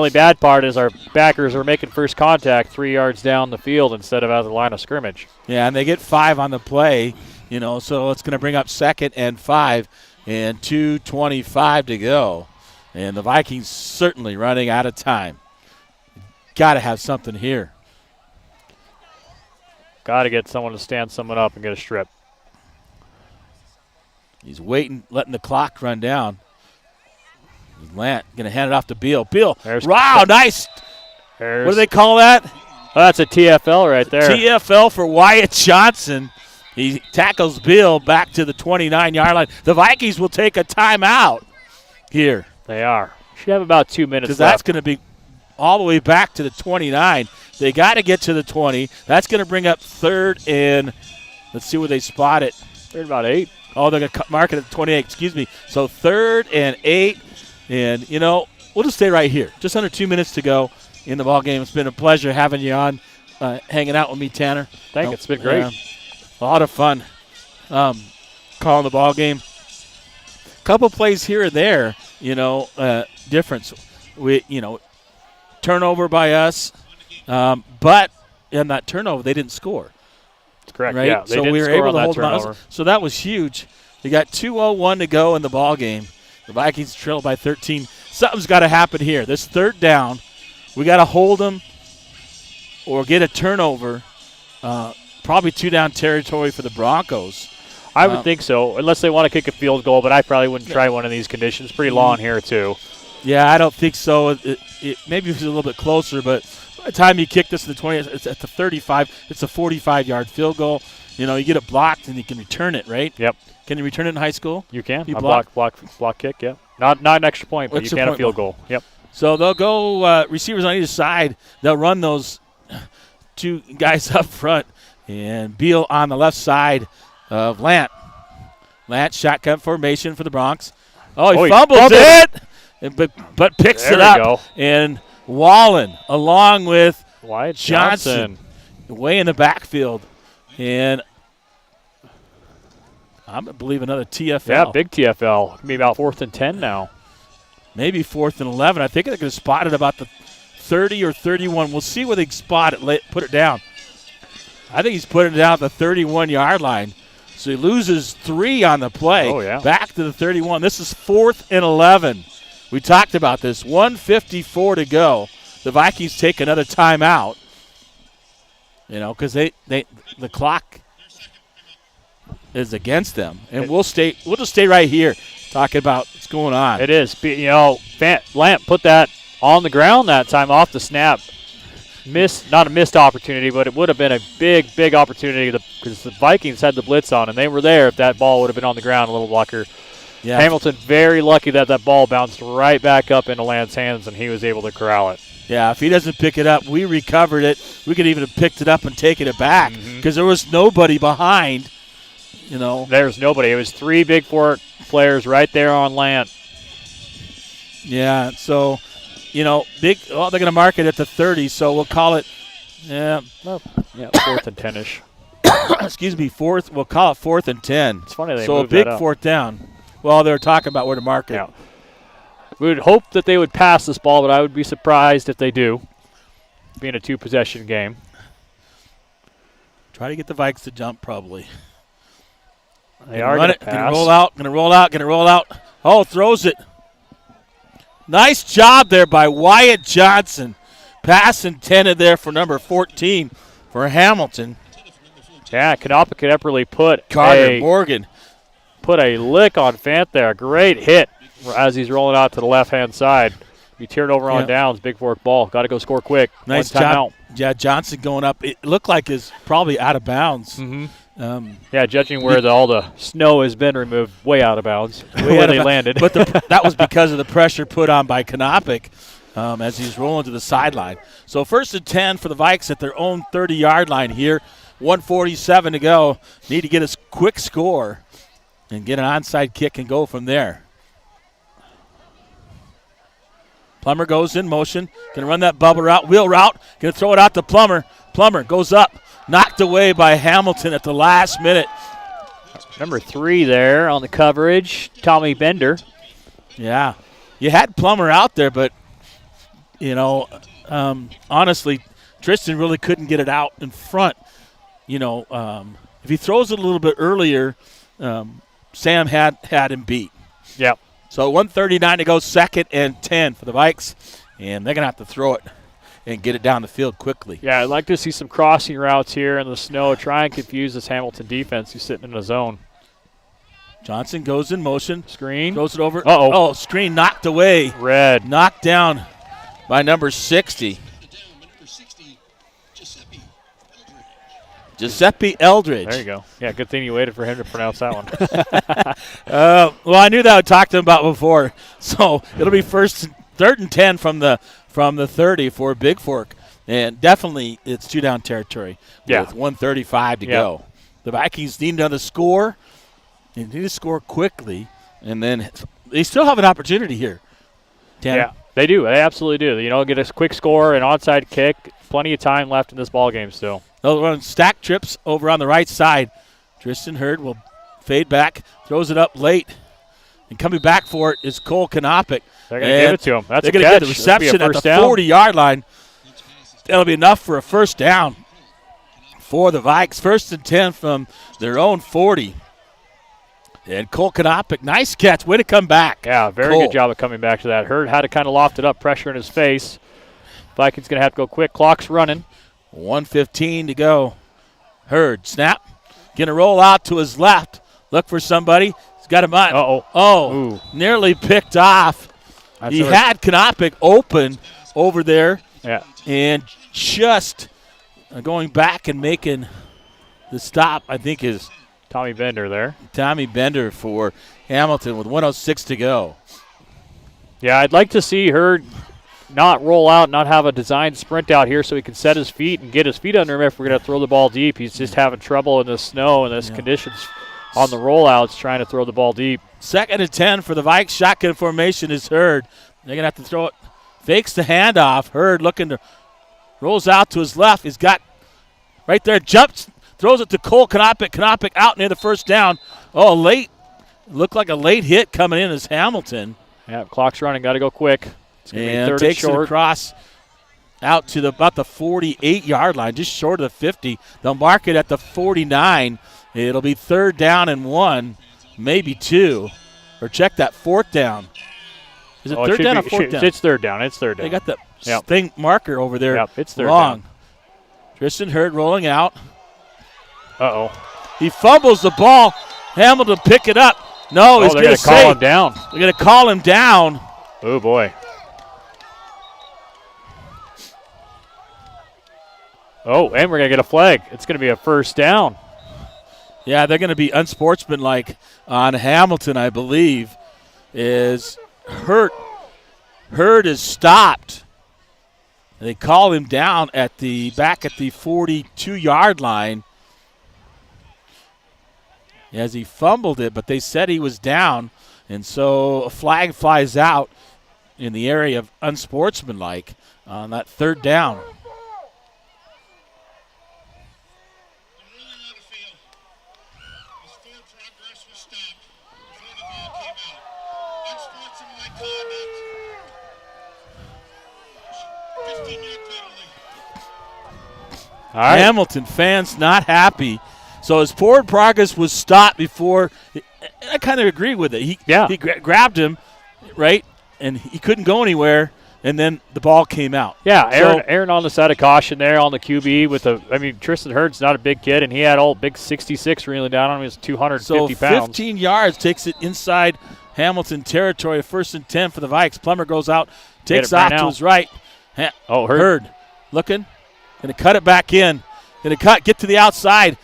bad part is our backers are making first contact 3 yards down the field instead of out of the line of scrimmage. Yeah, and they get 5 on the play, so it's going to bring up 2nd and 5 and 2:25 to go. And the Vikings certainly running out of time. Got to have something here. Got to get someone to stand someone up and get a strip. He's waiting, letting the clock run down. Lant going to hand it off to Beal. Beal, wow, nice. What do they call that? Oh, that's a TFL right there. TFL for Wyatt Johnson. He tackles Beal back to the 29-yard line. The Vikings will take a timeout here. They are. Should have about 2 minutes left. Because that's going to be all the way back to the 29. They got to get to the 20. That's going to bring up 3rd and, let's see where they spot it. 3rd about 8. Oh, they're going to mark it at 28, excuse me. So 3rd and 8. And, we'll just stay right here. Just under 2 minutes to go in the ball game. It's been a pleasure having you on, hanging out with me, Tanner. Thank you. It's been great. A lot of fun calling the ball game. Couple plays here and there, difference. Turnover by us, but in that turnover, they didn't score. That's correct, right? yeah. They so didn't we were score able on to that hold them turnover. out. So that was huge. We got 2:01 to go in the ball game. The Vikings trail by 13. Something's got to happen here. This 3rd down, we got to hold them or get a turnover. Probably 2-down territory for the Broncos. I would think so, unless they want to kick a field goal, but I probably wouldn't try one of these conditions. Pretty long here, too. Yeah, I don't think so. Maybe it's a little bit closer, but by the time you kick this in the 20, it's at the 35. It's a 45-yard field goal. You get it blocked and you can return it, right? Yep. Can you return it in high school? You can. You block kick, yeah. Not an extra point, but you can a field goal. Yep. So they'll go receivers on either side. They'll run those 2 guys up front. And Beal on the left side of Lant. Lant, shotgun formation for the Bronx. Oh, he fumbles it, but picks it up. Go. And Wallen, along with Wyatt Johnson, way in the backfield. And I believe another TFL. Yeah, big TFL. Maybe about 4th and 10 now. Maybe 4th and 11. I think they're going to spot it about the 30 or 31. We'll see where they spot it. Put it down. I think he's putting it down at the 31-yard line. So he loses 3 on the play. Oh, yeah. Back to the 31. This is 4th and 11. We talked about this. 1:54 to go. The Vikings take another timeout. You know, because the clock is against them, and we'll just stay right here talking about what's going on. It is. You know, Lamp put that on the ground that time off the snap. Not a missed opportunity, but it would have been a big opportunity because the Vikings had the blitz on, and they were there if that ball would have been on the ground a little blocker. Yeah. Hamilton very lucky that ball bounced right back up into Land's hands, and he was able to corral it. Yeah, if he doesn't pick it up, we recovered it. We could even have picked it up and taken it back because there was nobody behind. You know, there's nobody. It was 3 Bigfork players right there on Lant. Yeah, so, you know, they're going to mark it at the 30, so we'll call it, 4th and 10-ish. Excuse me, we'll call it 4th and 10. It's funny they so moved a big that up. 4th down. Well, they were talking about where to mark it. Yeah. We would hope that they would pass this ball, but I would be surprised if they do, being a 2-possession game. Try to get the Vikes to jump, probably. They are going to pass. Going to roll out. Oh, throws it. Nice job there by Wyatt Johnson. Pass intended there for number 14 for Hamilton. Yeah, Epperly put Carter Morgan. Put a lick on Fant there. Great hit as he's rolling out to the left-hand side. He tiered over on downs. Bigfork ball. Got to go score quick. Nice job. Yeah, Johnson going up. It looked like it's probably out of bounds. Judging where all the snow has been removed, way out of bounds. Where they landed. But that was because of the pressure put on by Knopick as he's rolling to the sideline. So 1st and 10 for the Vikes at their own 30-yard line here. 1:47 to go. Need to get a quick score and get an onside kick and go from there. Plummer goes in motion. Going to run that bubble route, wheel route. Going to throw it out to Plummer. Plummer goes up. Knocked away by Hamilton at the last minute. Number 3 there on the coverage, Tommy Bender. Yeah. You had Plummer out there, but, you know, honestly, Tristan really couldn't get it out in front. You know, if he throws it a little bit earlier, Sam had him beat. Yep. So 1:39 to go, 2nd and 10 for the Vikes, and they're going to have to throw it and get it down the field quickly. Yeah, I'd like to see some crossing routes here in the snow. Try and confuse this Hamilton defense who's sitting in the zone. Johnson goes in motion. Screen. Throws it over. Uh-oh. Oh, screen knocked away. Red. Knocked down by number 60. Giuseppe Eldridge. There you go. Yeah, good thing you waited for him to pronounce that one. Well, I knew that I talked to him about before. So it'll be 3rd and 10 from the 30 for Bigfork. And definitely it's 2-down territory with 1:35 to go. The Vikings need another score. They need to score quickly. And then they still have an opportunity here. Tanner. Yeah, they do. They absolutely do. You know, get a quick score, an onside kick. Plenty of time left in this ball game still. They'll run stack trips over on the right side. Tristan Hurd will fade back, throws it up late. And coming back for it is Cole Knopick. They're going to give it to him. That's they're a catch. Get the reception at the 40-yard line. That'll be enough for a first down for the Vikes. 1st and 10 from their own 40. And Cole Knopick, nice catch. Way to come back. Yeah, very good job of coming back to that. Hurd had to kind of loft it up, pressure in his face. Vikings going to have to go quick. Clock's running. 1:15 to go. Hurd, snap. Going to roll out to his left. Look for somebody. He's got him on. Uh-oh. Oh, Ooh. Nearly picked off. He had Knopick open over there. Yeah. And just going back and making the stop, I think, is Tommy Bender there. Tommy Bender for Hamilton with 1:06 to go. Yeah, I'd like to see Hurd not roll out, not have a designed sprint out here so he can set his feet and get his feet under him if we're going to throw the ball deep. He's just having trouble in the snow and this conditions on the rollouts trying to throw the ball deep. 2nd and 10 for the Vikes. Shotgun formation is Hurd. They're going to have to throw it. Fakes the handoff. Hurd looking to rolls out to his left. He's got right there, jumps, throws it to Cole Knopick. Knopick out near the first down. Oh, late. Looked like a late hit coming in as Hamilton. Yeah, clock's running. Got to go quick. And takes it across out to about the 48-yard line, just short of the 50. They'll mark it at the 49, It'll be 3rd down and 1, maybe 2. Or check that, 4th down. Is it 3rd down or 4th down? It's 3rd down. It's 3rd down. They got the thing marker over there. Yep, it's 3rd wrong. down. Tristan Hurd rolling out. Uh-oh. He fumbles the ball. Hamilton pick it up. No, he's going to call him down. They're going to call him down. Oh, boy. Oh, and we're going to get a flag. It's going to be a 1st down. Yeah, they're going to be unsportsmanlike on Hamilton, I believe. Is Hurd is stopped. They call him down back at the 42-yard line as he fumbled it, but they said he was down, and so a flag flies out in the area of unsportsmanlike on that 3rd down. All right. Hamilton fans not happy. So his forward progress was stopped before. I kind of agree with it. He grabbed him, right, and he couldn't go anywhere, and then the ball came out. Yeah, Aaron on the side of caution there on the QB with Tristan Hurd's not a big kid, and he had all big 66 reeling down on him. He was 250 pounds. 15 yards takes it inside Hamilton territory. 1st and 10 for the Vikes. Plummer goes out, takes off to his right. Hurd looking. Going to cut it back in. Going to get to the outside.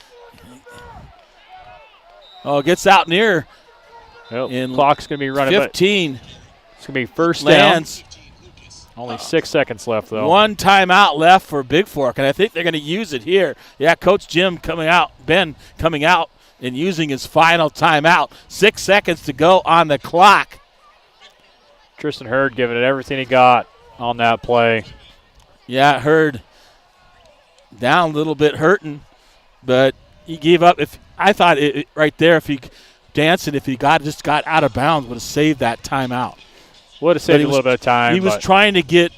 Gets out near. Clock's going to be running. 15. It's going to be 1st lands. down. Only 6 seconds left, though. 1 timeout left for Bigfork, and I think they're going to use it here. Yeah, Coach Ben coming out and using his final timeout. 6 seconds to go on the clock. Tristan Hurd giving it everything he got on that play. Yeah, Hurd down a little bit, hurting, but he gave up. I thought right there, if he just got out of bounds, would have saved that timeout. Would have saved a little bit of time. He was trying to get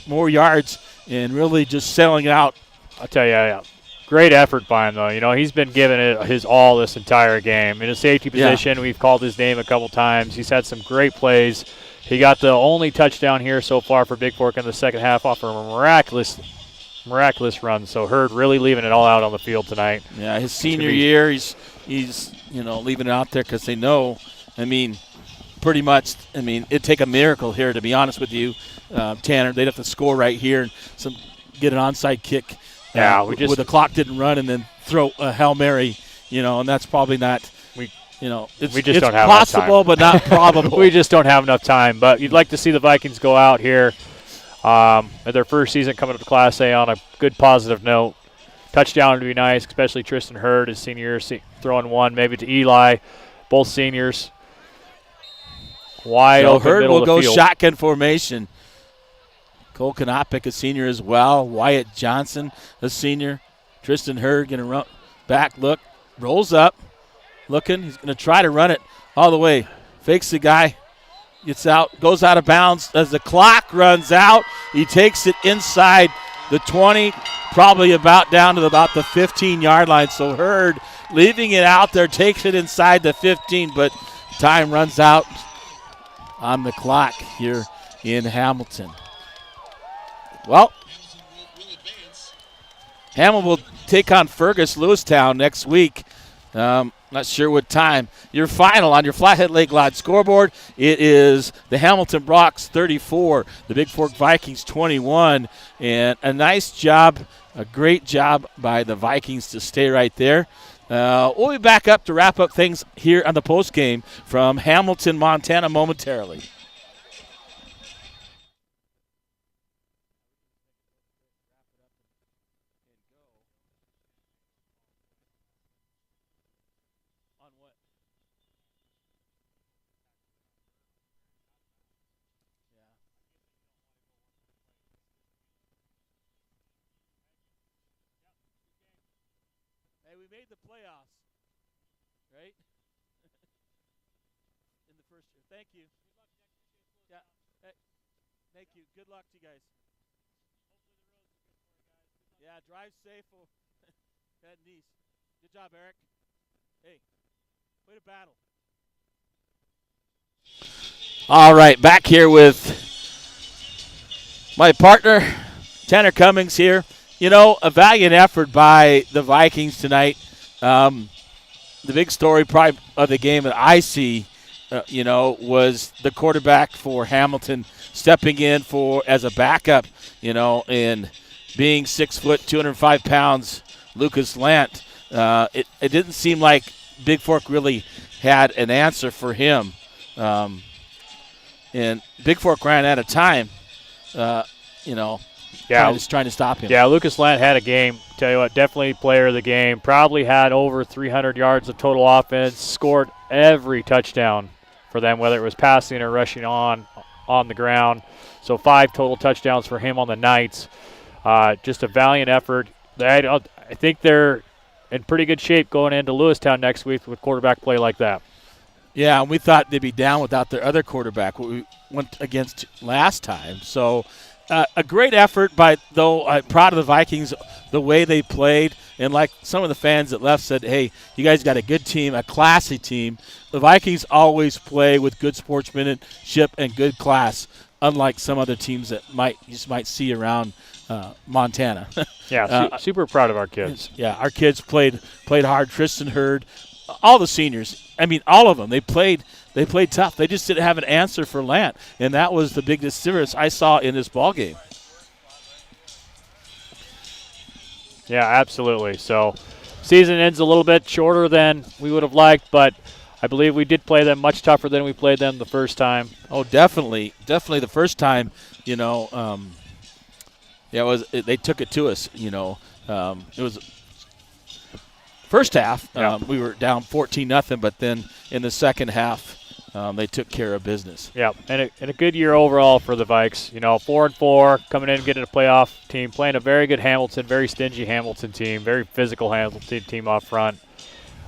more yards and really just selling it out. I'll tell you, great effort by him, though. He's been giving it his all this entire game. In a safety position, we've called his name a couple times. He's had some great plays. He got the only touchdown here so far for Bigfork in the second half off a miraculous run. So Hurd really leaving it all out on the field tonight. Yeah, his senior year, he's leaving it out there because they know. Pretty much. It'd take a miracle here, to be honest with you, Tanner. They'd have to score right here and get an onside kick. Where the clock didn't run, and then throw a Hail Mary. And that's probably not. We just don't have possible, but not probable. We just don't have enough time. But you'd like to see the Vikings go out here at their first season coming up to Class A on a good positive note. Touchdown would be nice, especially Tristan Hurd, his senior year, throwing one maybe to Eli, both seniors. Wide open Hurd middle will of the go field. shotgun formation. Cole Konopik, a senior as well. Wyatt Johnson, a senior. Tristan Hurd going to run back, look, rolls up, looking. He's going to try to run it all the way. Fakes the guy, gets out, goes out of bounds. As the clock runs out, he takes it inside the 20, probably about down to about the 15-yard line. So Hurd leaving it out there, takes it inside the 15, but time runs out on the clock here in Hamilton. Well, Hamilton will take on Fergus Lewistown next week. Not sure what time. Your final on your Flathead Lake Lodge scoreboard, it is the Hamilton Broncos 34, the Bigfork VIkings 21. And a nice job, a great job by the Vikings to stay right there. We'll be back up to wrap up things here on the postgame from Hamilton, Montana momentarily. We made the playoffs, right? In the first year. Thank you. Yeah. Hey, thank you. Good luck to you guys. Yeah, drive safe at Nice. Good job, Eric. All right, back here with my partner, Tanner Cummings here. You know, a valiant effort by the Vikings tonight. The big story probably of the game that I see, was the quarterback for Hamilton stepping in as a backup, and being 6 foot, 205 pounds, Lucas Lant. It didn't seem like Bigfork really had an answer for him. And Bigfork ran out of time, just trying to stop him. Yeah, Lucas Lant had a game. Tell you what, definitely player of the game. Probably had over 300 yards of total offense. Scored every touchdown for them, whether it was passing or rushing on the ground. So 5 total touchdowns for him on the Knights. Just a valiant effort. I think they're in pretty good shape going into Lewistown next week with quarterback play like that. Yeah, and we thought they'd be down without their other quarterback, what we went against last time. So a great effort, I'm proud of the Vikings, the way they played. And like some of the fans that left said, hey, you guys got a good team, a classy team. The Vikings always play with good sportsmanship and good class, unlike some other teams that you might see around Montana. Yeah, super proud of our kids. Yeah, our kids played hard. Tristan Hurd, all the seniors. I mean, all of them. They played tough. They just didn't have an answer for Lant, and that was the biggest difference I saw in this ball game. Yeah, absolutely. So season ends a little bit shorter than we would have liked, but I believe we did play them much tougher than we played them the first time. Oh, definitely the first time. They took it to us. It was first half. We were down 14-0, but then in the second half, they took care of business. Yeah, and a good year overall for the Vikes. 4-4, coming in and getting a playoff team, playing a very good Hamilton, very stingy Hamilton team, very physical Hamilton team up front.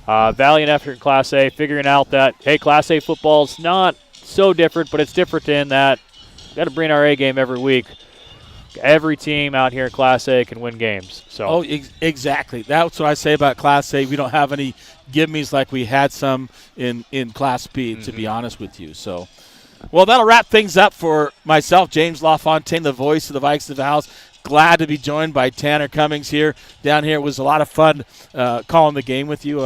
Valiant effort in Class A, figuring out that, hey, Class A football is not so different, but it's different in that we've got to bring our A game every week. Every team out here in Class A can win games. So. Exactly. That's what I say about Class A. We don't have any give-me's like we had some in Class B, to be honest with you. So, well, that'll wrap things up for myself, James LaFontaine, the voice of the Vikes of the House. Glad to be joined by Tanner Cummings here. Down here, it was a lot of fun calling the game with you.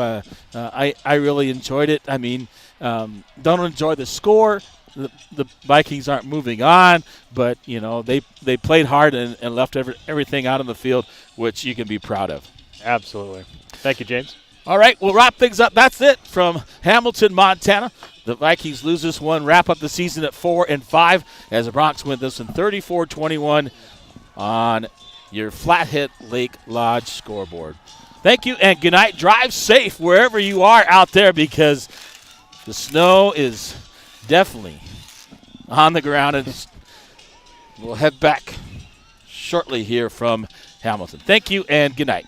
I really enjoyed it. I mean, don't enjoy the score. The Vikings aren't moving on, but they played hard and left everything out on the field, which you can be proud of. Absolutely. Thank you, James. All right, we'll wrap things up. That's it from Hamilton, Montana. The Vikings lose this one, wrap up the season at 4-5 as the Broncs win this one 34-21 on your Flathead Lake Lodge scoreboard. Thank you and good night. Drive safe wherever you are out there because the snow is definitely on the ground, and we'll head back shortly here from Hamilton. Thank you and good night.